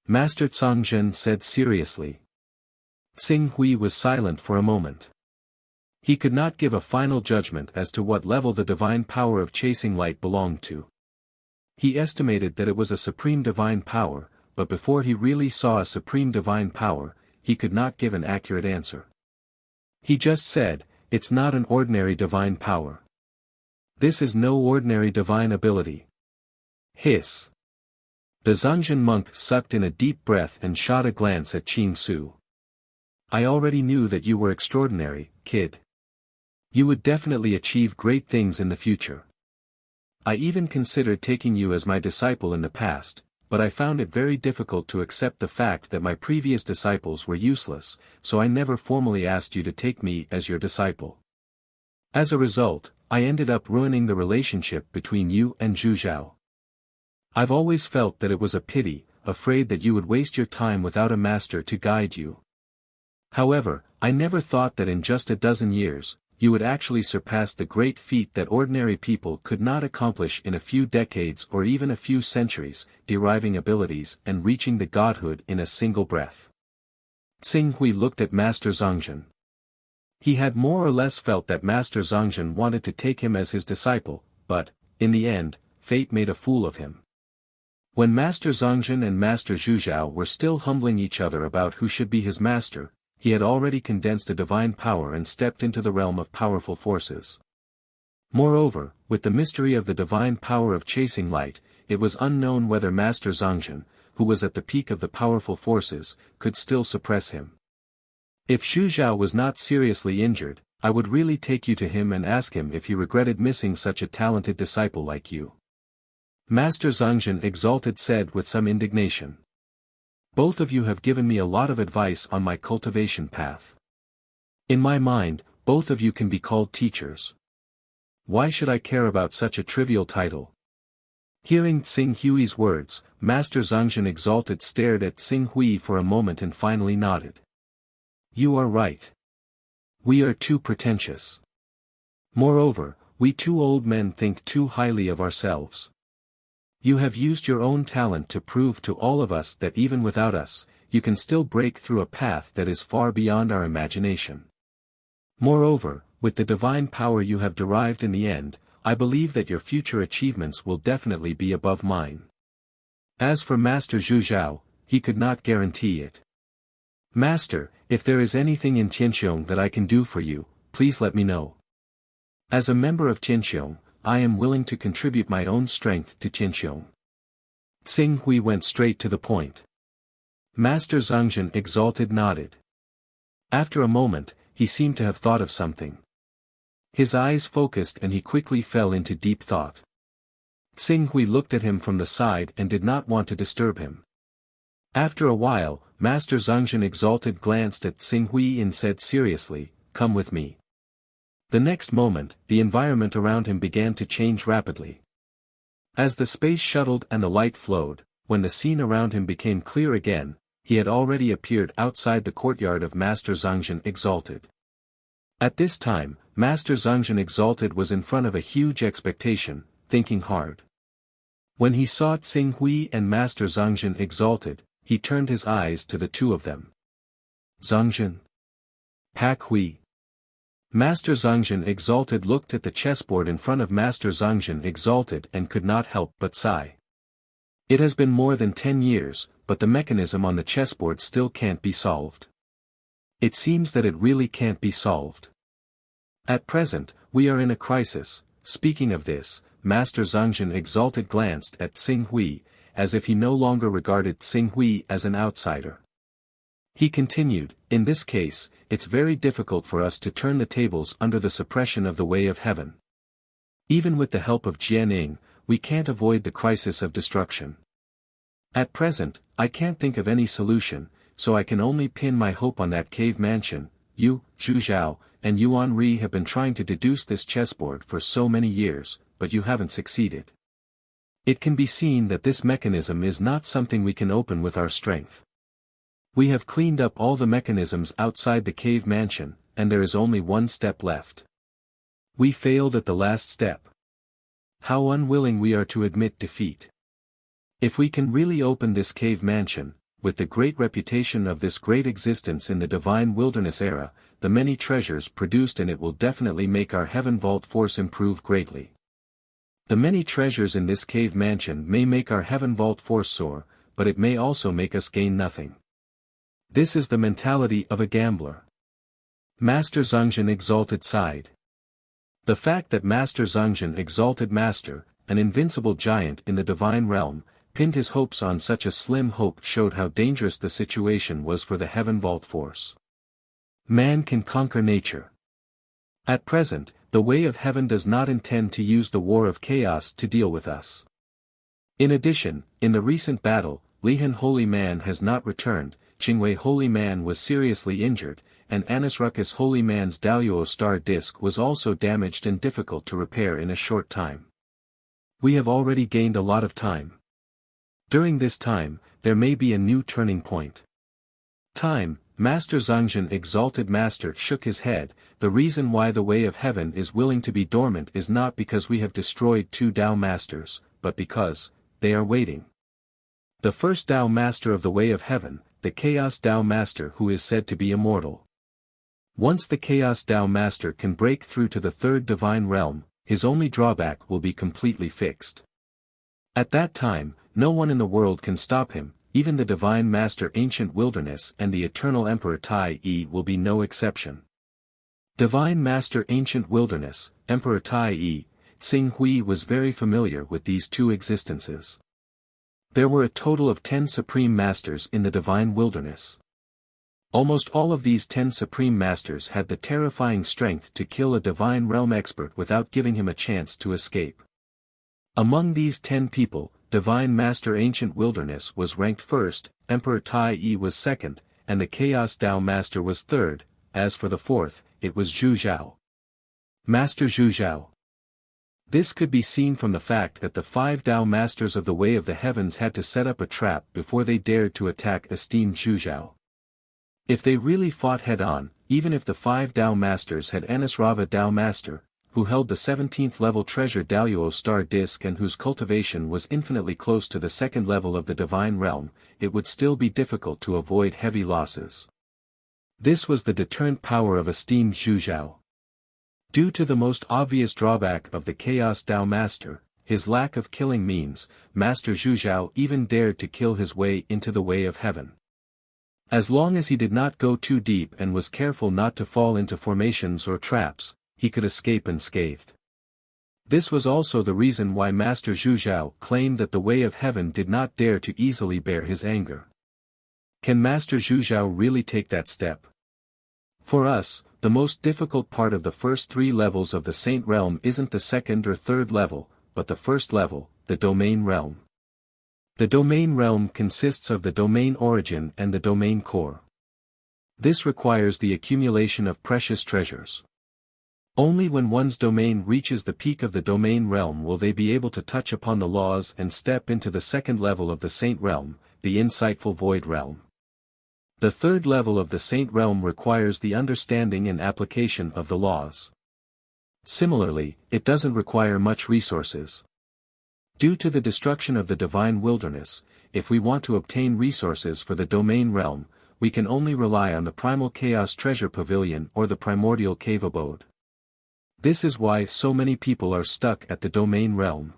Master Zhang said seriously. Xing Hui was silent for a moment. He could not give a final judgment as to what level the divine power of chasing light belonged to. He estimated that it was a supreme divine power, but before he really saw a supreme divine power, he could not give an accurate answer. He just said, "It's not an ordinary divine power. This is no ordinary divine ability." Hiss. The Zhangzhen monk sucked in a deep breath and shot a glance at Qing Su. "I already knew that you were extraordinary, kid. You would definitely achieve great things in the future. I even considered taking you as my disciple in the past, but I found it very difficult to accept the fact that my previous disciples were useless, so I never formally asked you to take me as your disciple. As a result, I ended up ruining the relationship between you and Zhu Zhao. I've always felt that it was a pity, afraid that you would waste your time without a master to guide you. However, I never thought that in just a dozen years, you would actually surpass the great feat that ordinary people could not accomplish in a few decades or even a few centuries, deriving abilities and reaching the godhood in a single breath." Xing Hui looked at Master Zhangzhen. He had more or less felt that Master Zhangzhen wanted to take him as his disciple, but, in the end, fate made a fool of him. When Master Zhangzhen and Master Zhu Zhao were still humbling each other about who should be his master, he had already condensed a divine power and stepped into the realm of powerful forces. Moreover, with the mystery of the divine power of chasing light, it was unknown whether Master Zhangzhen, who was at the peak of the powerful forces, could still suppress him. If Zhu Zhao was not seriously injured, I would really take you to him and ask him if he regretted missing such a talented disciple like you. Master Zhongzhen exalted said with some indignation. Both of you have given me a lot of advice on my cultivation path. In my mind, both of you can be called teachers. Why should I care about such a trivial title? Hearing Tsing Hui's words, Master Zhongzhen exalted stared at Tsing Hui for a moment and finally nodded. You are right. We are too pretentious. Moreover, we two old men think too highly of ourselves. You have used your own talent to prove to all of us that even without us, you can still break through a path that is far beyond our imagination. Moreover, with the divine power you have derived in the end, I believe that your future achievements will definitely be above mine. As for Master Zhu Zhao, he could not guarantee it. Master, if there is anything in Tianxiong that I can do for you, please let me know. As a member of Tianxiong, I am willing to contribute my own strength to Tianxiong. Tsing Hui went straight to the point. Master Zhongzhen exalted nodded. After a moment, he seemed to have thought of something. His eyes focused and he quickly fell into deep thought. Tsing Hui looked at him from the side and did not want to disturb him. After a while, Master Zhongzhen exalted glanced at Tsing Hui and said seriously, "Come with me." The next moment, the environment around him began to change rapidly. As the space shuttled and the light flowed, when the scene around him became clear again, he had already appeared outside the courtyard of Master Zhongzhen exalted. At this time, Master Zhongzhen exalted was in front of a huge expectation, thinking hard. When he saw Tsing Hui and Master Zhongzhen exalted, he turned his eyes to the two of them. Zhongzhen. Pak Hui. Master Zhongzhen exalted looked at the chessboard in front of Master Zhongzhen exalted and could not help but sigh. It has been more than 10 years, but the mechanism on the chessboard still can't be solved. It seems that it really can't be solved. At present, we are in a crisis. Speaking of this, Master Zhongzhen exalted glanced at Tsing Hui, as if he no longer regarded Tsing Hui as an outsider. He continued, in this case, it's very difficult for us to turn the tables under the suppression of the way of heaven. Even with the help of Jianing, we can't avoid the crisis of destruction. At present, I can't think of any solution, so I can only pin my hope on that cave mansion. You, Zhu Zhao, and Yuan Ri have been trying to deduce this chessboard for so many years, but you haven't succeeded. It can be seen that this mechanism is not something we can open with our strength. We have cleaned up all the mechanisms outside the cave mansion, and there is only one step left. We failed at the last step. How unwilling we are to admit defeat. If we can really open this cave mansion, with the great reputation of this great existence in the divine wilderness era, the many treasures produced in it will definitely make our heaven vault force improve greatly. The many treasures in this cave mansion may make our heaven vault force soar, but it may also make us gain nothing. This is the mentality of a gambler. Master Zhongzhen exalted sighed. The fact that Master Zhongzhen exalted Master, an invincible giant in the divine realm, pinned his hopes on such a slim hope showed how dangerous the situation was for the heaven vault force. Man can conquer nature. At present, the way of heaven does not intend to use the war of chaos to deal with us. In addition, in the recent battle, Lihan Holy Man has not returned, Qingwei Holy Man was seriously injured, and Anasruckus Holy Man's Daoyuo star disk was also damaged and difficult to repair in a short time. We have already gained a lot of time. During this time, there may be a new turning point. Time, Master Zhongzhen exalted Master shook his head. The reason why the way of heaven is willing to be dormant is not because we have destroyed 2 Tao Masters, but because they are waiting. The first Tao Master of the way of heaven, the Chaos Tao Master who is said to be immortal. Once the Chaos Tao Master can break through to the 3rd divine realm, his only drawback will be completely fixed. At that time, no one in the world can stop him, even the Divine Master Ancient Wilderness and the Eternal Emperor Tai Yi will be no exception. Divine Master Ancient Wilderness, Emperor Tai Yi, Tsing Hui was very familiar with these 2 existences. There were a total of 10 Supreme Masters in the Divine Wilderness. Almost all of these 10 Supreme Masters had the terrifying strength to kill a Divine Realm expert without giving him a chance to escape. Among these 10 people, Divine Master Ancient Wilderness was ranked first, Emperor Tai Yi was second, and the Chaos Dao Master was third. As for the fourth, it was Zhu Zhao. Master Zhu Zhao. This could be seen from the fact that the 5 Dao Masters of the Way of the Heavens had to set up a trap before they dared to attack esteemed Zhu Zhao. If they really fought head-on, even if the 5 Dao Masters had Anisrava Dao Master, who held the 17th level treasure Daoyuo star disc and whose cultivation was infinitely close to the 2nd level of the Divine Realm, it would still be difficult to avoid heavy losses. This was the deterrent power of esteemed Zhu Zhao. Due to the most obvious drawback of the Chaos Dao Master, his lack of killing means, Master Zhu Zhao even dared to kill his way into the way of heaven. As long as he did not go too deep and was careful not to fall into formations or traps, he could escape unscathed. This was also the reason why Master Zhu Zhao claimed that the way of heaven did not dare to easily bear his anger. Can Master Zhu Zhao really take that step? For us, the most difficult part of the first 3 levels of the Saint Realm isn't the 2nd or 3rd level, but the 1st level, the Domain Realm. The Domain Realm consists of the Domain Origin and the Domain Core. This requires the accumulation of precious treasures. Only when one's domain reaches the peak of the Domain Realm will they be able to touch upon the laws and step into the 2nd level of the Saint Realm, the Insightful Void Realm. The 3rd level of the Saint Realm requires the understanding and application of the laws. Similarly, it doesn't require much resources. Due to the destruction of the Divine Wilderness, if we want to obtain resources for the Domain Realm, we can only rely on the Primal Chaos Treasure Pavilion or the Primordial Cave Abode. This is why so many people are stuck at the Domain Realm.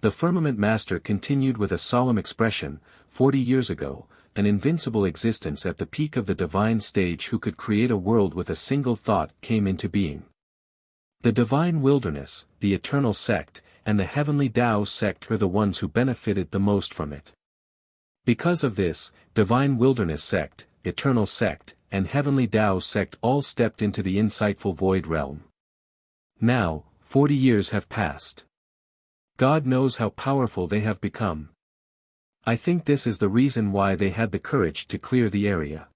The Firmament Master continued with a solemn expression, 40 years ago, an invincible existence at the peak of the divine stage who could create a world with a single thought came into being. The Divine Wilderness, the Eternal Sect, and the Heavenly Tao Sect are the ones who benefited the most from it. Because of this, Divine Wilderness Sect, Eternal Sect, and Heavenly Tao Sect all stepped into the Insightful Void Realm. Now, 40 years have passed. God knows how powerful they have become. I think this is the reason why they had the courage to clear the area.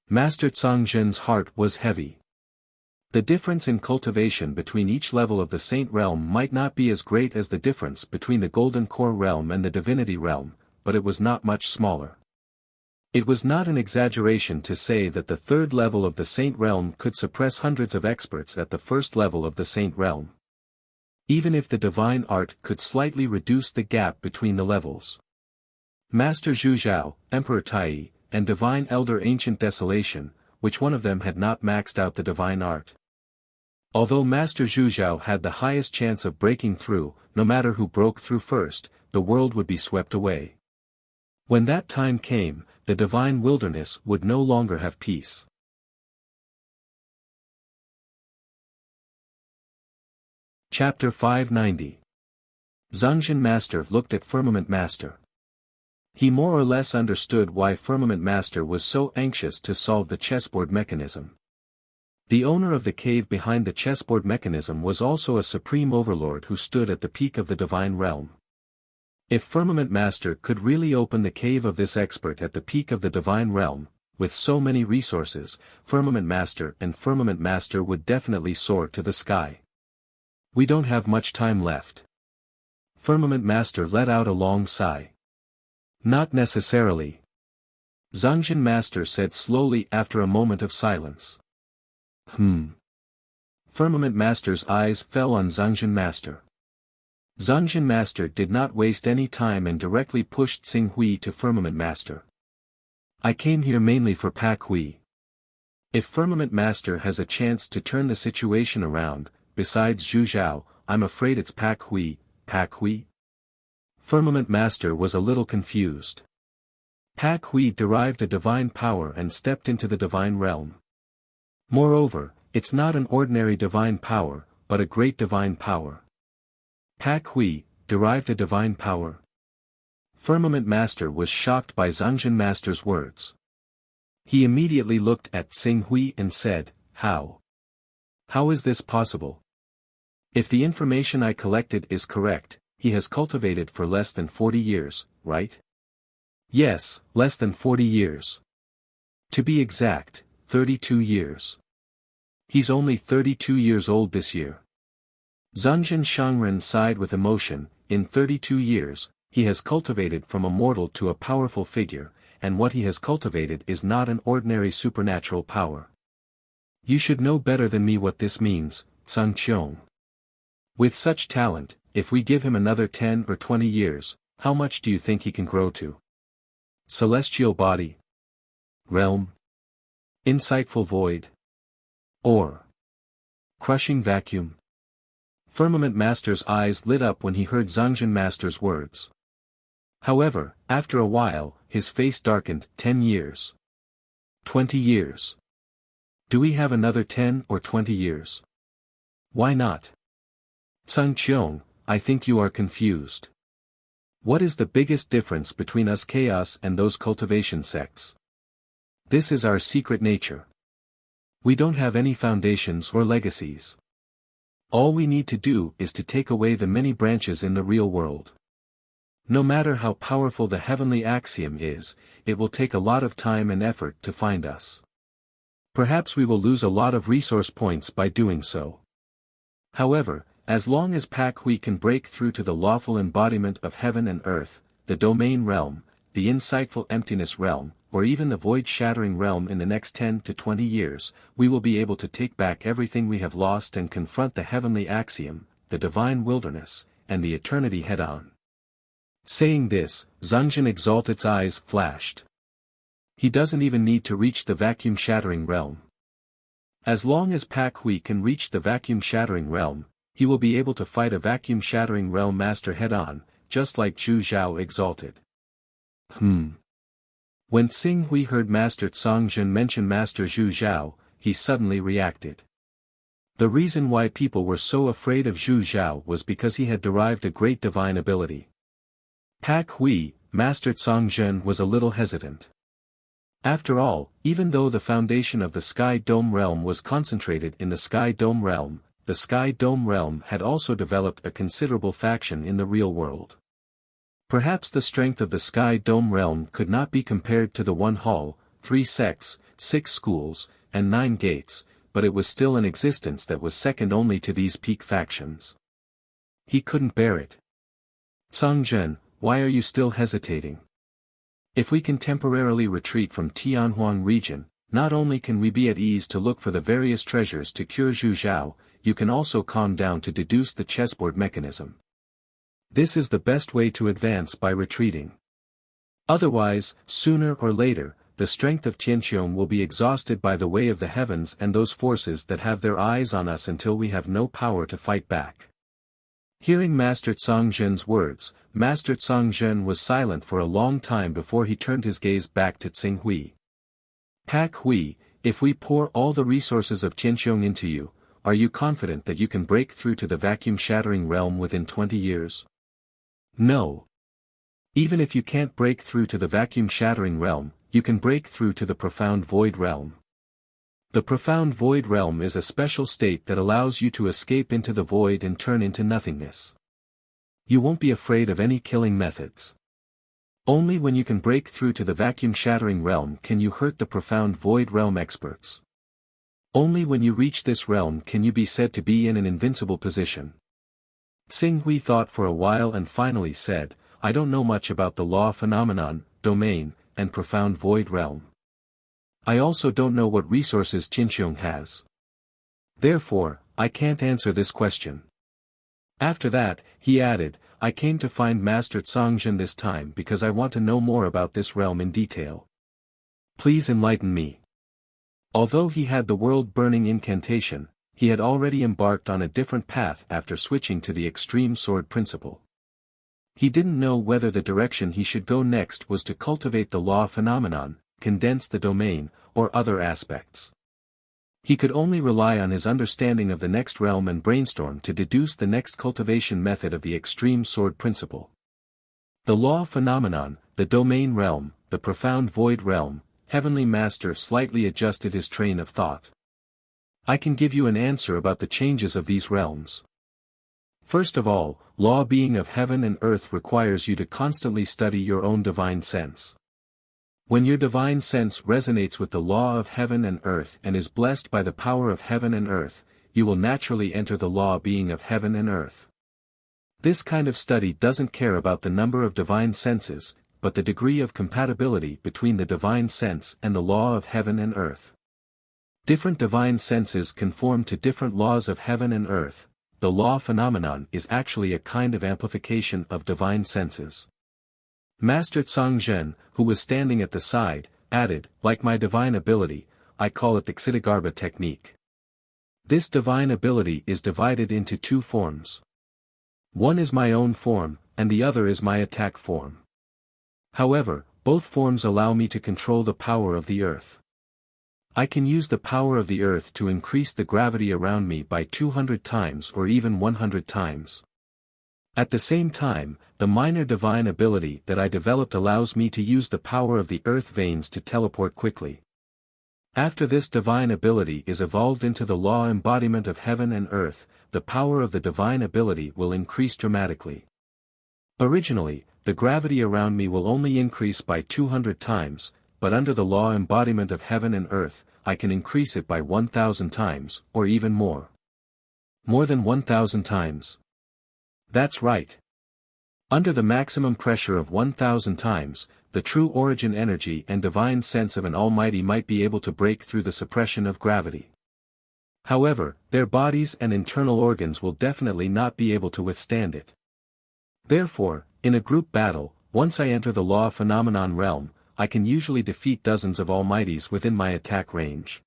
Master Cangzhen's heart was heavy. The difference in cultivation between each level of the Saint Realm might not be as great as the difference between the Golden Core Realm and the Divinity Realm, but it was not much smaller. It was not an exaggeration to say that the 3rd level of the Saint Realm could suppress hundreds of experts at the 1st level of the Saint Realm. Even if the Divine Art could slightly reduce the gap between the levels. Master Zhu Zhao, Emperor Tai Yi, and Divine Elder Ancient Desolation, which one of them had not maxed out the Divine Art? Although Master Zhu Zhao had the highest chance of breaking through, no matter who broke through first, the world would be swept away. When that time came, the Divine Wilderness would no longer have peace. Chapter 590. Zhangzhen Master looked at Firmament Master. He more or less understood why Firmament Master was so anxious to solve the chessboard mechanism. The owner of the cave behind the chessboard mechanism was also a supreme overlord who stood at the peak of the Divine Realm. If Firmament Master could really open the cave of this expert at the peak of the Divine Realm, with so many resources, Firmament Master would definitely soar to the sky. We don't have much time left. Firmament Master let out a long sigh. Not necessarily. Zhangzhen Master said slowly after a moment of silence. Firmament Master's eyes fell on Zhangzhen Master. Zhangzhen Master did not waste any time and directly pushed Xing Hui to Firmament Master. I came here mainly for Pak Hui. If Firmament Master has a chance to turn the situation around, besides Zhu Zhao, I'm afraid it's Pak Hui. Pak Hui? Firmament Master was a little confused. Pak Hui derived a divine power and stepped into the Divine Realm. Moreover, it's not an ordinary divine power, but a great divine power. Pak Hui derived a divine power. Firmament Master was shocked by Zhangzhen Master's words. He immediately looked at Xing Hui and said, "How? How is this possible? If the information I collected is correct, he has cultivated for less than 40 years, right?" "Yes, less than 40 years. To be exact, 32 years. He's only 32 years old this year." Zhangzhen Shangren sighed with emotion. In 32 years, he has cultivated from a mortal to a powerful figure, and what he has cultivated is not an ordinary supernatural power. You should know better than me what this means, Tsang Qiong. With such talent, if we give him another 10 or 20 years, how much do you think he can grow to? Celestial body? Realm? Insightful void? Or crushing vacuum? Firmament Master's eyes lit up when he heard Zhangzhen Master's words. However, after a while, his face darkened. 10 years. 20 years. Do we have another 10 or 20 years? Why not? Tsang Qiong, I think you are confused. What is the biggest difference between us chaos and those cultivation sects? This is our secret nature. We don't have any foundations or legacies. All we need to do is to take away the many branches in the real world. No matter how powerful the heavenly axiom is, it will take a lot of time and effort to find us. Perhaps we will lose a lot of resource points by doing so. However, as long as Pak Hui can break through to the lawful embodiment of heaven and earth, the domain realm, the insightful emptiness realm, or even the void-shattering realm in the next 10 to 20 years, we will be able to take back everything we have lost and confront the heavenly axiom, the divine wilderness, and the eternity head-on. Saying this, Zhangzhen Exalted's eyes flashed. He doesn't even need to reach the vacuum-shattering realm. As long as Pak Hui can reach the vacuum-shattering realm, he will be able to fight a vacuum-shattering realm master head-on, just like Zhu Zhao Exalted. When Xing Hui heard Master Zhangzhen mention Master Zhu Zhao, he suddenly reacted. The reason why people were so afraid of Zhu Zhao was because he had derived a great divine ability. Pak Hui, Master Zhangzhen was a little hesitant. After all, even though the foundation of the Sky Dome realm was concentrated in the Sky Dome realm, the Sky Dome realm had also developed a considerable faction in the real world. Perhaps the strength of the Sky Dome realm could not be compared to the 1 hall, 3 sects, 6 schools, and 9 gates, but it was still an existence that was second only to these peak factions. He couldn't bear it. Zhangzhen, why are you still hesitating? If we can temporarily retreat from Tianhuang region, not only can we be at ease to look for the various treasures to cure Zhu Zhao, you can also calm down to deduce the chessboard mechanism. This is the best way to advance by retreating. Otherwise, sooner or later, the strength of Tianqiong will be exhausted by the way of the heavens and those forces that have their eyes on us until we have no power to fight back. Hearing Master Zhangzhen's words, Master Zhangzhen was silent for a long time before he turned his gaze back to Xing Hui. Pak Hui, if we pour all the resources of Tianqiong into you, are you confident that you can break through to the vacuum-shattering realm within 20 years? No. Even if you can't break through to the vacuum-shattering realm, you can break through to the profound void realm. The profound void realm is a special state that allows you to escape into the void and turn into nothingness. You won't be afraid of any killing methods. Only when you can break through to the vacuum-shattering realm can you hurt the profound void realm experts. Only when you reach this realm can you be said to be in an invincible position. Xing Hui thought for a while and finally said, I don't know much about the law phenomenon, domain, and profound void realm. I also don't know what resources Tianqiong has. Therefore, I can't answer this question. After that, he added, I came to find Master Zhangzhen this time because I want to know more about this realm in detail. Please enlighten me. Although he had the world-burning incantation, he had already embarked on a different path after switching to the extreme sword principle. He didn't know whether the direction he should go next was to cultivate the law phenomenon, condense the domain, or other aspects. He could only rely on his understanding of the next realm and brainstorm to deduce the next cultivation method of the extreme sword principle. The law phenomenon, the domain realm, the profound void realm, Heavenly Master slightly adjusted his train of thought. I can give you an answer about the changes of these realms. First of all, law being of heaven and earth requires you to constantly study your own divine sense. When your divine sense resonates with the law of heaven and earth and is blessed by the power of heaven and earth, you will naturally enter the law being of heaven and earth. This kind of study doesn't care about the number of divine senses, but the degree of compatibility between the divine sense and the law of heaven and earth. Different divine senses conform to different laws of heaven and earth. The law phenomenon is actually a kind of amplification of divine senses. Master Tsongzhen, who was standing at the side, added, like my divine ability, I call it the Ksitigarbha technique. This divine ability is divided into two forms. One is my own form, and the other is my attack form. However, both forms allow me to control the power of the earth. I can use the power of the earth to increase the gravity around me by 200 times or even 100 times. At the same time, the minor divine ability that I developed allows me to use the power of the earth veins to teleport quickly. After this divine ability is evolved into the law embodiment of heaven and earth, the power of the divine ability will increase dramatically. Originally, the gravity around me will only increase by 200 times, but under the law embodiment of heaven and earth, I can increase it by 1,000 times, or even more. More than 1,000 times. That's right. Under the maximum pressure of 1,000 times, the true origin energy and divine sense of an Almighty might be able to break through the suppression of gravity. However, their bodies and internal organs will definitely not be able to withstand it. Therefore, in a group battle, once I enter the law phenomenon realm, I can usually defeat dozens of Almighties within my attack range.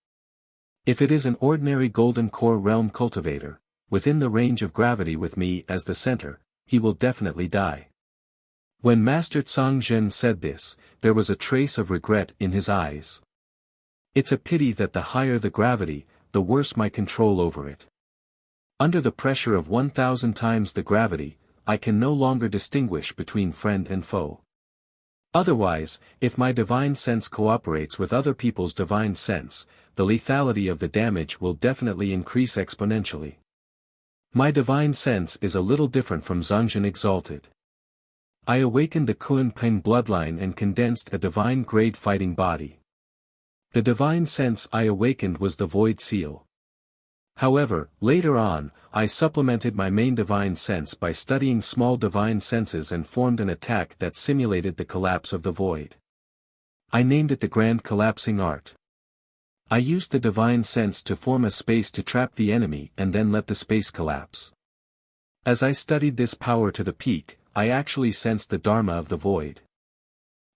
If it is an ordinary golden core realm cultivator, within the range of gravity with me as the center, he will definitely die. When Master Tsongzhen said this, there was a trace of regret in his eyes. It's a pity that the higher the gravity, the worse my control over it. Under the pressure of 1,000 times the gravity, I can no longer distinguish between friend and foe. Otherwise, if my divine sense cooperates with other people's divine sense, the lethality of the damage will definitely increase exponentially. My divine sense is a little different from Zhongzhen Exalted. I awakened the Kunpeng bloodline and condensed a divine grade fighting body. The divine sense I awakened was the Void Seal. However, later on, I supplemented my main divine sense by studying small divine senses and formed an attack that simulated the collapse of the void. I named it the Grand Collapsing Art. I used the divine sense to form a space to trap the enemy and then let the space collapse. As I studied this power to the peak, I actually sensed the Dharma of the void.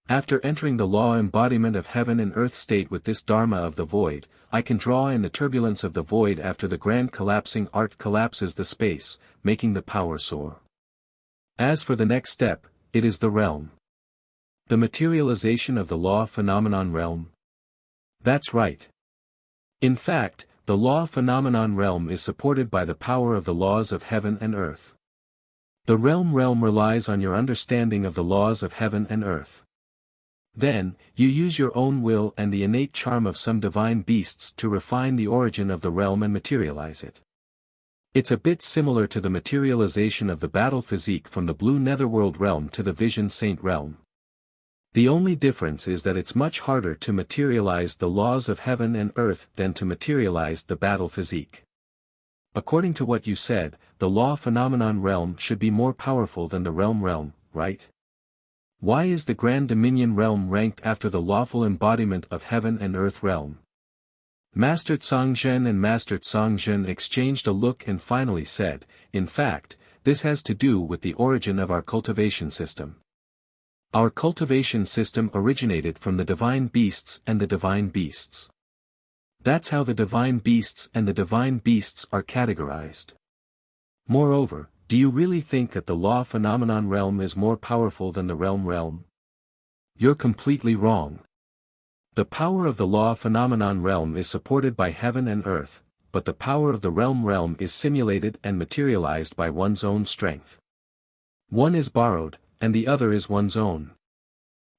After entering the law embodiment of heaven and earth state with this Dharma of the void, I can draw in the turbulence of the void after the grand collapsing art collapses the space, making the power soar. As for the next step, it is the realm. The materialization of the law phenomenon realm. That's right. In fact, the law phenomenon realm is supported by the power of the laws of heaven and earth. The realm relies on your understanding of the laws of heaven and earth. Then, you use your own will and the innate charm of some divine beasts to refine the origin of the realm and materialize it. It's a bit similar to the materialization of the battle physique from the blue netherworld realm to the vision saint realm. The only difference is that it's much harder to materialize the laws of heaven and earth than to materialize the battle physique. According to what you said, the law phenomenon realm should be more powerful than the realm, right? Why is the Grand Dominion realm ranked after the lawful embodiment of heaven and earth realm? Master Tsongzhen and Master Tsongzhen exchanged a look and finally said, in fact, this has to do with the origin of our cultivation system. Our cultivation system originated from the divine beasts and the divine beasts. That's how the divine beasts and the divine beasts are categorized. Moreover, do you really think that the law phenomenon realm is more powerful than the realm? You're completely wrong. The power of the law phenomenon realm is supported by heaven and earth, but the power of the realm is simulated and materialized by one's own strength. One is borrowed, and the other is one's own.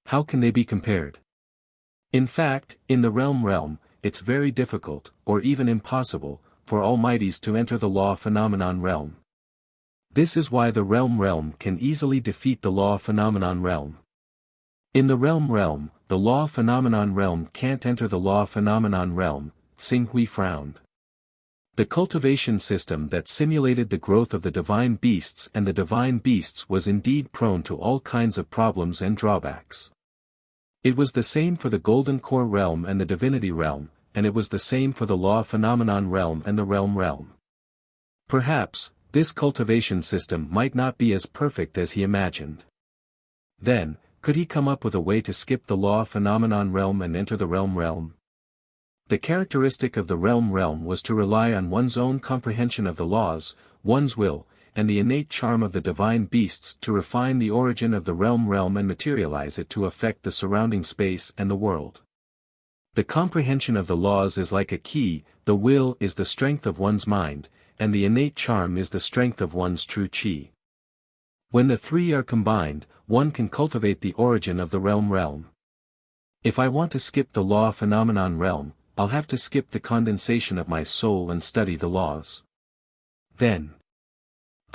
How can they be compared? In fact, in the realm, it's very difficult, or even impossible, for almighties to enter the law phenomenon realm. This is why the realm can easily defeat the law phenomenon realm. In the realm, the law phenomenon realm can't enter the law phenomenon realm. Xinghui frowned. The cultivation system that simulated the growth of the divine beasts and the divine beasts was indeed prone to all kinds of problems and drawbacks. It was the same for the Golden Core realm and the Divinity realm, and it was the same for the Law Phenomenon realm and the realm. Perhaps, this cultivation system might not be as perfect as he imagined. Then, could he come up with a way to skip the Law Phenomenon realm and enter the realm? The characteristic of the realm was to rely on one's own comprehension of the laws, one's will, and the innate charm of the divine beasts to refine the origin of the realm and materialize it to affect the surrounding space and the world. The comprehension of the laws is like a key, the will is the strength of one's mind, and the innate charm is the strength of one's true chi. When the three are combined, one can cultivate the origin of the realm. If I want to skip the law phenomenon realm, I'll have to skip the condensation of my soul and study the laws. Then,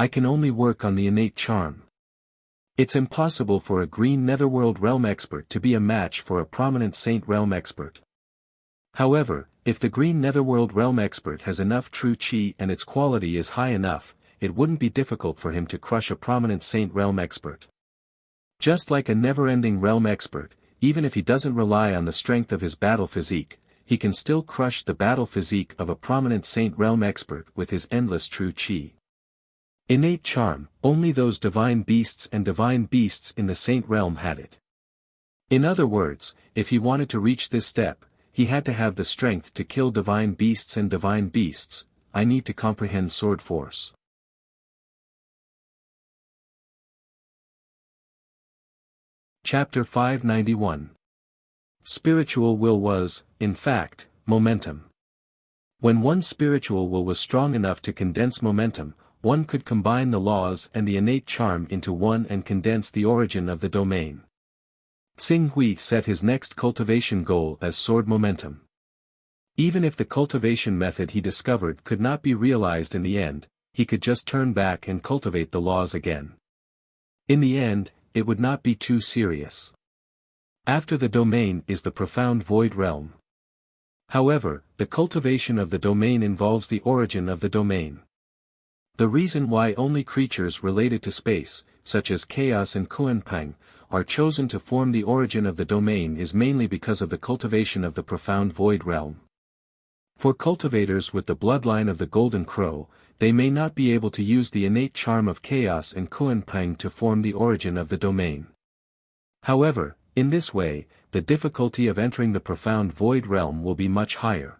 I can only work on the innate charm. It's impossible for a green netherworld realm expert to be a match for a prominent saint realm expert. However, if the green netherworld realm expert has enough true chi and its quality is high enough, it wouldn't be difficult for him to crush a prominent saint realm expert. Just like a never-ending realm expert, even if he doesn't rely on the strength of his battle physique, he can still crush the battle physique of a prominent saint realm expert with his endless true chi. Innate charm, only those divine beasts in the saint realm had it. In other words, if he wanted to reach this step, he had to have the strength to kill divine beasts and divine beasts. I need to comprehend sword force. Chapter 591. Spiritual will was, in fact, momentum. When one's spiritual will was strong enough to condense momentum, one could combine the laws and the innate charm into one and condense the origin of the domain. Xinghui set his next cultivation goal as sword momentum. Even if the cultivation method he discovered could not be realized in the end, he could just turn back and cultivate the laws again. In the end, it would not be too serious. After the domain is the profound void realm. However, the cultivation of the domain involves the origin of the domain. The reason why only creatures related to space, such as chaos and Kuanpeng, are chosen to form the origin of the domain is mainly because of the cultivation of the profound void realm. For cultivators with the bloodline of the Golden Crow, they may not be able to use the innate charm of chaos and Kuanpeng to form the origin of the domain. However, in this way, the difficulty of entering the profound void realm will be much higher.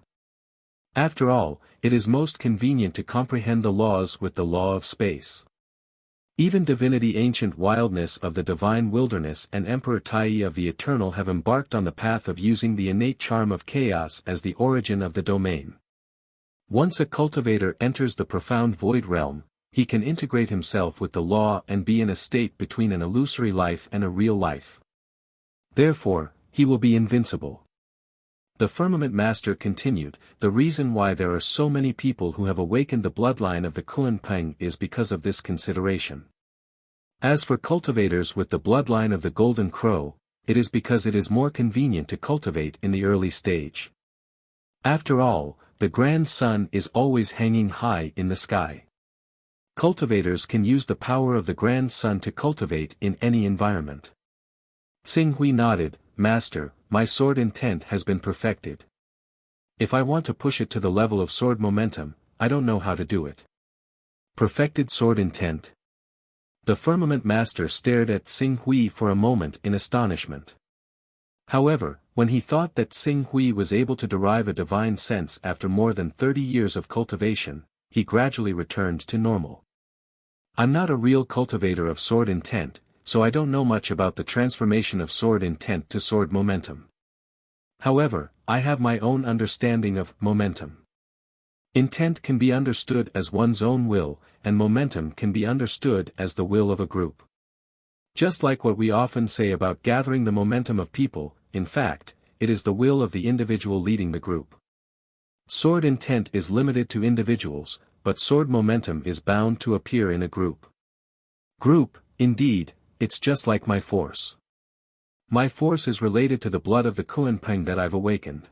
After all, it is most convenient to comprehend the laws with the law of space. Even divinity ancient wildness of the divine wilderness and Emperor Tai of the eternal have embarked on the path of using the innate charm of chaos as the origin of the domain. Once a cultivator enters the profound void realm, he can integrate himself with the law and be in a state between an illusory life and a real life. Therefore, he will be invincible. The Firmament Master continued, the reason why there are so many people who have awakened the bloodline of the Kuanpeng is because of this consideration. As for cultivators with the bloodline of the Golden Crow, it is because it is more convenient to cultivate in the early stage. After all, the grand sun is always hanging high in the sky. Cultivators can use the power of the grand sun to cultivate in any environment. Xinghui nodded, Master, my sword intent has been perfected. If I want to push it to the level of sword momentum, I don't know how to do it. Perfected sword intent? The Firmament Master stared at Xinghui for a moment in astonishment. However, when he thought that Xinghui was able to derive a divine sense after more than 30 years of cultivation, he gradually returned to normal. I'm not a real cultivator of sword intent, so I don't know much about the transformation of sword intent to sword momentum. However, I have my own understanding of momentum. Intent can be understood as one's own will, and momentum can be understood as the will of a group. Just like what we often say about gathering the momentum of people, in fact, it is the will of the individual leading the group. Sword intent is limited to individuals, but sword momentum is bound to appear in a group. Group, indeed, it's just like my force. My force is related to the blood of the Kuan-Ping that I've awakened.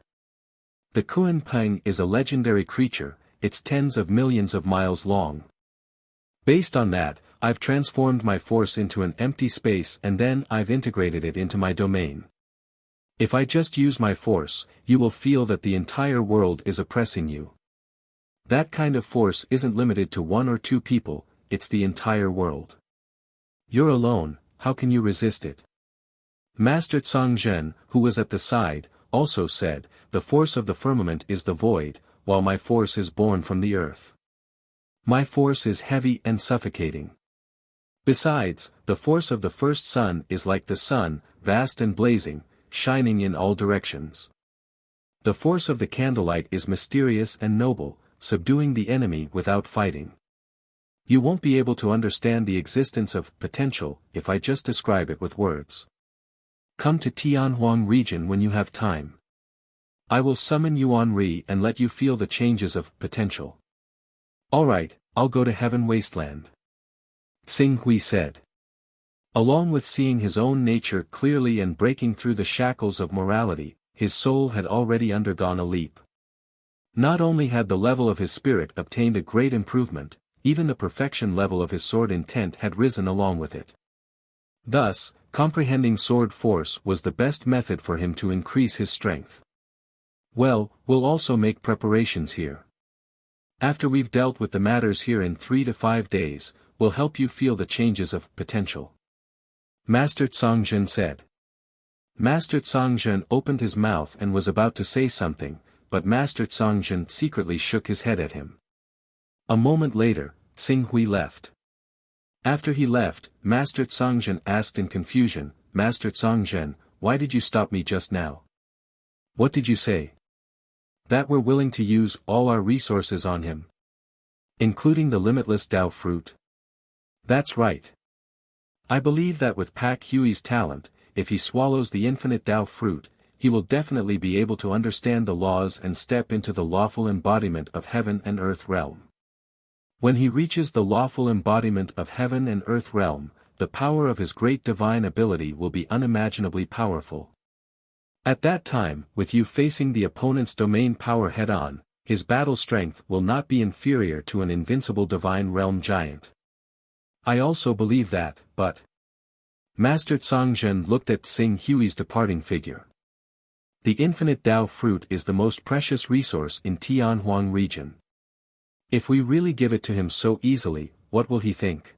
The Kuan-Ping is a legendary creature, it's tens of millions of miles long. Based on that, I've transformed my force into an empty space and then I've integrated it into my domain. If I just use my force, you will feel that the entire world is oppressing you. That kind of force isn't limited to one or two people, it's the entire world. You're alone, how can you resist it? Master Tsongzhen, who was at the side, also said, the force of the firmament is the void, while my force is born from the earth. My force is heavy and suffocating. Besides, the force of the first sun is like the sun, vast and blazing, shining in all directions. The force of the candlelight is mysterious and noble, subduing the enemy without fighting. You won't be able to understand the existence of potential if I just describe it with words. Come to Tianhuang region when you have time. I will summon Yuan Ri and let you feel the changes of potential. Alright, I'll go to Heaven Wasteland. Xing Hui said. Along with seeing his own nature clearly and breaking through the shackles of morality, his soul had already undergone a leap. Not only had the level of his spirit obtained a great improvement, even the perfection level of his sword intent had risen along with it. Thus, comprehending sword force was the best method for him to increase his strength. Well, we'll also make preparations here. After we've dealt with the matters here in 3 to 5 days, we'll help you feel the changes of potential. Master Tsongzhen said. Master Tsongzhen opened his mouth and was about to say something, but Master Tsongzhen secretly shook his head at him. A moment later, Xing Hui left. After he left, Master Tsongzhen asked in confusion, Master Tsongzhen, why did you stop me just now? What did you say? That we're willing to use all our resources on him. Including the limitless Tao fruit. That's right. I believe that with Pak Hui's talent, if he swallows the infinite Tao fruit, he will definitely be able to understand the laws and step into the lawful embodiment of heaven and earth realm. When he reaches the lawful embodiment of heaven and earth realm, the power of his great divine ability will be unimaginably powerful. At that time, with you facing the opponent's domain power head-on, his battle strength will not be inferior to an invincible divine realm giant. I also believe that, but... Master Tsongzhen looked at Xing Hui's departing figure. The infinite Tao fruit is the most precious resource in Tianhuang region. If we really give it to him so easily, what will he think?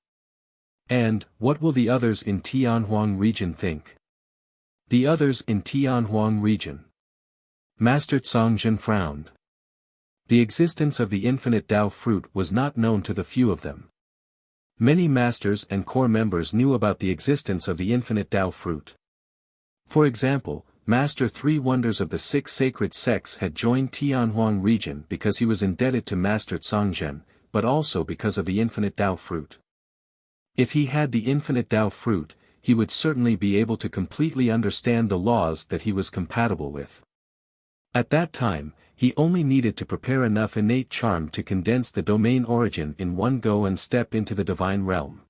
And, what will the others in Tianhuang region think? The others in Tianhuang region. Master Tsongzhen frowned. The existence of the infinite Tao fruit was not known to the few of them. Many masters and core members knew about the existence of the infinite Tao fruit. For example, Master Three Wonders of the Six Sacred Sects had joined Tianhuang region because he was indebted to Master Tsongzhen, but also because of the infinite Tao fruit. If he had the infinite Tao fruit, he would certainly be able to completely understand the laws that he was compatible with. At that time, he only needed to prepare enough innate charm to condense the domain origin in one go and step into the divine realm.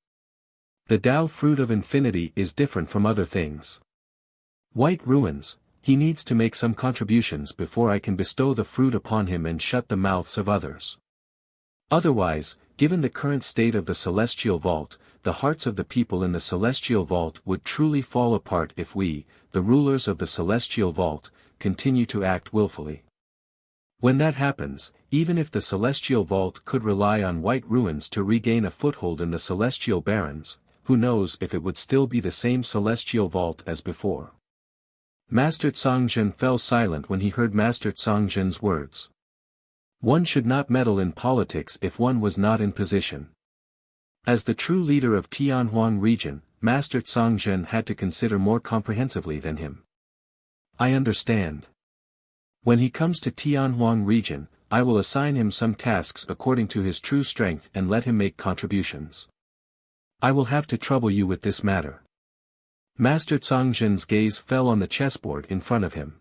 The Tao fruit of infinity is different from other things. White ruins, he needs to make some contributions before I can bestow the fruit upon him and shut the mouths of others. Otherwise, given the current state of the celestial vault, the hearts of the people in the celestial vault would truly fall apart if we, the rulers of the celestial vault, continue to act willfully. When that happens, even if the celestial vault could rely on white ruins to regain a foothold in the celestial barrens, who knows if it would still be the same celestial vault as before. Master Tsongzhen fell silent when he heard Master Tsongzhen's words. One should not meddle in politics if one was not in position. As the true leader of Tianhuang region, Master Tsongzhen had to consider more comprehensively than him. I understand. When he comes to Tianhuang region, I will assign him some tasks according to his true strength and let him make contributions. I will have to trouble you with this matter. Master Tsongzhen's gaze fell on the chessboard in front of him.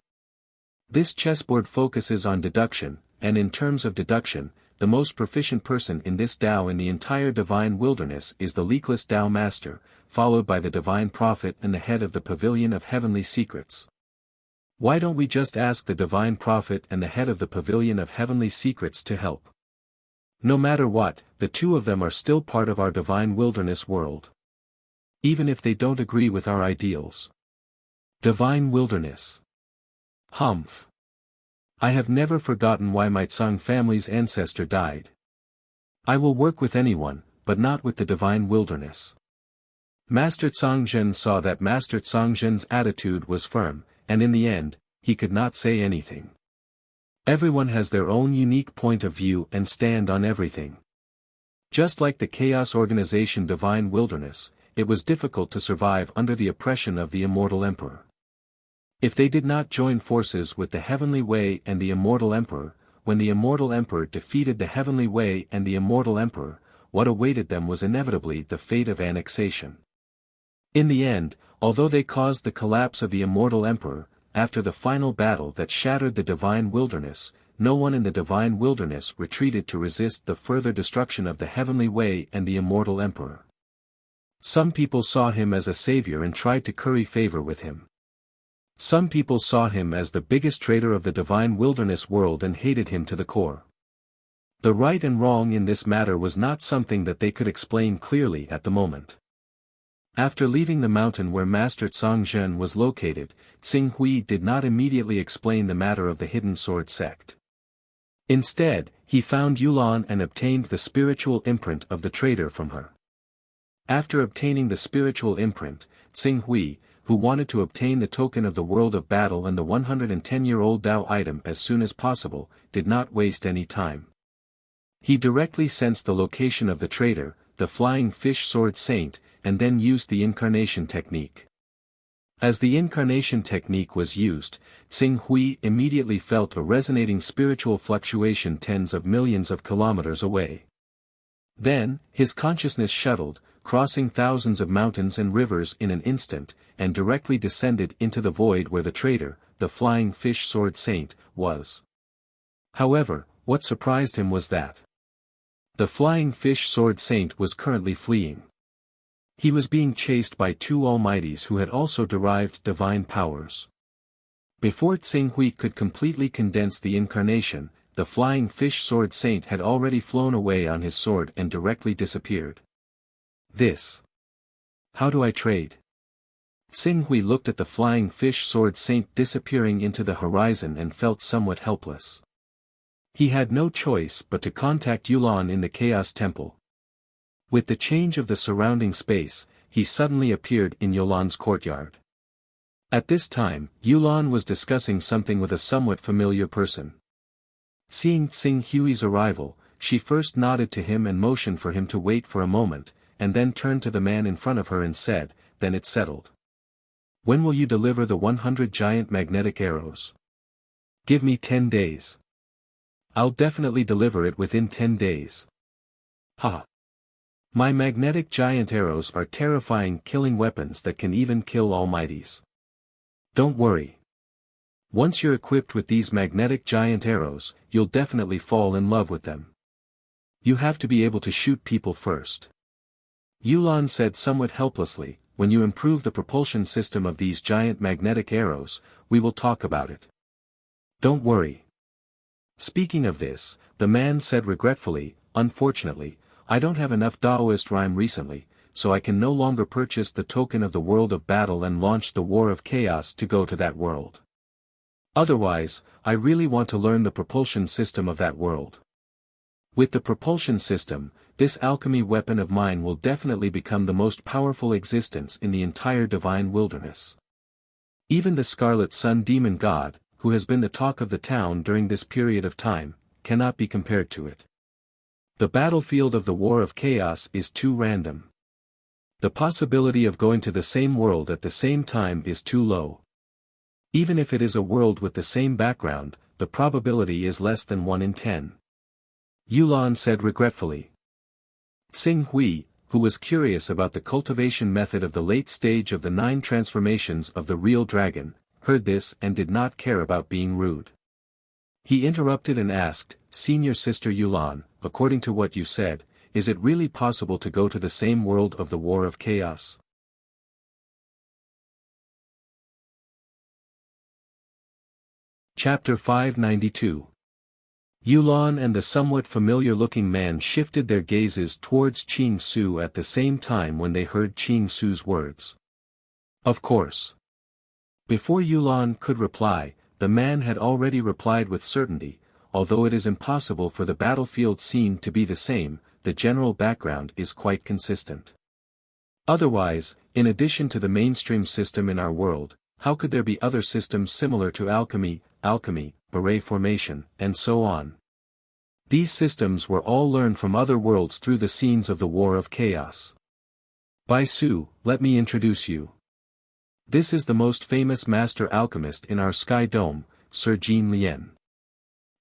This chessboard focuses on deduction, and in terms of deduction, the most proficient person in this Tao in the entire divine wilderness is the leakless Tao Master, followed by the divine prophet and the head of the pavilion of heavenly secrets. Why don't we just ask the divine prophet and the head of the pavilion of heavenly secrets to help? No matter what, the two of them are still part of our divine wilderness world. Even if they don't agree with our ideals. Divine wilderness. Humph. I have never forgotten why my Tsang family's ancestor died. I will work with anyone, but not with the divine wilderness. Master Tsangzhen saw that Master Tsangzhen's attitude was firm, and in the end, he could not say anything. Everyone has their own unique point of view and stand on everything. Just like the Chaos Organization Divine Wilderness, it was difficult to survive under the oppression of the Immortal Emperor. If they did not join forces with the Heavenly Way and the Immortal Emperor, when the Immortal Emperor defeated the Heavenly Way and the Immortal Emperor, what awaited them was inevitably the fate of annexation. In the end, although they caused the collapse of the Immortal Emperor, after the final battle that shattered the Divine Wilderness, no one in the Divine Wilderness retreated to resist the further destruction of the Heavenly Way and the Immortal Emperor. Some people saw him as a savior and tried to curry favor with him. Some people saw him as the biggest traitor of the Divine Wilderness world and hated him to the core. The right and wrong in this matter was not something that they could explain clearly at the moment. After leaving the mountain where Master Tsangzhen was located, Tsing Hui did not immediately explain the matter of the hidden sword sect. Instead, he found Yulan and obtained the spiritual imprint of the traitor from her. After obtaining the spiritual imprint, Tsing Hui, who wanted to obtain the token of the world of battle and the 110-year-old Tao item as soon as possible, did not waste any time. He directly sensed the location of the traitor, the flying fish sword saint, and then used the incarnation technique. As the incarnation technique was used, Tsing Hui immediately felt a resonating spiritual fluctuation tens of millions of kilometers away. Then, his consciousness shuttled, crossing thousands of mountains and rivers in an instant, and directly descended into the void where the traitor, the flying fish sword saint, was. However, what surprised him was that the flying fish sword saint was currently fleeing. He was being chased by two almighties who had also derived divine powers. Before Tsing Hui could completely condense the incarnation, the flying fish sword saint had already flown away on his sword and directly disappeared. This. How do I trade? Tsing Hui looked at the flying fish sword saint disappearing into the horizon and felt somewhat helpless. He had no choice but to contact Yulan in the Chaos Temple. With the change of the surrounding space, he suddenly appeared in Yulan's courtyard. At this time, Yulan was discussing something with a somewhat familiar person. Seeing Tsing Hui's arrival, she first nodded to him and motioned for him to wait for a moment, and then turned to the man in front of her and said, "Then it's settled. When will you deliver the 100 giant magnetic arrows?" "Give me 10 days. I'll definitely deliver it within 10 days. Ha! My magnetic giant arrows are terrifying killing weapons that can even kill almighties. Don't worry. Once you're equipped with these magnetic giant arrows, you'll definitely fall in love with them. You have to be able to shoot people first." Yulan said somewhat helplessly, "When you improve the propulsion system of these giant magnetic arrows, we will talk about it. Don't worry." Speaking of this, the man said regretfully, "Unfortunately, I don't have enough Daoist rhyme recently, so I can no longer purchase the token of the world of battle and launch the war of chaos to go to that world. Otherwise, I really want to learn the propulsion system of that world. With the propulsion system, this alchemy weapon of mine will definitely become the most powerful existence in the entire divine wilderness. Even the Scarlet Sun Demon God, who has been the talk of the town during this period of time, cannot be compared to it. The battlefield of the war of chaos is too random. The possibility of going to the same world at the same time is too low. Even if it is a world with the same background, the probability is less than 1 in 10. Yulan said regretfully. Tsing Hui, who was curious about the cultivation method of the late stage of the 9 transformations of the real dragon, heard this and did not care about being rude. He interrupted and asked, "Senior Sister Yulan, according to what you said, is it really possible to go to the same world of the War of Chaos?" Chapter 592. Yulan and the somewhat familiar-looking man shifted their gazes towards Qing Su at the same time when they heard Qing Su's words. Of course. Before Yulan could reply, the man had already replied with certainty. Although it is impossible for the battlefield scene to be the same, the general background is quite consistent. Otherwise, in addition to the mainstream system in our world, how could there be other systems similar to alchemy, beret formation, and so on? These systems were all learned from other worlds through the scenes of the War of Chaos. Bai Su, let me introduce you. This is the most famous master alchemist in our Sky Dome, Sir Jean Lien.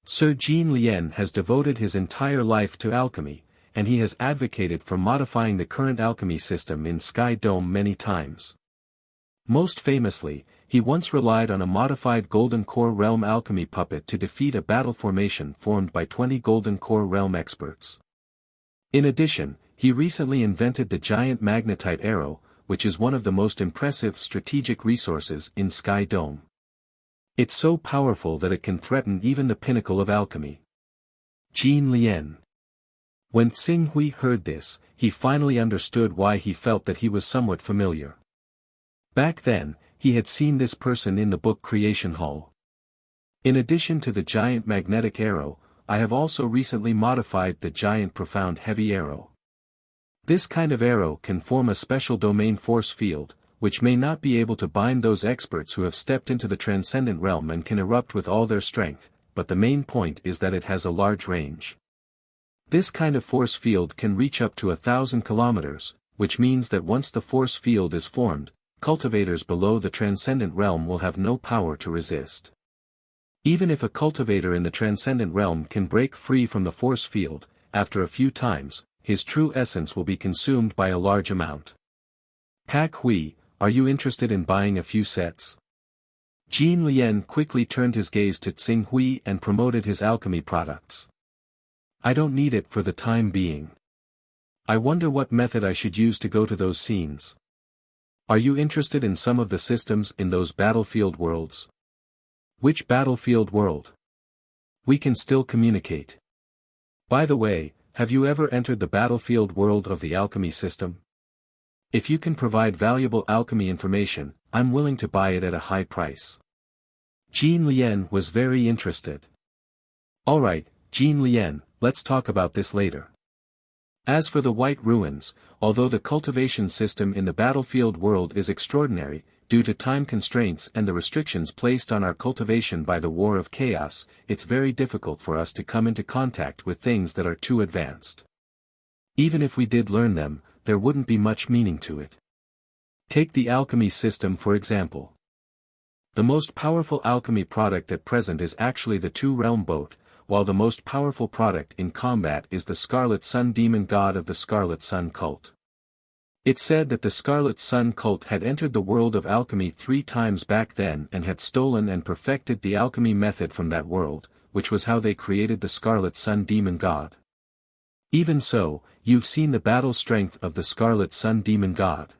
Sir Jean Lien has devoted his entire life to alchemy, and he has advocated for modifying the current alchemy system in Sky Dome many times. Most famously, he once relied on a modified Golden Core Realm alchemy puppet to defeat a battle formation formed by 20 Golden Core Realm experts. In addition, he recently invented the giant magnetite arrow, which is one of the most impressive strategic resources in Sky Dome. It's so powerful that it can threaten even the pinnacle of alchemy. Jean Lien. When Xing Hui heard this, he finally understood why he felt that he was somewhat familiar. Back then, he had seen this person in the book Creation Hall. In addition to the giant magnetic arrow, I have also recently modified the giant profound heavy arrow. This kind of arrow can form a special domain force field, which may not be able to bind those experts who have stepped into the transcendent realm and can erupt with all their strength, but the main point is that it has a large range. This kind of force field can reach up to 1,000 kilometers, which means that once the force field is formed, cultivators below the transcendent realm will have no power to resist. Even if a cultivator in the transcendent realm can break free from the force field, after a few times, his true essence will be consumed by a large amount. Pak Hui, are you interested in buying a few sets? Jean Lien quickly turned his gaze to Xing Hui and promoted his alchemy products. I don't need it for the time being. I wonder what method I should use to go to those scenes. Are you interested in some of the systems in those battlefield worlds? Which battlefield world? We can still communicate. By the way, have you ever entered the battlefield world of the alchemy system? If you can provide valuable alchemy information, I'm willing to buy it at a high price. Jean Lien was very interested. Alright, Jean Lien, let's talk about this later. As for the White Ruins, although the cultivation system in the battlefield world is extraordinary, due to time constraints and the restrictions placed on our cultivation by the War of Chaos, it's very difficult for us to come into contact with things that are too advanced. Even if we did learn them, there wouldn't be much meaning to it. Take the alchemy system for example. The most powerful alchemy product at present is actually the Two-Realm Boat, while the most powerful product in combat is the Scarlet Sun Demon God of the Scarlet Sun Cult. It said that the Scarlet Sun Cult had entered the world of alchemy 3 times back then and had stolen and perfected the alchemy method from that world, which was how they created the Scarlet Sun Demon God. Even so, you've seen the battle strength of the Scarlet Sun Demon God.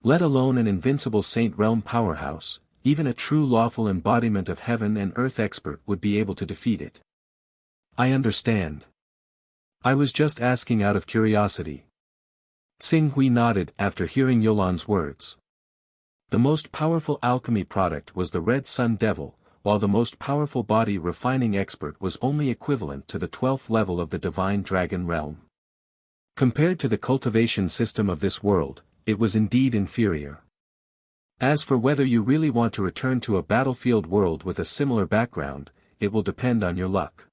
Let alone an invincible Saint Realm powerhouse, even a true lawful embodiment of heaven and earth expert would be able to defeat it. I understand. I was just asking out of curiosity. Xing Hui nodded after hearing Yulan's words. The most powerful alchemy product was the Red Sun Devil, while the most powerful body refining expert was only equivalent to the 12th level of the Divine Dragon Realm. Compared to the cultivation system of this world, it was indeed inferior. As for whether you really want to return to a battlefield world with a similar background, it will depend on your luck.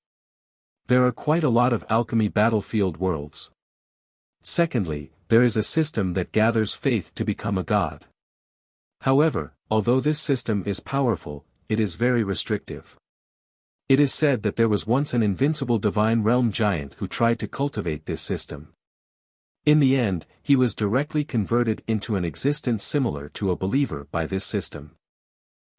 There are quite a lot of alchemy battlefield worlds. Secondly, there is a system that gathers faith to become a god. However, although this system is powerful, it is very restrictive. It is said that there was once an invincible divine realm giant who tried to cultivate this system. In the end, he was directly converted into an existence similar to a believer by this system.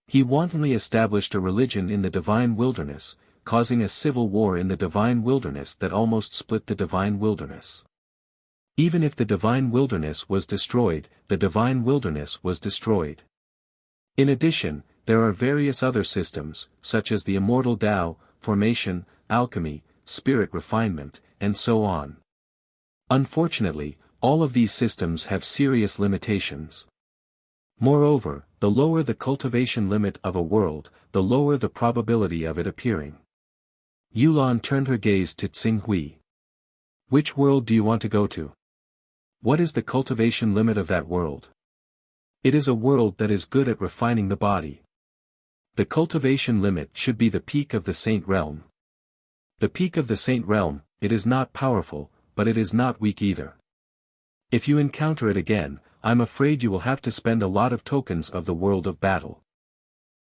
He wantonly established a religion in the divine wilderness, causing a civil war in the divine wilderness that almost split the divine wilderness. Even if the divine wilderness was destroyed, the divine wilderness was destroyed. In addition, there are various other systems, such as the immortal Tao, formation, alchemy, spirit refinement, and so on. Unfortunately, all of these systems have serious limitations. Moreover, the lower the cultivation limit of a world, the lower the probability of it appearing. Yulan turned her gaze to Tsinghui. Which world do you want to go to? What is the cultivation limit of that world? It is a world that is good at refining the body. The cultivation limit should be the peak of the saint realm. The peak of the saint realm, it is not powerful, but it is not weak either. If you encounter it again, I'm afraid you will have to spend a lot of tokens of the world of battle.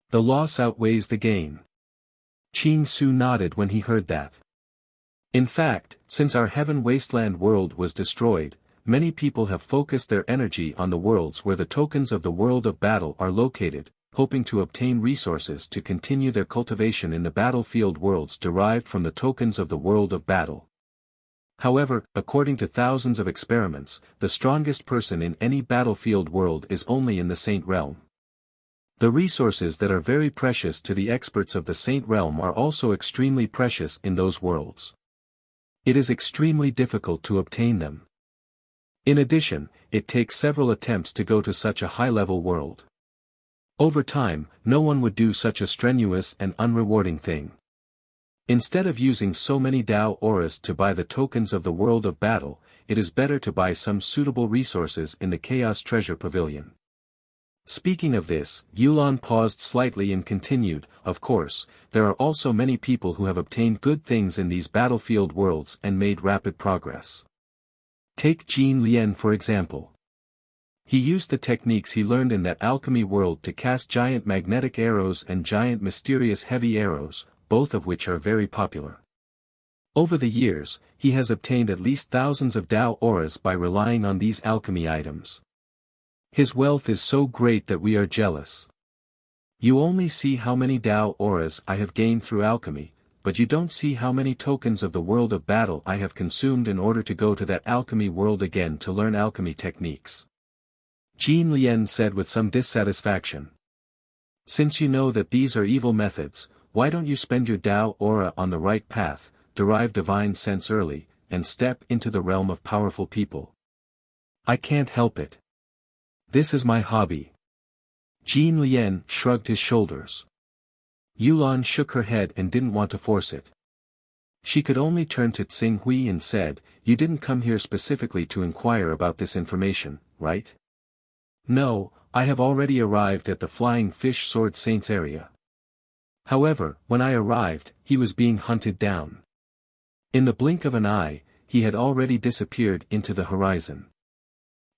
The loss outweighs the gain. Qing Su nodded when he heard that. In fact, since our heaven wasteland world was destroyed, many people have focused their energy on the worlds where the tokens of the world of battle are located, hoping to obtain resources to continue their cultivation in the battlefield worlds derived from the tokens of the world of battle. However, according to thousands of experiments, the strongest person in any battlefield world is only in the saint realm. The resources that are very precious to the experts of the saint realm are also extremely precious in those worlds. It is extremely difficult to obtain them. In addition, it takes several attempts to go to such a high-level world. Over time, no one would do such a strenuous and unrewarding thing. Instead of using so many Tao auras to buy the tokens of the world of battle, it is better to buy some suitable resources in the Chaos Treasure Pavilion. Speaking of this, Yulan paused slightly and continued, of course, there are also many people who have obtained good things in these battlefield worlds and made rapid progress. Take Jin Lian for example. He used the techniques he learned in that alchemy world to cast giant magnetic arrows and giant mysterious heavy arrows, both of which are very popular. Over the years, he has obtained at least thousands of Tao auras by relying on these alchemy items. His wealth is so great that we are jealous. You only see how many Tao auras I have gained through alchemy, but you don't see how many tokens of the world of battle I have consumed in order to go to that alchemy world again to learn alchemy techniques. Jin Lian said with some dissatisfaction. Since you know that these are evil methods, why don't you spend your Tao aura on the right path, derive divine sense early, and step into the realm of powerful people? I can't help it. This is my hobby. Jin Lian shrugged his shoulders. Yulan shook her head and didn't want to force it. She could only turn to Tsinghui and said, "You didn't come here specifically to inquire about this information, right?" "No, I have already arrived at the Flying Fish Sword Saints area." However, when I arrived, he was being hunted down. In the blink of an eye, he had already disappeared into the horizon.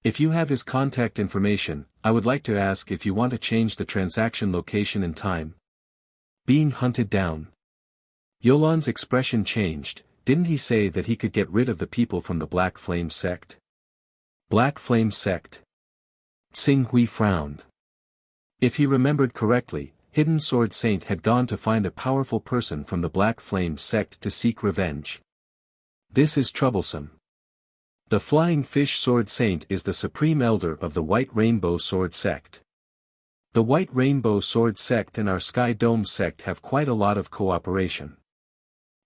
If you have his contact information, I would like to ask if you want to change the transaction location and time. Being hunted down. Yolan's expression changed. Didn't he say that he could get rid of the people from the Black Flame sect? Black Flame sect? Tsinghui frowned. If he remembered correctly, Hidden Sword Saint had gone to find a powerful person from the Black Flame sect to seek revenge. This is troublesome. The Flying Fish Sword Saint is the supreme elder of the White Rainbow Sword sect. The White Rainbow Sword sect and our Sky Dome sect have quite a lot of cooperation.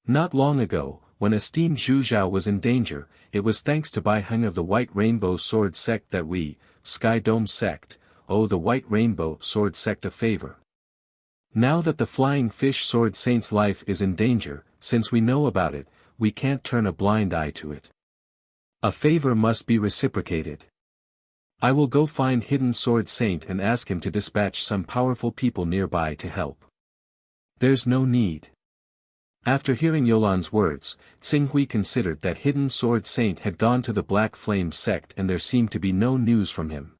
Not long ago, when esteemed Zhu Zhao was in danger, it was thanks to Bai Heng of the White Rainbow Sword sect that we, Sky Dome sect, owe the White Rainbow Sword sect a favor. Now that the Flying Fish Sword Saint's life is in danger, since we know about it, we can't turn a blind eye to it. A favor must be reciprocated. I will go find Hidden Sword Saint and ask him to dispatch some powerful people nearby to help. There's no need. After hearing Yolan's words, Tsinghui considered that Hidden Sword Saint had gone to the Black Flame sect and there seemed to be no news from him.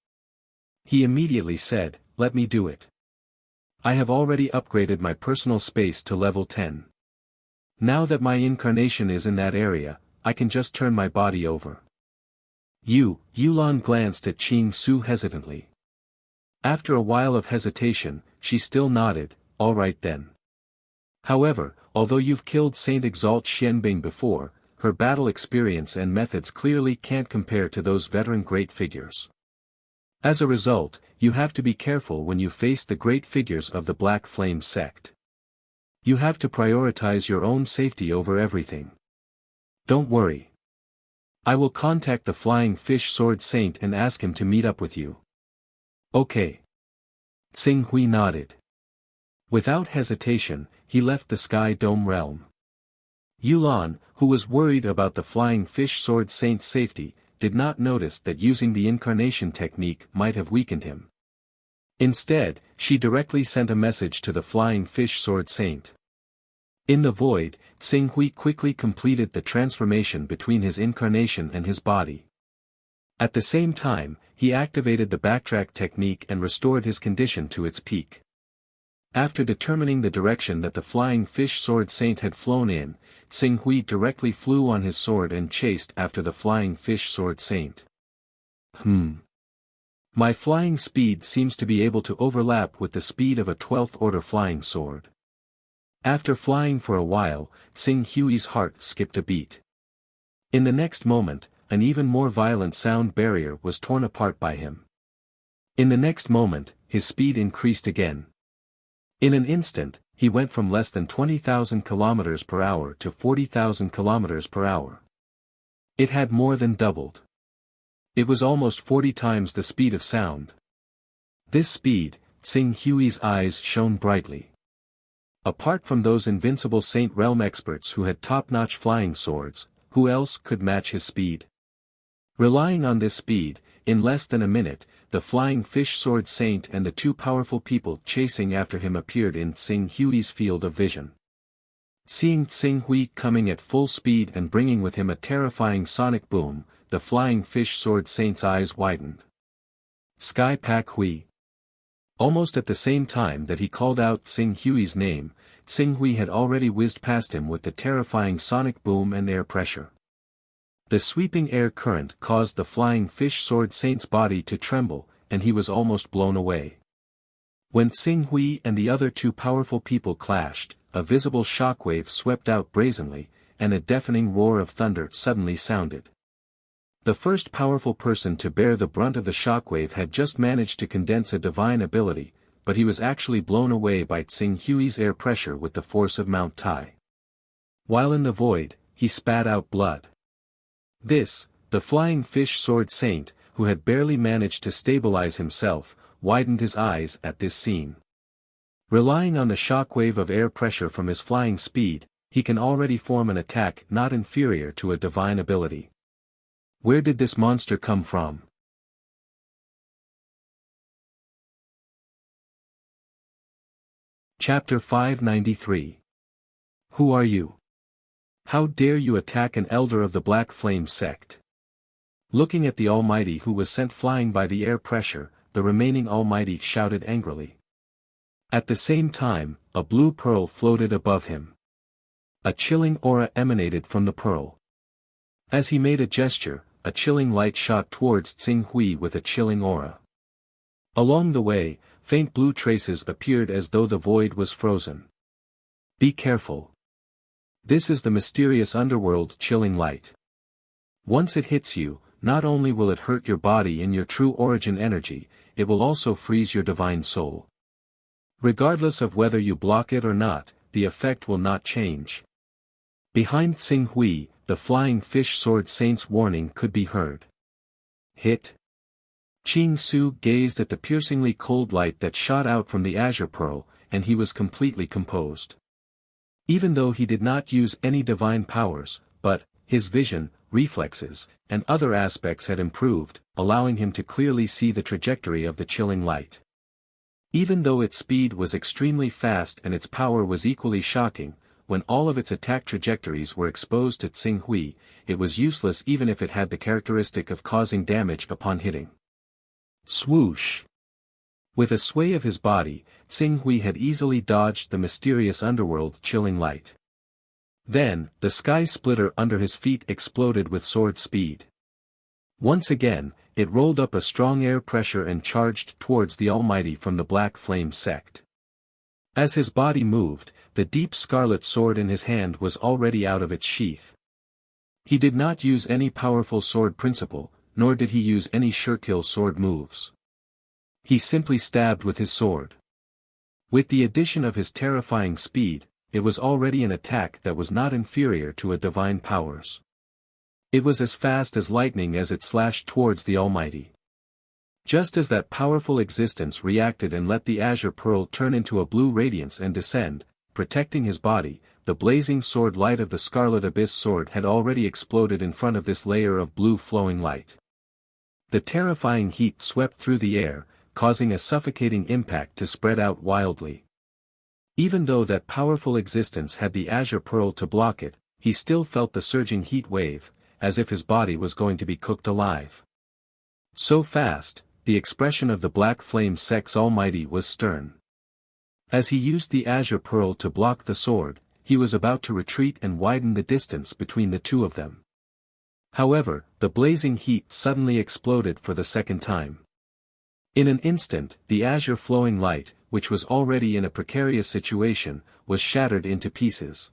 He immediately said, "Let me do it. I have already upgraded my personal space to level 10. Now that my incarnation is in that area, I can just turn my body over." Yulan glanced at Qing Su hesitantly. After a while of hesitation, she still nodded, "All right then." However, although you've killed Saint Exalt Xianbing before, her battle experience and methods clearly can't compare to those veteran great figures. As a result, you have to be careful when you face the great figures of the Black Flame sect. You have to prioritize your own safety over everything. Don't worry. I will contact the Flying Fish Sword Saint and ask him to meet up with you. Okay. Tsing Hui nodded. Without hesitation, he left the Sky Dome realm. Yulan, who was worried about the Flying Fish Sword Saint's safety, did not notice that using the incarnation technique might have weakened him. Instead, she directly sent a message to the Flying Fish Sword Saint. In the void, Tsing Hui quickly completed the transformation between his incarnation and his body. At the same time, he activated the backtrack technique and restored his condition to its peak. After determining the direction that the Flying Fish Sword Saint had flown in, Tsing Hui directly flew on his sword and chased after the Flying Fish Sword Saint. My flying speed seems to be able to overlap with the speed of a 12th order flying sword. After flying for a while, Tsing Hui's heart skipped a beat. In the next moment, an even more violent sound barrier was torn apart by him. In the next moment, his speed increased again. In an instant, he went from less than 20,000 km per hour to 40,000 km per hour. It had more than doubled. It was almost 40 times the speed of sound. This speed, Tsing Hui's eyes shone brightly. Apart from those invincible Saint Realm experts who had top-notch flying swords, who else could match his speed? Relying on this speed, in less than a minute, the Flying Fish Sword Saint and the two powerful people chasing after him appeared in Tsing Hui's field of vision. Seeing Tsing Hui coming at full speed and bringing with him a terrifying sonic boom, the Flying Fish Sword Saint's eyes widened. Sky Pak Hui. Almost at the same time that he called out Tsing Hui's name, Tsing Hui had already whizzed past him with the terrifying sonic boom and air pressure. The sweeping air current caused the Flying Fish Sword Saint's body to tremble, and he was almost blown away. When Tsing Hui and the other two powerful people clashed, a visible shockwave swept out brazenly, and a deafening roar of thunder suddenly sounded. The first powerful person to bear the brunt of the shockwave had just managed to condense a divine ability, but he was actually blown away by Tsing Hui's air pressure with the force of Mount Tai. While in the void, he spat out blood. This, the Flying Fish Sword Saint, who had barely managed to stabilize himself, widened his eyes at this scene. Relying on the shockwave of air pressure from his flying speed, he can already form an attack not inferior to a divine ability. Where did this monster come from? Chapter 593. Who are you? How dare you attack an elder of the Black Flame sect? Looking at the Almighty who was sent flying by the air pressure, the remaining Almighty shouted angrily. At the same time, a blue pearl floated above him. A chilling aura emanated from the pearl. As he made a gesture, a chilling light shot towards Tsing Hui with a chilling aura. Along the way, faint blue traces appeared as though the void was frozen. Be careful. This is the mysterious underworld chilling light. Once it hits you, not only will it hurt your body in your true origin energy, it will also freeze your divine soul. Regardless of whether you block it or not, the effect will not change. Behind Tsing Hui, the Flying Fish Sword Saint's warning could be heard. Hit. Qing Su gazed at the piercingly cold light that shot out from the azure pearl, and he was completely composed. Even though he did not use any divine powers, but, his vision, reflexes, and other aspects had improved, allowing him to clearly see the trajectory of the chilling light. Even though its speed was extremely fast and its power was equally shocking, when all of its attack trajectories were exposed to Tsing Hui, it was useless even if it had the characteristic of causing damage upon hitting. Swoosh! With a sway of his body, Tsing Hui had easily dodged the mysterious underworld chilling light. Then, the sky splitter under his feet exploded with sword speed. Once again, it rolled up a strong air pressure and charged towards the Almighty from the Black Flame sect. As his body moved, the deep scarlet sword in his hand was already out of its sheath. He did not use any powerful sword principle, nor did he use any sure-kill sword moves. He simply stabbed with his sword. With the addition of his terrifying speed, it was already an attack that was not inferior to a divine powers. It was as fast as lightning as it slashed towards the Almighty. Just as that powerful existence reacted and let the azure pearl turn into a blue radiance and descend, protecting his body, the blazing sword light of the scarlet abyss sword had already exploded in front of this layer of blue flowing light. The terrifying heat swept through the air, causing a suffocating impact to spread out wildly. Even though that powerful existence had the azure pearl to block it, he still felt the surging heat wave, as if his body was going to be cooked alive. So fast, the expression of the black flame sex Almighty was stern. As he used the azure pearl to block the sword, he was about to retreat and widen the distance between the two of them. However, the blazing heat suddenly exploded for the second time. In an instant, the azure flowing light, which was already in a precarious situation, was shattered into pieces.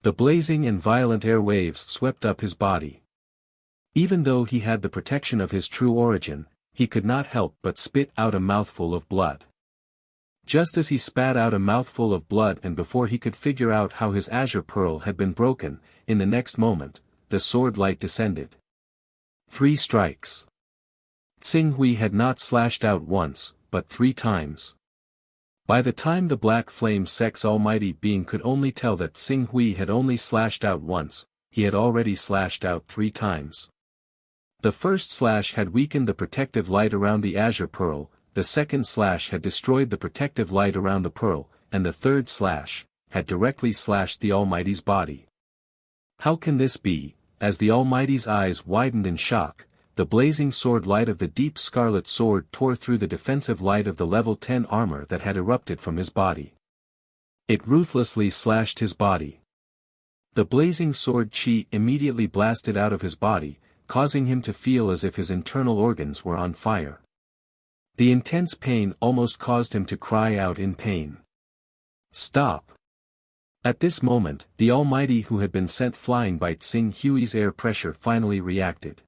The blazing and violent air waves swept up his body. Even though he had the protection of his true origin, he could not help but spit out a mouthful of blood. Just as he spat out a mouthful of blood and before he could figure out how his azure pearl had been broken, in the next moment, the sword light descended. 3 strikes. Xing Hui had not slashed out once, but 3 times. By the time the black flame sex Almighty being could only tell that Xing Hui had only slashed out once, he had already slashed out 3 times. The first slash had weakened the protective light around the azure pearl, the second slash had destroyed the protective light around the pearl, and the third slash had directly slashed the Almighty's body. How can this be? As the Almighty's eyes widened in shock, the blazing sword light of the deep scarlet sword tore through the defensive light of the level 10 armor that had erupted from his body. It ruthlessly slashed his body. The blazing sword chi immediately blasted out of his body, causing him to feel as if his internal organs were on fire. The intense pain almost caused him to cry out in pain. Stop! At this moment, the Almighty who had been sent flying by Xing Hui's air pressure finally reacted.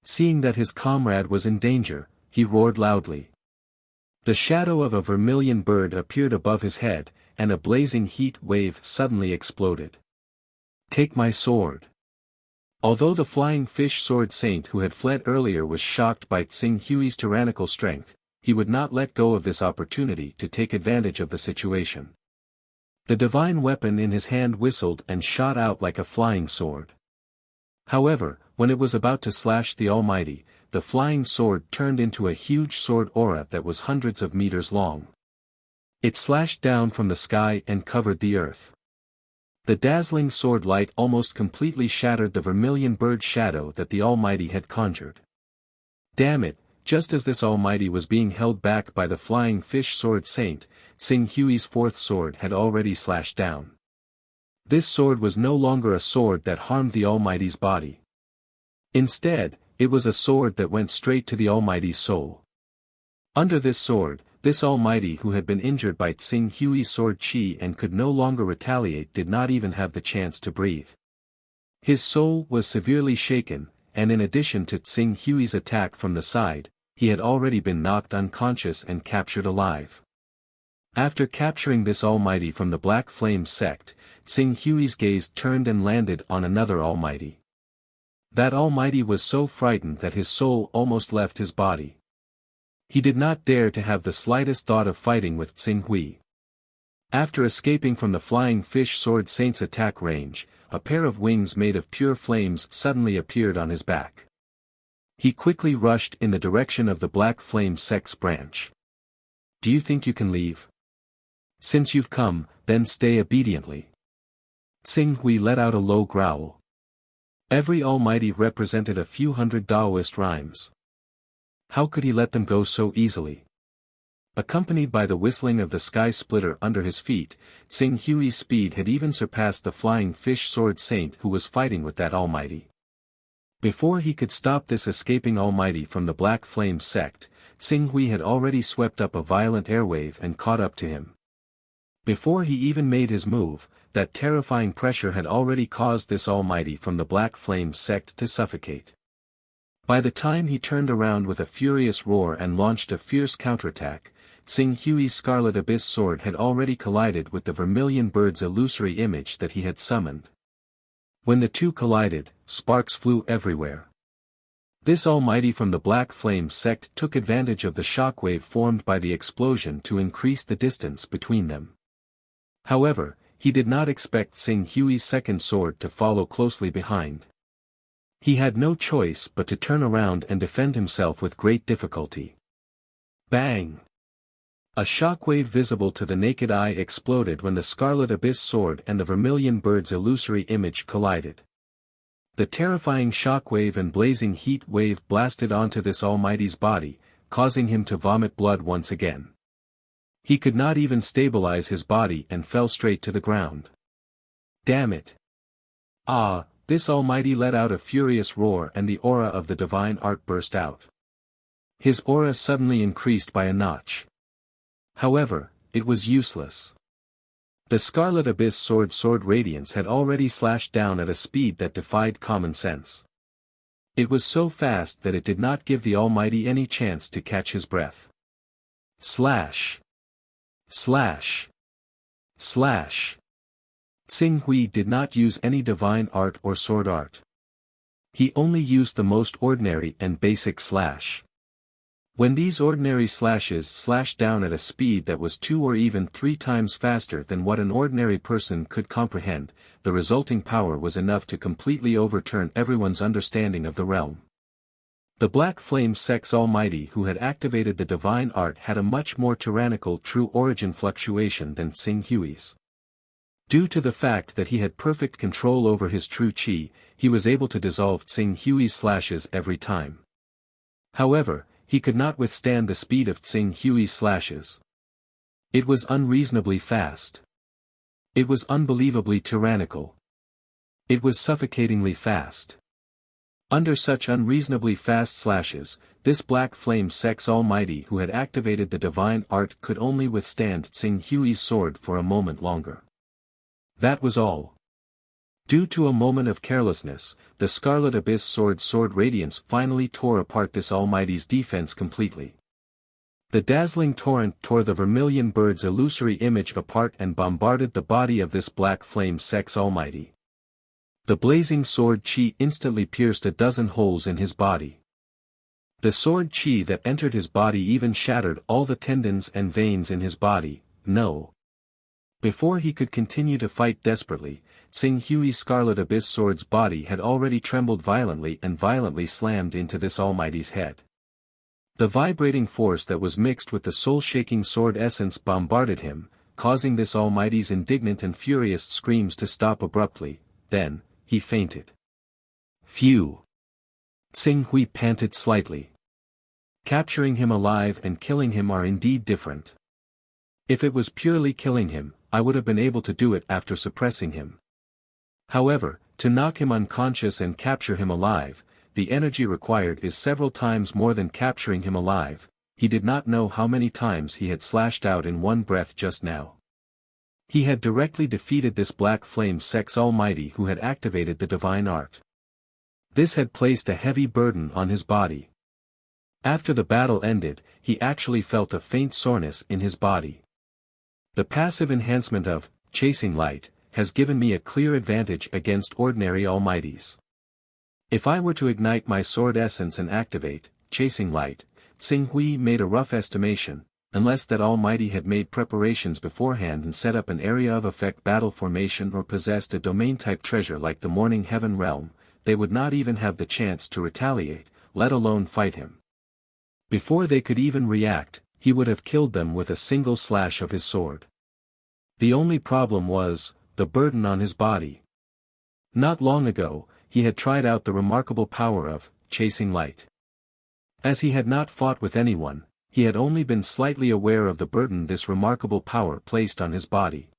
Seeing that his comrade was in danger, he roared loudly. The shadow of a vermilion bird appeared above his head, and a blazing heat wave suddenly exploded. Take my sword. Although the flying fish sword saint who had fled earlier was shocked by Xing Hui's tyrannical strength, he would not let go of this opportunity to take advantage of the situation. The divine weapon in his hand whistled and shot out like a flying sword. However, when it was about to slash the Almighty, the flying sword turned into a huge sword aura that was hundreds of meters long. It slashed down from the sky and covered the earth. The dazzling sword light almost completely shattered the vermilion bird shadow that the Almighty had conjured. Damn it, just as this Almighty was being held back by the flying fish sword saint, Xing Hui's fourth sword had already slashed down. This sword was no longer a sword that harmed the Almighty's body. Instead, it was a sword that went straight to the Almighty's soul. Under this sword, this Almighty who had been injured by Xing Hui's sword chi and could no longer retaliate did not even have the chance to breathe. His soul was severely shaken, and in addition to Xing Hui's attack from the side, he had already been knocked unconscious and captured alive. After capturing this Almighty from the Black Flame sect, Xing Hui's gaze turned and landed on another Almighty. That Almighty was so frightened that his soul almost left his body. He did not dare to have the slightest thought of fighting with Xing Hui. After escaping from the flying fish sword saint's attack range, a pair of wings made of pure flames suddenly appeared on his back. He quickly rushed in the direction of the Black Flame sect's branch. Do you think you can leave? Since you've come, then stay obediently. Xing Hui let out a low growl. Every Almighty represented a few hundred Taoist rhymes. How could he let them go so easily? Accompanied by the whistling of the sky splitter under his feet, Xing Hui's speed had even surpassed the flying fish sword saint who was fighting with that Almighty. Before he could stop this escaping Almighty from the Black Flame sect, Xing Hui had already swept up a violent airwave and caught up to him. Before he even made his move, that terrifying pressure had already caused this almighty from the Black Flame sect to suffocate. By the time he turned around with a furious roar and launched a fierce counterattack, Tsing Hui's Scarlet Abyss sword had already collided with the Vermilion Bird's illusory image that he had summoned. When the two collided, sparks flew everywhere. This almighty from the Black Flame sect took advantage of the shockwave formed by the explosion to increase the distance between them. However, he did not expect Tsing Hui's second sword to follow closely behind. He had no choice but to turn around and defend himself with great difficulty. Bang! A shockwave visible to the naked eye exploded when the Scarlet Abyss sword and the Vermilion Bird's illusory image collided. The terrifying shockwave and blazing heat wave blasted onto this almighty's body, causing him to vomit blood once again. He could not even stabilize his body and fell straight to the ground. Damn it! Ah! This almighty let out a furious roar and the aura of the divine art burst out. His aura suddenly increased by a notch. However, it was useless. The Scarlet Abyss sword radiance had already slashed down at a speed that defied common sense. It was so fast that it did not give the almighty any chance to catch his breath. Slash! Slash! Slash! Tsing Hui did not use any divine art or sword art. He only used the most ordinary and basic slash. When these ordinary slashes slashed down at a speed that was 2 or even 3 times faster than what an ordinary person could comprehend, the resulting power was enough to completely overturn everyone's understanding of the realm. The Black Flame sect's almighty who had activated the divine art had a much more tyrannical true origin fluctuation than Tsing Hui's. Due to the fact that he had perfect control over his true chi, he was able to dissolve Tsing Hui's slashes every time. However, he could not withstand the speed of Tsing Hui's slashes. It was unreasonably fast. It was unbelievably tyrannical. It was suffocatingly fast. Under such unreasonably fast slashes, this Black Flame sect's almighty who had activated the divine art could only withstand Tsing Hui's sword for a moment longer. That was all. Due to a moment of carelessness, the Scarlet Abyss sword radiance finally tore apart this almighty's defense completely. The dazzling torrent tore the Vermilion Bird's illusory image apart and bombarded the body of this Black Flame sect's almighty. The blazing sword chi instantly pierced a dozen holes in his body. The sword chi that entered his body even shattered all the tendons and veins in his body. No. Before he could continue to fight desperately, Tsing Hui's Scarlet Abyss sword's body had already trembled violently and violently slammed into this almighty's head. The vibrating force that was mixed with the soul-shaking sword essence bombarded him, causing this almighty's indignant and furious screams to stop abruptly. Then, he fainted. Phew! Tsing Hui panted slightly. Capturing him alive and killing him are indeed different. If it was purely killing him, I would have been able to do it after suppressing him. However, to knock him unconscious and capture him alive, the energy required is several times more than capturing him alive. He did not know how many times he had slashed out in one breath just now. He had directly defeated this Black Flame sect's almighty who had activated the divine art. This had placed a heavy burden on his body. After the battle ended, he actually felt a faint soreness in his body. The passive enhancement of Chasing Light has given me a clear advantage against ordinary almighties. If I were to ignite my sword essence and activate Chasing Light, Tsing Hui made a rough estimation, unless that almighty had made preparations beforehand and set up an area of effect battle formation or possessed a domain-type treasure like the Morning Heaven realm, they would not even have the chance to retaliate, let alone fight him. Before they could even react, he would have killed them with a single slash of his sword. The only problem was the burden on his body. Not long ago, he had tried out the remarkable power of Chasing Light. As he had not fought with anyone, he had only been slightly aware of the burden this remarkable power placed on his body.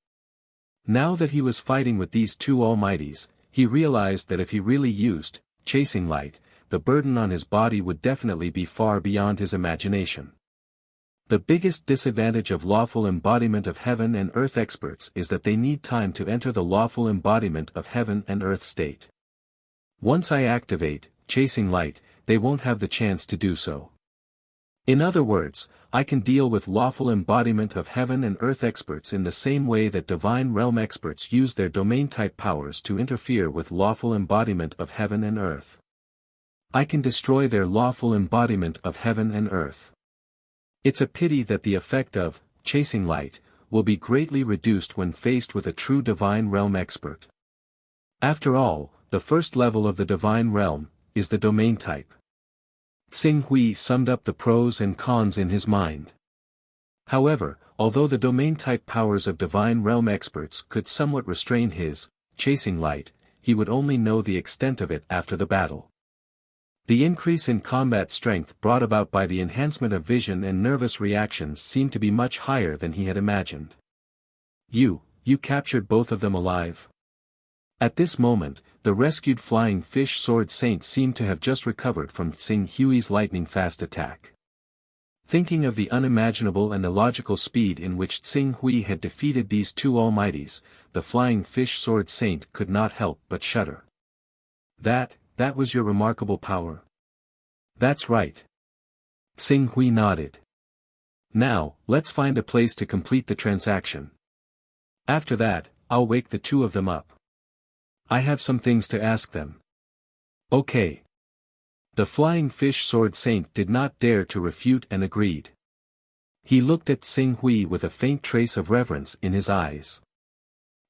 Now that he was fighting with these two almighties, he realized that if he really used Chasing Light, the burden on his body would definitely be far beyond his imagination. The biggest disadvantage of lawful embodiment of heaven and earth experts is that they need time to enter the lawful embodiment of heaven and earth state. Once I activate, chasing light, they won't have the chance to do so. In other words, I can deal with lawful embodiment of heaven and earth experts in the same way that divine realm experts use their domain-type powers to interfere with lawful embodiment of heaven and earth. I can destroy their lawful embodiment of heaven and earth. It's a pity that the effect of chasing light will be greatly reduced when faced with a true divine realm expert. After all, the first level of the divine realm is the domain type. Xing Hui summed up the pros and cons in his mind. However, although the domain-type powers of divine realm experts could somewhat restrain his chasing light, he would only know the extent of it after the battle. The increase in combat strength brought about by the enhancement of vision and nervous reactions seemed to be much higher than he had imagined. You captured both of them alive? At this moment, the rescued flying fish sword saint seemed to have just recovered from Xing Hui's lightning-fast attack. Thinking of the unimaginable and illogical speed in which Xing Hui had defeated these two almighties, the flying fish sword saint could not help but shudder. That was your remarkable power? That's right. Xing Hui nodded. Now, let's find a place to complete the transaction. After that, I'll wake the two of them up. I have some things to ask them. Okay. The flying fish sword saint did not dare to refute and agreed. He looked at Xing Hui with a faint trace of reverence in his eyes.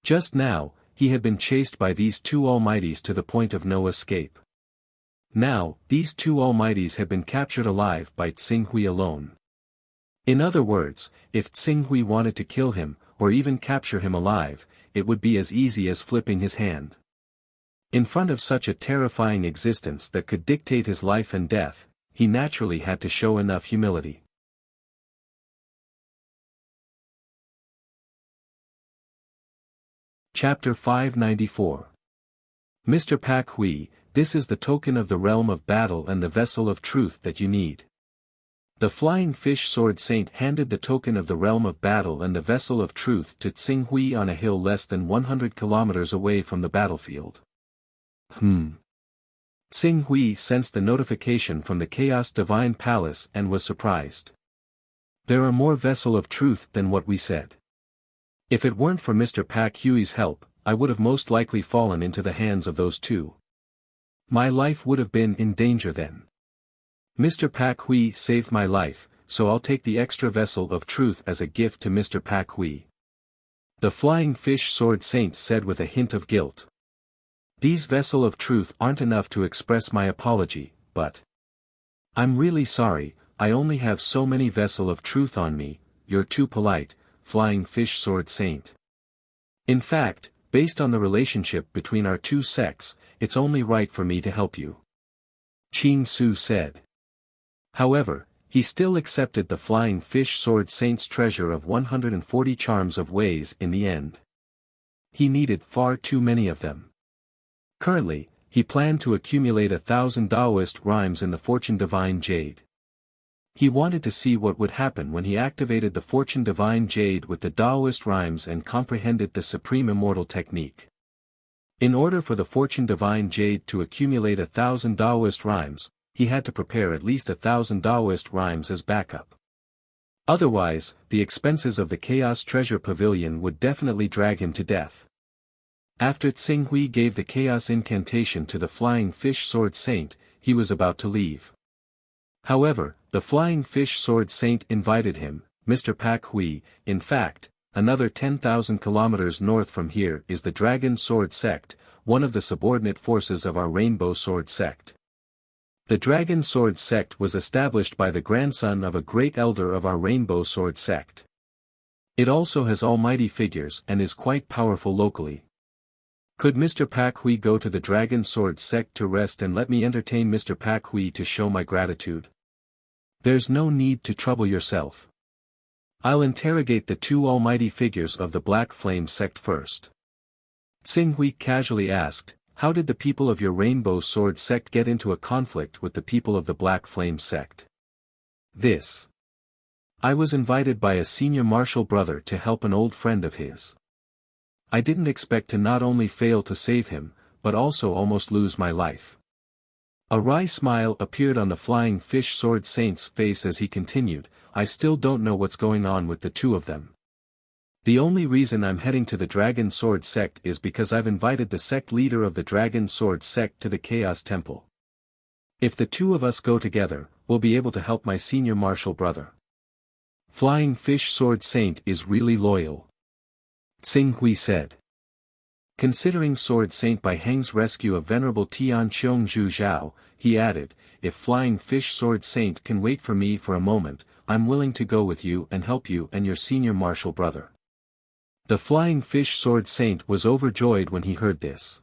Just now, he had been chased by these two almighties to the point of no escape. Now, these two almighties had been captured alive by Xing Hui alone. In other words, if Xing Hui wanted to kill him, or even capture him alive, it would be as easy as flipping his hand. In front of such a terrifying existence that could dictate his life and death, he naturally had to show enough humility. Chapter 594. Mr. Pak Hui, this is the token of the realm of battle and the vessel of truth that you need. The flying fish sword saint handed the token of the realm of battle and the vessel of truth to Xing Hui on a hill less than 100 kilometers away from the battlefield. Xing Hui sensed the notification from the Chaos Divine Palace and was surprised. There are more vessel of truth than what we said. If it weren't for Mr. Pak Hui's help, I would have most likely fallen into the hands of those two. My life would have been in danger then. Mr. Pak Hui saved my life, so I'll take the extra vessel of truth as a gift to Mr. Pak Hui. The flying fish sword saint said with a hint of guilt. These vessel of truth aren't enough to express my apology, but I'm really sorry, I only have so many vessel of truth on me. You're too polite, flying fish sword saint. In fact, based on the relationship between our two sects, it's only right for me to help you. Qing Su said. However, he still accepted the flying fish sword saint's treasure of 140 charms of ways in the end. He needed far too many of them. Currently, he planned to accumulate 1,000 Taoist rhymes in the Fortune Divine Jade. He wanted to see what would happen when he activated the Fortune Divine Jade with the Taoist rhymes and comprehended the Supreme Immortal Technique. In order for the Fortune Divine Jade to accumulate 1,000 Taoist rhymes, he had to prepare at least 1,000 Taoist rhymes as backup. Otherwise, the expenses of the Chaos Treasure Pavilion would definitely drag him to death. After Xing Hui gave the Chaos Incantation to the Flying Fish Sword Saint, he was about to leave. However, the Flying Fish Sword Saint invited him, Mr. Pak Hui. In fact, another 10,000 kilometers north from here is the Dragon Sword Sect, one of the subordinate forces of our Rainbow Sword Sect. The Dragon Sword Sect was established by the grandson of a great elder of our Rainbow Sword Sect. It also has almighty figures and is quite powerful locally. Could Mr. Pak Hui go to the Dragon Sword Sect to rest and let me entertain Mr. Pak Hui to show my gratitude? There's no need to trouble yourself. I'll interrogate the two almighty figures of the Black Flame Sect first. Xing Hui casually asked, how did the people of your Rainbow Sword Sect get into a conflict with the people of the Black Flame Sect? This I was invited by a senior martial brother to help an old friend of his. I didn't expect to not only fail to save him, but also almost lose my life. A wry smile appeared on the Flying Fish Sword Saint's face as he continued, I still don't know what's going on with the two of them. The only reason I'm heading to the Dragon Sword Sect is because I've invited the sect leader of the Dragon Sword Sect to the Chaos Temple. If the two of us go together, we'll be able to help my senior martial brother. Flying Fish Sword Saint is really loyal. Tsing Hui said. Considering Sword Saint Bai Heng's rescue of Venerable Tian Qiong Zhu Zhao, he added, if Flying Fish Sword Saint can wait for me for a moment, I'm willing to go with you and help you and your senior martial brother. The Flying Fish Sword Saint was overjoyed when he heard this.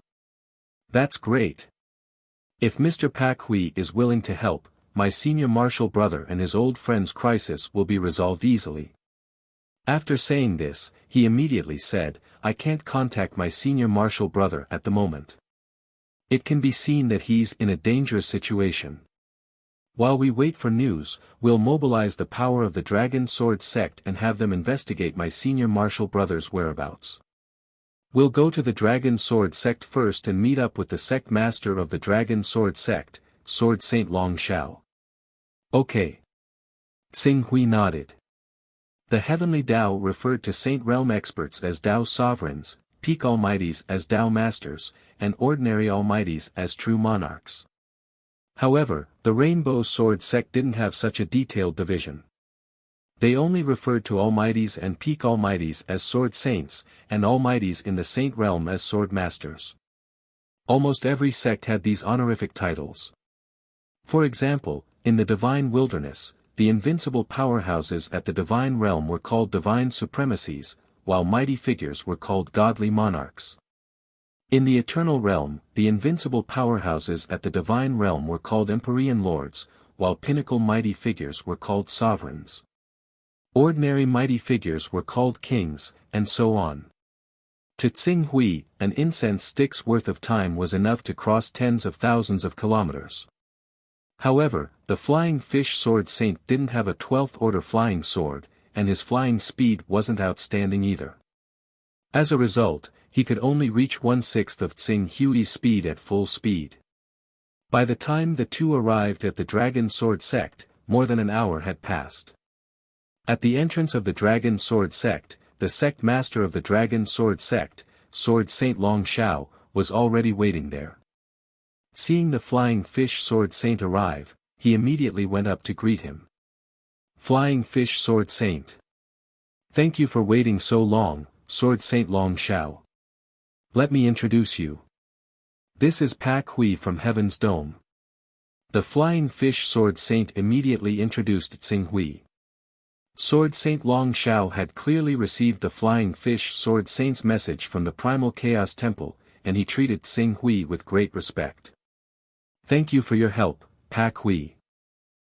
That's great. If Mr. Pak Hui is willing to help, my senior martial brother and his old friend's crisis will be resolved easily. After saying this, he immediately said, I can't contact my senior martial brother at the moment. It can be seen that he's in a dangerous situation. While we wait for news, we'll mobilize the power of the Dragon Sword Sect and have them investigate my senior martial brother's whereabouts. We'll go to the Dragon Sword Sect first and meet up with the sect master of the Dragon Sword Sect, Sword Saint Long Shao. Okay. Tsing Hui nodded. The Heavenly Tao referred to Saint Realm experts as Tao Sovereigns, Peak Almighties as Tao Masters, and Ordinary Almighties as True Monarchs. However, the Rainbow Sword Sect didn't have such a detailed division. They only referred to Almighties and Peak Almighties as Sword Saints, and Almighties in the Saint Realm as Sword Masters. Almost every sect had these honorific titles. For example, in the Divine Wilderness, the invincible powerhouses at the Divine Realm were called Divine Supremacies, while mighty figures were called Godly Monarchs. In the Eternal Realm, the invincible powerhouses at the Divine Realm were called Empyrean Lords, while pinnacle mighty figures were called Sovereigns. Ordinary mighty figures were called Kings, and so on. To Tsing Hui, an incense stick's worth of time was enough to cross tens of thousands of kilometers. However, the Flying Fish Sword Saint didn't have a 12th order flying sword, and his flying speed wasn't outstanding either. As a result, he could only reach 1/6 of Tsing Hui's speed at full speed. By the time the two arrived at the Dragon Sword Sect, more than an hour had passed. At the entrance of the Dragon Sword Sect, the sect master of the Dragon Sword Sect, Sword Saint Long Shao, was already waiting there. Seeing the Flying Fish Sword Saint arrive, he immediately went up to greet him. Flying Fish Sword Saint. Thank you for waiting so long, Sword Saint Long Shao. Let me introduce you. This is Pak Hui from Heaven's Dome. The Flying Fish Sword Saint immediately introduced Tsing Hui. Sword Saint Long Shao had clearly received the Flying Fish Sword Saint's message from the Primal Chaos Temple, and he treated Tsing Hui with great respect. Thank you for your help, Pak Hui.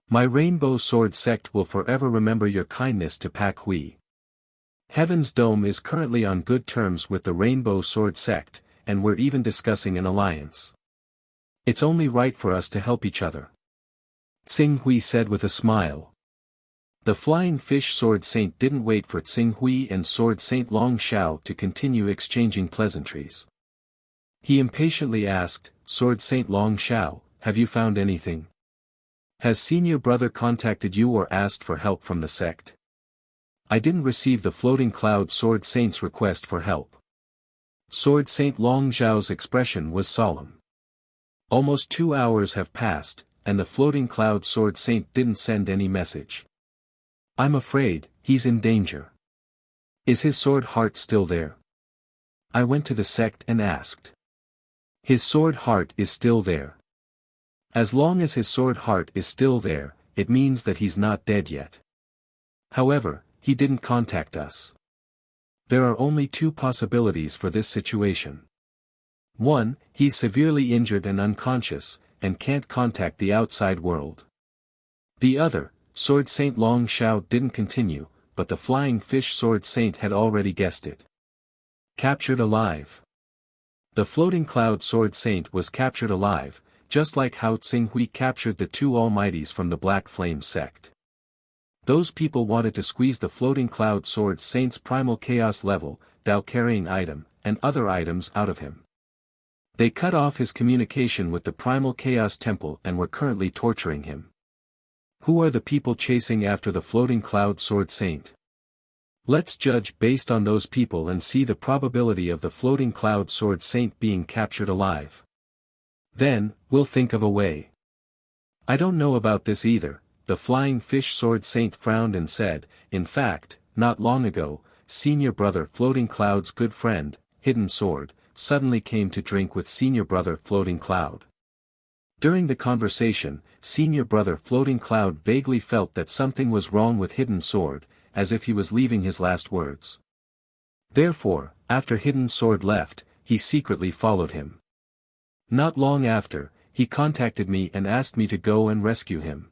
My Rainbow Sword Sect will forever remember your kindness to Pak Hui. Heaven's Dome is currently on good terms with the Rainbow Sword Sect, and we're even discussing an alliance. It's only right for us to help each other. Tsing Hui said with a smile. The Flying Fish Sword Saint didn't wait for Tsing Hui and Sword Saint Long Shao to continue exchanging pleasantries. He impatiently asked, Sword Saint Long Shao, have you found anything? Has senior brother contacted you or asked for help from the sect? I didn't receive the Floating Cloud Sword Saint's request for help. Sword Saint Long Zhao's expression was solemn. Almost 2 hours have passed, and the Floating Cloud Sword Saint didn't send any message. I'm afraid, he's in danger. Is his sword heart still there? I went to the sect and asked. His sword heart is still there. As long as his sword heart is still there, it means that he's not dead yet. However, he didn't contact us. There are only two possibilities for this situation. One, he's severely injured and unconscious, and can't contact the outside world. The other, Sword Saint Long Shao didn't continue, but the Flying Fish Sword Saint had already guessed it. Captured alive. The Floating Cloud Sword Saint was captured alive, just like how Tsing Hui captured the two Almighties from the Black Flame sect. Those people wanted to squeeze the floating cloud sword saint's primal chaos level, Dao-carrying item, and other items out of him. They cut off his communication with the primal chaos temple and were currently torturing him. Who are the people chasing after the floating cloud sword saint? Let's judge based on those people and see the probability of the floating cloud sword saint being captured alive. Then, we'll think of a way. I don't know about this either, the flying fish sword saint frowned and said, in fact, not long ago, senior brother floating cloud's good friend, hidden sword, suddenly came to drink with senior brother floating cloud. During the conversation, senior brother floating cloud vaguely felt that something was wrong with hidden sword, as if he was leaving his last words. Therefore, after hidden sword left, he secretly followed him. Not long after, he contacted me and asked me to go and rescue him.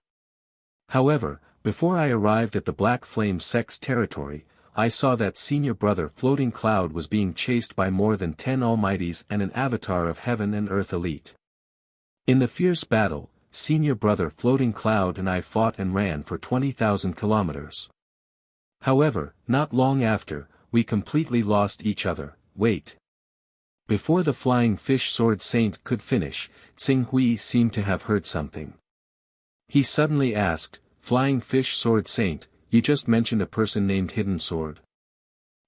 However, before I arrived at the Black Flame sect's territory, I saw that senior brother floating cloud was being chased by more than 10 almighties and an avatar of heaven and earth elite. In the fierce battle, senior brother floating cloud and I fought and ran for 20,000 kilometers. However, not long after, we completely lost each other. Wait. Before the flying fish sword saint could finish, Tsing Hui seemed to have heard something. He suddenly asked, Flying fish sword saint, you just mentioned a person named Hidden Sword.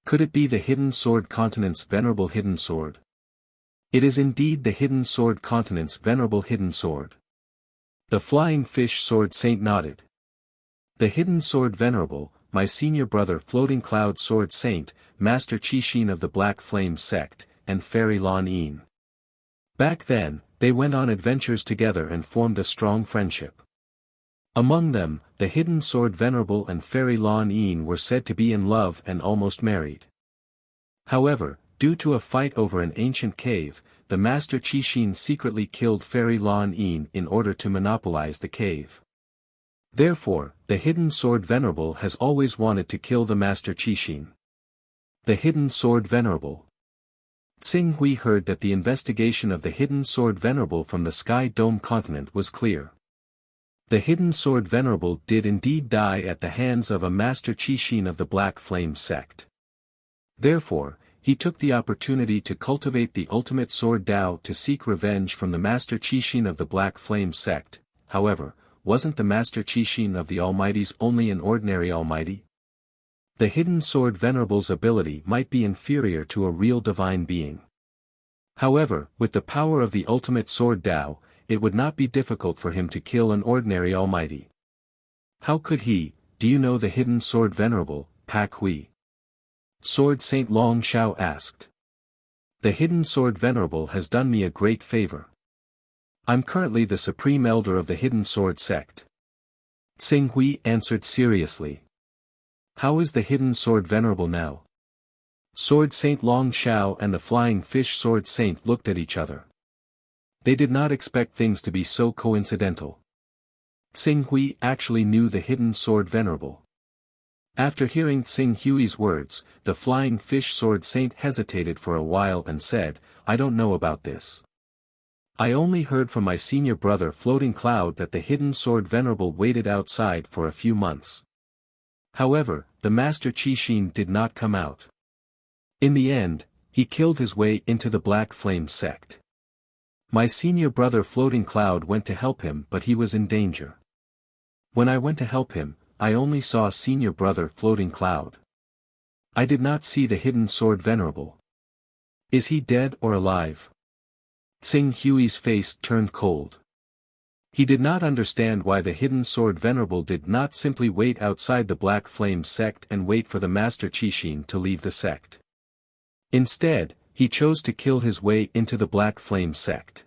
Could it be the Hidden Sword Continent's venerable Hidden Sword? It is indeed the Hidden Sword Continent's venerable Hidden Sword. The flying fish sword saint nodded. The Hidden Sword Venerable, my senior brother floating cloud sword saint, Master Qixin of the Black Flame sect, and Fairy Lan Yin. Back then, they went on adventures together and formed a strong friendship. Among them, the Hidden Sword Venerable and Fairy Lan Yin were said to be in love and almost married. However, due to a fight over an ancient cave, the Master Qixin secretly killed Fairy Lan Yin in order to monopolize the cave. Therefore, the Hidden Sword Venerable has always wanted to kill the Master Qixin. The Hidden Sword Venerable. Tsing Hui heard that the investigation of the Hidden Sword Venerable from the Sky Dome continent was clear. The Hidden Sword Venerable did indeed die at the hands of a Master Qixin of the Black Flame sect. Therefore, he took the opportunity to cultivate the ultimate sword Dao to seek revenge from the Master Qixin of the Black Flame sect. However, wasn't the Master Qixin of the Almighties only an ordinary Almighty? The Hidden Sword Venerable's ability might be inferior to a real divine being. However, with the power of the ultimate sword Dao, it would not be difficult for him to kill an ordinary Almighty. How could he? Do you know the Hidden Sword Venerable, Pak Hui? Sword Saint Long Shao asked. The Hidden Sword Venerable has done me a great favor. I'm currently the Supreme Elder of the Hidden Sword sect. Tsing Hui answered seriously. How is the Hidden Sword Venerable now? Sword Saint Long Shao and the Flying Fish Sword Saint looked at each other. They did not expect things to be so coincidental. Tsing Hui actually knew the Hidden Sword Venerable. After hearing Tsing Hui's words, the Flying Fish Sword Saint hesitated for a while and said, I don't know about this. I only heard from my senior brother Floating Cloud that the Hidden Sword Venerable waited outside for a few months. However, the Master Qixin did not come out. In the end, he killed his way into the Black Flame sect. My senior brother Floating Cloud went to help him but he was in danger. When I went to help him, I only saw senior brother Floating Cloud. I did not see the Hidden Sword Venerable. Is he dead or alive? Tsing Hui's face turned cold. He did not understand why the Hidden Sword Venerable did not simply wait outside the Black Flame sect and wait for the Master Qixin to leave the sect. Instead, he chose to kill his way into the Black Flame sect.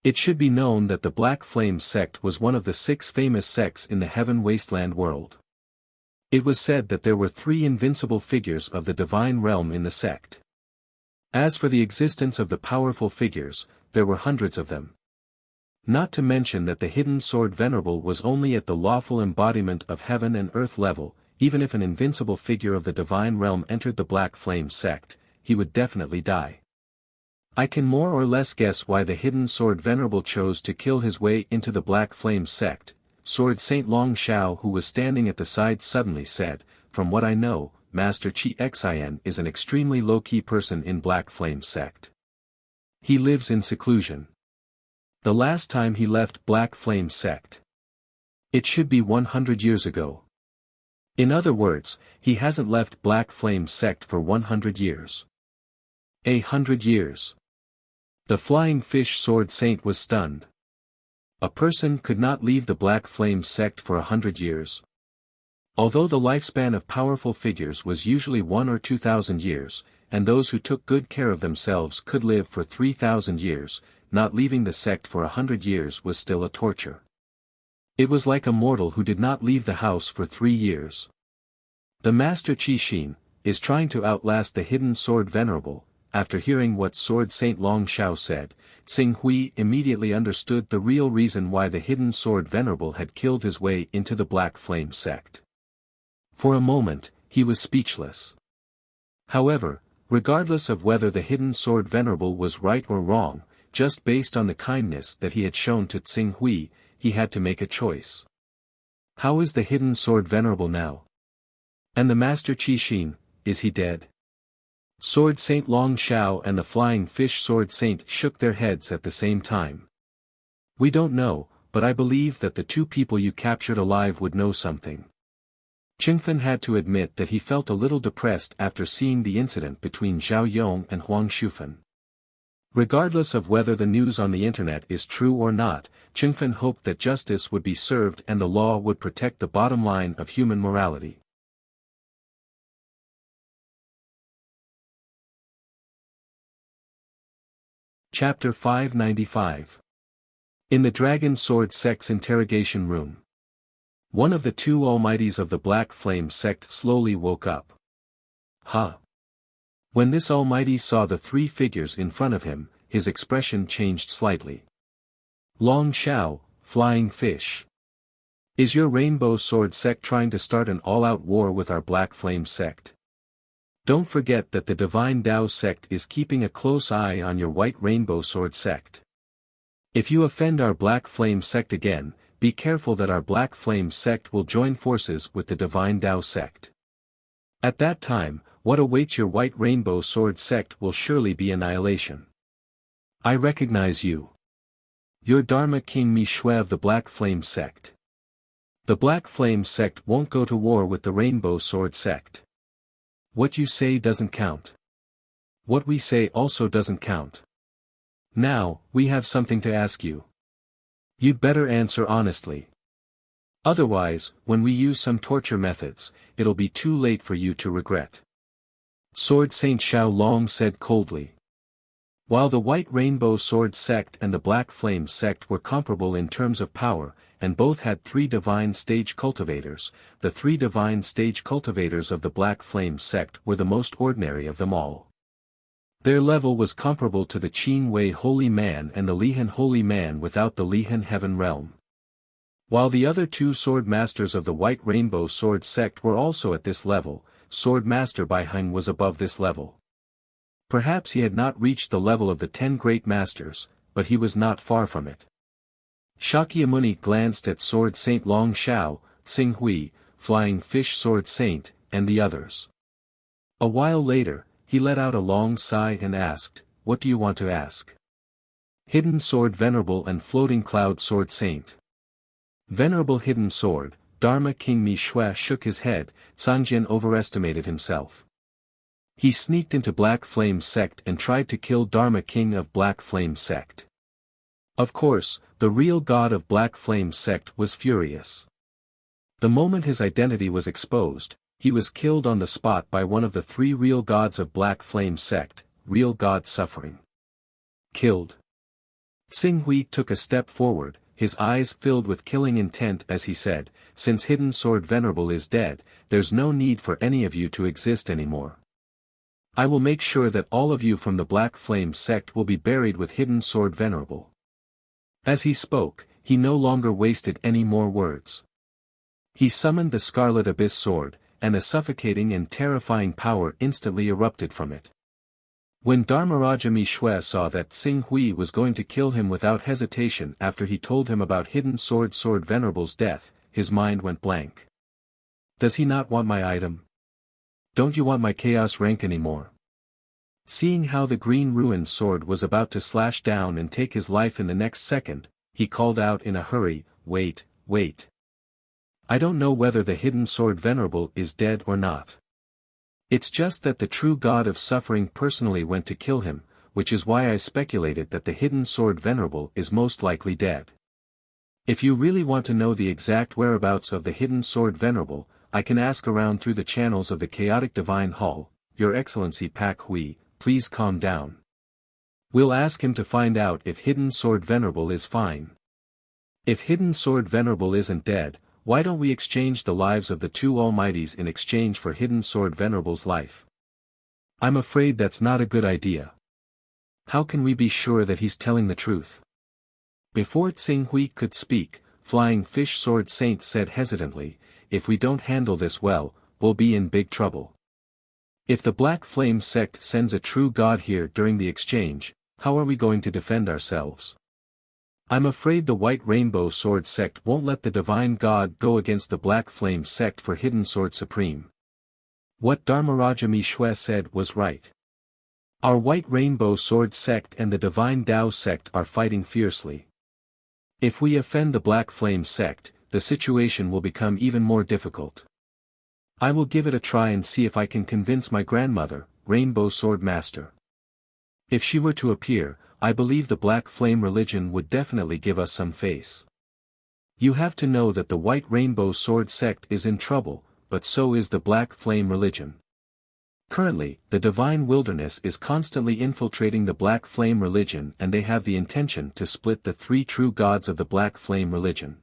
It should be known that the Black Flame sect was one of the 6 famous sects in the Heaven Wasteland world. It was said that there were 3 invincible figures of the divine realm in the sect. As for the existence of the powerful figures, there were hundreds of them. Not to mention that the Hidden Sword Venerable was only at the lawful embodiment of heaven and earth level. Even if an invincible figure of the divine realm entered the Black Flame sect, he would definitely die. I can more or less guess why the Hidden Sword Venerable chose to kill his way into the Black Flame sect. Sword Saint Long Shao, who was standing at the side, suddenly said, "From what I know, Master Chi Xin is an extremely low-key person in Black Flame sect. He lives in seclusion. The last time he left Black Flame sect, it should be 100 years ago. In other words, he hasn't left Black Flame sect for 100 years. 100 years. The Flying Fish Sword Saint was stunned. A person could not leave the Black Flame sect for 100 years. Although the lifespan of powerful figures was usually 1 or 2,000 years, and those who took good care of themselves could live for 3,000 years, not leaving the sect for 100 years was still a torture. It was like a mortal who did not leave the house for 3 years. The Master Qi Xin is trying to outlast the Hidden Sword Venerable. After hearing what Sword Saint Long Shao said, Xing Hui immediately understood the real reason why the Hidden Sword Venerable had killed his way into the Black Flame sect. For a moment, he was speechless. However, regardless of whether the Hidden Sword Venerable was right or wrong, just based on the kindness that he had shown to Xing Hui, he had to make a choice. How is the Hidden Sword Venerable now? And the Master Qi Xin, is he dead? Sword Saint Long Shao and the Flying Fish Sword Saint shook their heads at the same time. We don't know, but I believe that the 2 people you captured alive would know something. Qingfen had to admit that he felt a little depressed after seeing the incident between Zhao Yong and Huang Shufen. Regardless of whether the news on the internet is true or not, Qingfen hoped that justice would be served and the law would protect the bottom line of human morality. Chapter 595. In the Dragon Sword Sect's interrogation room, one of the 2 almighties of the Black Flame sect slowly woke up. Huh? When this almighty saw the 3 figures in front of him, his expression changed slightly. Long Shao, Flying Fish. Is your Rainbow Sword sect trying to start an all-out war with our Black Flame sect? Don't forget that the Divine Tao sect is keeping a close eye on your White Rainbow Sword sect. If you offend our Black Flame sect again, be careful that our Black Flame sect will join forces with the Divine Tao sect. At that time, what awaits your White Rainbow Sword sect will surely be annihilation. I recognize you. You're Dharma King Mi Shui of the Black Flame sect. The Black Flame sect won't go to war with the Rainbow Sword sect. What you say doesn't count. What we say also doesn't count. Now, we have something to ask you. You'd better answer honestly. Otherwise, when we use some torture methods, it'll be too late for you to regret. Sword Saint Xiao Long said coldly. While the White Rainbow Sword sect and the Black Flame sect were comparable in terms of power, and both had 3 divine stage cultivators, the 3 divine stage cultivators of the Black Flame sect were the most ordinary of them all. Their level was comparable to the Qin Wei Holy Man and the Lihan Holy Man without the Lihan Heaven Realm. While the other 2 sword masters of the White Rainbow Sword sect were also at this level, Sword Master Bai Heng was above this level. Perhaps he had not reached the level of the 10 great masters, but he was not far from it. Shakyamuni glanced at Sword Saint Long Shao, Xing Hui, Flying Fish Sword Saint, and the others. A while later, he let out a long sigh and asked, "What do you want to ask?" Hidden Sword Venerable and Floating Cloud Sword Saint. Venerable Hidden Sword, Dharma King Mi Shui shook his head. Sanjian overestimated himself. He sneaked into Black Flame sect and tried to kill Dharma King of Black Flame sect. Of course, the real god of Black Flame sect was furious. The moment his identity was exposed, he was killed on the spot by one of the 3 real gods of Black Flame sect, Real God Suffering. Killed. Xing Hui took a step forward, his eyes filled with killing intent as he said, "Since Hidden Sword Venerable is dead, there's no need for any of you to exist anymore. I will make sure that all of you from the Black Flame sect will be buried with Hidden Sword Venerable." As he spoke, he no longer wasted any more words. He summoned the Scarlet Abyss Sword, and a suffocating and terrifying power instantly erupted from it. When Dharmaraja Mishwe saw that Tsing Hui was going to kill him without hesitation after he told him about Hidden Sword Venerable's death, his mind went blank. Does he not want my item? Don't you want my chaos rank anymore? Seeing how the green ruined sword was about to slash down and take his life in the next second, he called out in a hurry, wait, wait. I don't know whether the Hidden Sword Venerable is dead or not. It's just that the true god of suffering personally went to kill him, which is why I speculated that the Hidden Sword Venerable is most likely dead. If you really want to know the exact whereabouts of the Hidden Sword Venerable, I can ask around through the channels of the Chaotic Divine Hall. Your Excellency Pak Hui, please calm down. We'll ask him to find out if Hidden Sword Venerable is fine. If Hidden Sword Venerable isn't dead, why don't we exchange the lives of the two Almighties in exchange for Hidden Sword Venerable's life? I'm afraid that's not a good idea. How can we be sure that he's telling the truth? Before Tsing Hui could speak, Flying Fish Sword Saint said hesitantly, if we don't handle this well, we'll be in big trouble. If the Black Flame sect sends a true god here during the exchange, how are we going to defend ourselves? I'm afraid the White Rainbow Sword sect won't let the Divine God go against the Black Flame sect for Hidden Sword Supreme. What Dharmaraja Mishwe said was right. Our White Rainbow Sword sect and the Divine Tao sect are fighting fiercely. If we offend the Black Flame sect, the situation will become even more difficult. I will give it a try and see if I can convince my grandmother, Rainbow Sword Master. If she were to appear, I believe the Black Flame religion would definitely give us some face. You have to know that the White Rainbow Sword sect is in trouble, but so is the Black Flame religion. Currently, the Divine Wilderness is constantly infiltrating the Black Flame religion and they have the intention to split the three true gods of the Black Flame religion.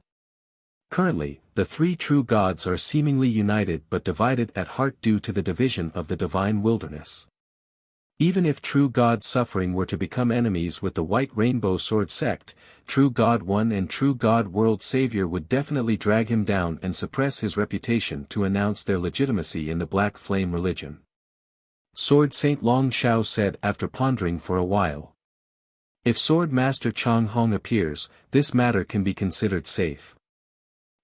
Currently, the three true gods are seemingly united but divided at heart due to the division of the Divine Wilderness. Even if True God Suffering were to become enemies with the White Rainbow Sword sect, True God One and True God World Savior would definitely drag him down and suppress his reputation to announce their legitimacy in the Black Flame religion. Sword Saint Long Xiao said after pondering for a while. If Sword Master Chang Hong appears, this matter can be considered safe.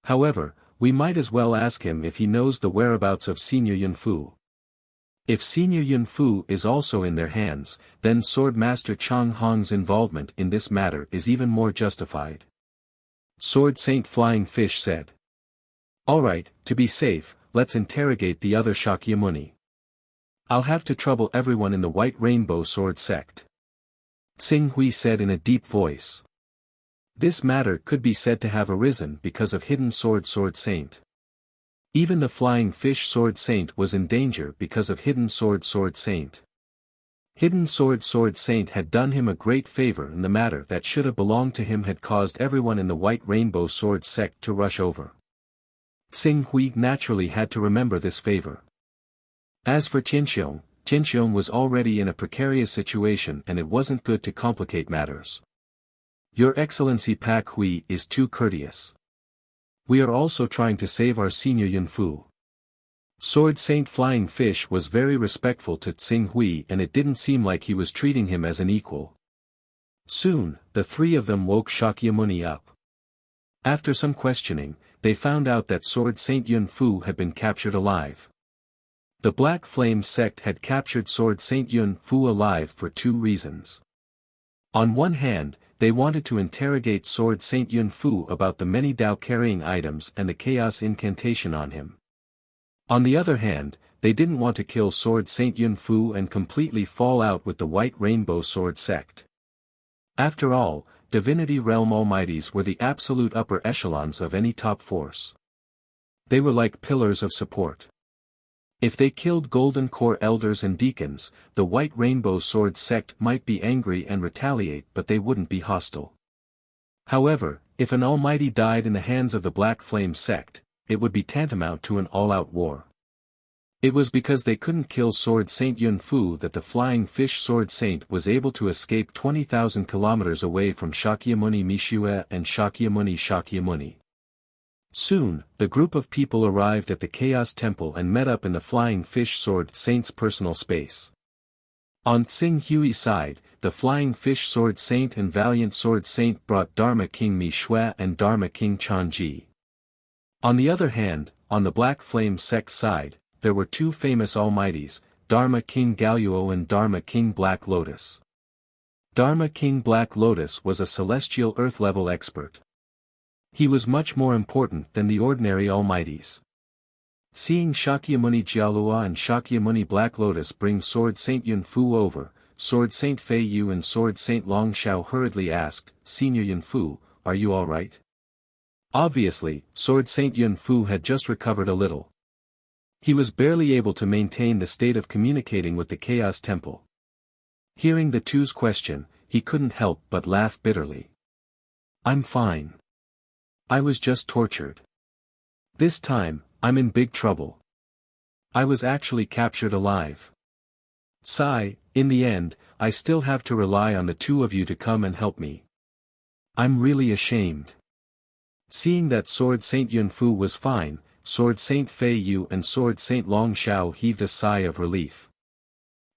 However, we might as well ask him if he knows the whereabouts of Senior Yun Fu. If Senior Yun Fu is also in their hands, then Sword Master Chang Hong's involvement in this matter is even more justified. Sword Saint Flying Fish said. Alright, to be safe, let's interrogate the other Shakyamuni. I'll have to trouble everyone in the White Rainbow Sword sect. Tsing Hui said in a deep voice. This matter could be said to have arisen because of Hidden Sword Saint. Even the Flying Fish Sword Saint was in danger because of Hidden Sword Saint. Hidden Sword Saint had done him a great favor and the matter that should have belonged to him had caused everyone in the White Rainbow Sword sect to rush over. Tsing Hui naturally had to remember this favor. As for Tianxiong was already in a precarious situation and it wasn't good to complicate matters. Your Excellency Pak Hui is too courteous. We are also trying to save our Senior Yun Fu. Sword Saint Flying Fish was very respectful to Tsing Hui and it didn't seem like he was treating him as an equal. Soon, the three of them woke Shakyamuni up. After some questioning, they found out that Sword Saint Yun Fu had been captured alive. The Black Flame sect had captured Sword Saint Yun Fu alive for two reasons. On one hand, they wanted to interrogate Sword Saint Yun Fu about the many Dao-carrying items and the chaos incantation on him. On the other hand, they didn't want to kill Sword Saint Yun Fu and completely fall out with the White Rainbow Sword sect. After all, Divinity Realm Almighties were the absolute upper echelons of any top force. They were like pillars of support. If they killed Golden Core elders and deacons, the White Rainbow Sword sect might be angry and retaliate but they wouldn't be hostile. However, if an almighty died in the hands of the Black Flame sect, it would be tantamount to an all-out war. It was because they couldn't kill Sword Saint Yun Fu that the Flying Fish Sword Saint was able to escape 20,000 kilometers away from Shakyamuni Mishue and Shakyamuni. Soon, the group of people arrived at the Chaos Temple and met up in the Flying Fish Sword Saint's personal space. On Tsing Hui's side, the Flying Fish Sword Saint and Valiant Sword Saint brought Dharma King Mi Shui and Dharma King Chanji. On the other hand, on the Black Flame Sect side, there were two famous Almighties, Dharma King Galuo and Dharma King Black Lotus. Dharma King Black Lotus was a celestial earth-level expert. He was much more important than the ordinary Almighties. Seeing Shakyamuni Jialua and Shakyamuni Black Lotus bring Sword Saint Yun Fu over, Sword Saint Fei Yu and Sword Saint Long Shao hurriedly asked, "Senior Yun Fu, are you all right?" Obviously, Sword Saint Yun Fu had just recovered a little. He was barely able to maintain the state of communicating with the Chaos Temple. Hearing the two's question, he couldn't help but laugh bitterly. "I'm fine. I was just tortured. This time, I'm in big trouble. I was actually captured alive. Sigh, in the end, I still have to rely on the two of you to come and help me. I'm really ashamed." Seeing that Sword Saint Yun Fu was fine, Sword Saint Fei Yu and Sword Saint Long Shao heaved a sigh of relief.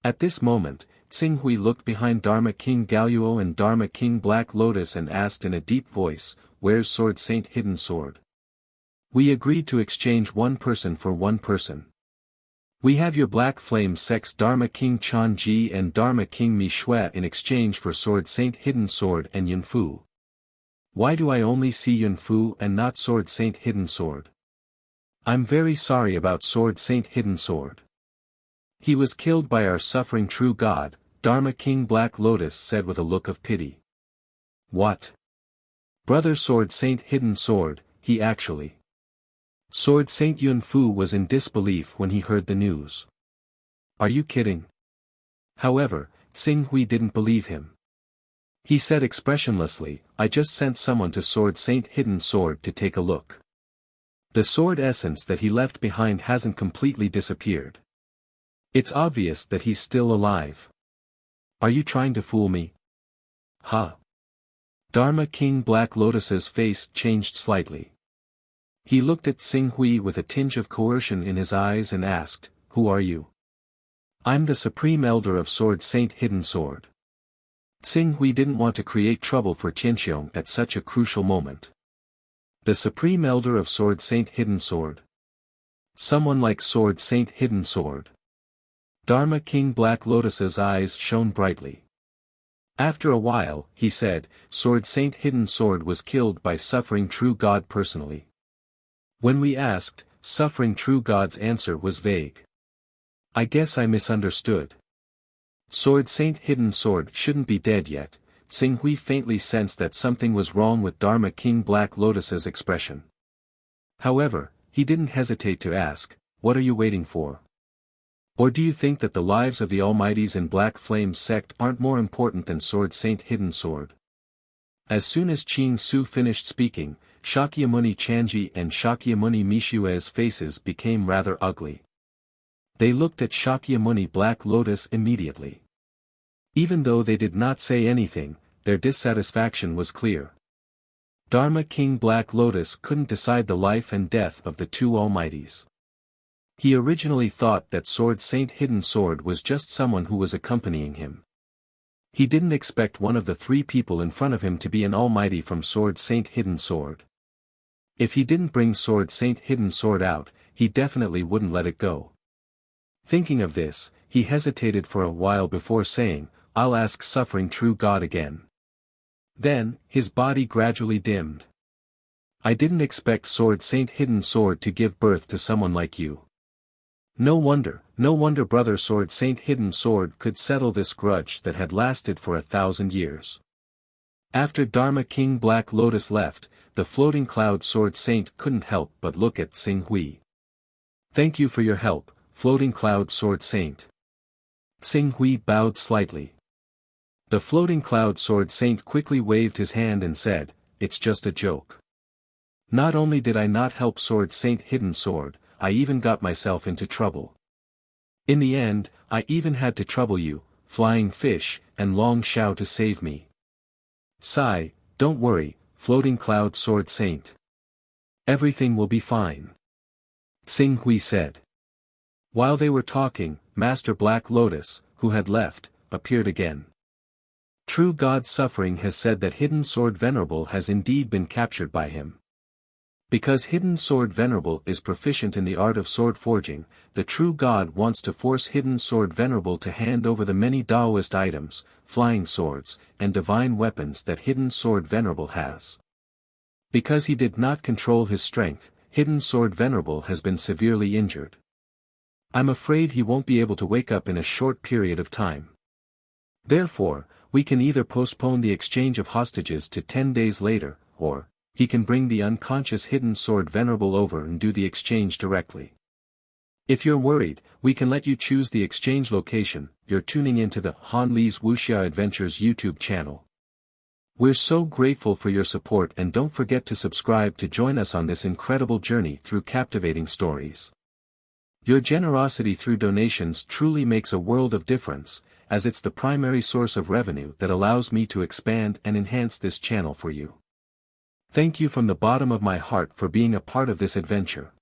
At this moment, Tsing Hui looked behind Dharma King Galuo and Dharma King Black Lotus and asked in a deep voice, "Where's Sword Saint Hidden Sword?" "We agreed to exchange one person for one person. We have your Black Flame Sect's Dharma King Chanji and Dharma King Mi Shui in exchange for Sword Saint Hidden Sword and Yun Fu. Why do I only see Yun Fu and not Sword Saint Hidden Sword? I'm very sorry about Sword Saint Hidden Sword. He was killed by our suffering true God," Dharma King Black Lotus said with a look of pity. "What? Brother Sword Saint Hidden Sword, he actually..." Sword Saint Yun Fu was in disbelief when he heard the news. "Are you kidding?" However, Tsing Hui didn't believe him. He said expressionlessly, "I just sent someone to Sword Saint Hidden Sword to take a look. The sword essence that he left behind hasn't completely disappeared. It's obvious that he's still alive. Are you trying to fool me?" "Huh?" Dharma King Black Lotus's face changed slightly. He looked at Tsing Hui with a tinge of coercion in his eyes and asked, "Who are you?" "I'm the Supreme Elder of Sword Saint Hidden Sword." Tsing Hui didn't want to create trouble for Tianxiong at such a crucial moment. The Supreme Elder of Sword Saint Hidden Sword? Someone like Sword Saint Hidden Sword? Dharma King Black Lotus's eyes shone brightly. After a while, he said, "Sword Saint Hidden Sword was killed by Suffering True God personally." When we asked, Suffering True God's answer was vague. I guess I misunderstood. Sword Saint Hidden Sword shouldn't be dead yet. Tsing Hui faintly sensed that something was wrong with Dharma King Black Lotus's expression. However, he didn't hesitate to ask, "What are you waiting for? Or do you think that the lives of the Almighties in Black Flame Sect aren't more important than Sword Saint Hidden Sword?" As soon as Qing Su finished speaking, Shakyamuni Chanji and Shakyamuni Mishue's faces became rather ugly. They looked at Shakyamuni Black Lotus immediately. Even though they did not say anything, their dissatisfaction was clear. Dharma King Black Lotus couldn't decide the life and death of the two Almighties. He originally thought that Sword Saint Hidden Sword was just someone who was accompanying him. He didn't expect one of the three people in front of him to be an Almighty from Sword Saint Hidden Sword. If he didn't bring Sword Saint Hidden Sword out, he definitely wouldn't let it go. Thinking of this, he hesitated for a while before saying, "I'll ask Suffering True God again." Then, his body gradually dimmed. "I didn't expect Sword Saint Hidden Sword to give birth to someone like you. No wonder Brother Sword Saint Hidden Sword could settle this grudge that had lasted for 1,000 years. After Dharma King Black Lotus left, the Floating Cloud Sword Saint couldn't help but look at Tsing Hui. "Thank you for your help, Floating Cloud Sword Saint." Tsing Hui bowed slightly. The Floating Cloud Sword Saint quickly waved his hand and said, "It's just a joke. Not only did I not help Sword Saint Hidden Sword, I even got myself into trouble. In the end, I even had to trouble you, Flying Fish, and Long Shao to save me. Sigh, don't worry, Floating Cloud Sword Saint. Everything will be fine," Tsing Hui said. While they were talking, Master Black Lotus, who had left, appeared again. True God Suffering has said that Hidden Sword Venerable has indeed been captured by him. Because Hidden Sword Venerable is proficient in the art of sword forging, the true God wants to force Hidden Sword Venerable to hand over the many Taoist items, flying swords, and divine weapons that Hidden Sword Venerable has. Because he did not control his strength, Hidden Sword Venerable has been severely injured. I'm afraid he won't be able to wake up in a short period of time. Therefore, we can either postpone the exchange of hostages to 10 days later, or he can bring the unconscious Hidden Sword Venerable over and do the exchange directly. If you're worried, we can let you choose the exchange location. You're tuning into the Han Li's Wuxia Adventures YouTube channel. We're so grateful for your support, and don't forget to subscribe to join us on this incredible journey through captivating stories. Your generosity through donations truly makes a world of difference, as it's the primary source of revenue that allows me to expand and enhance this channel for you. Thank you from the bottom of my heart for being a part of this adventure.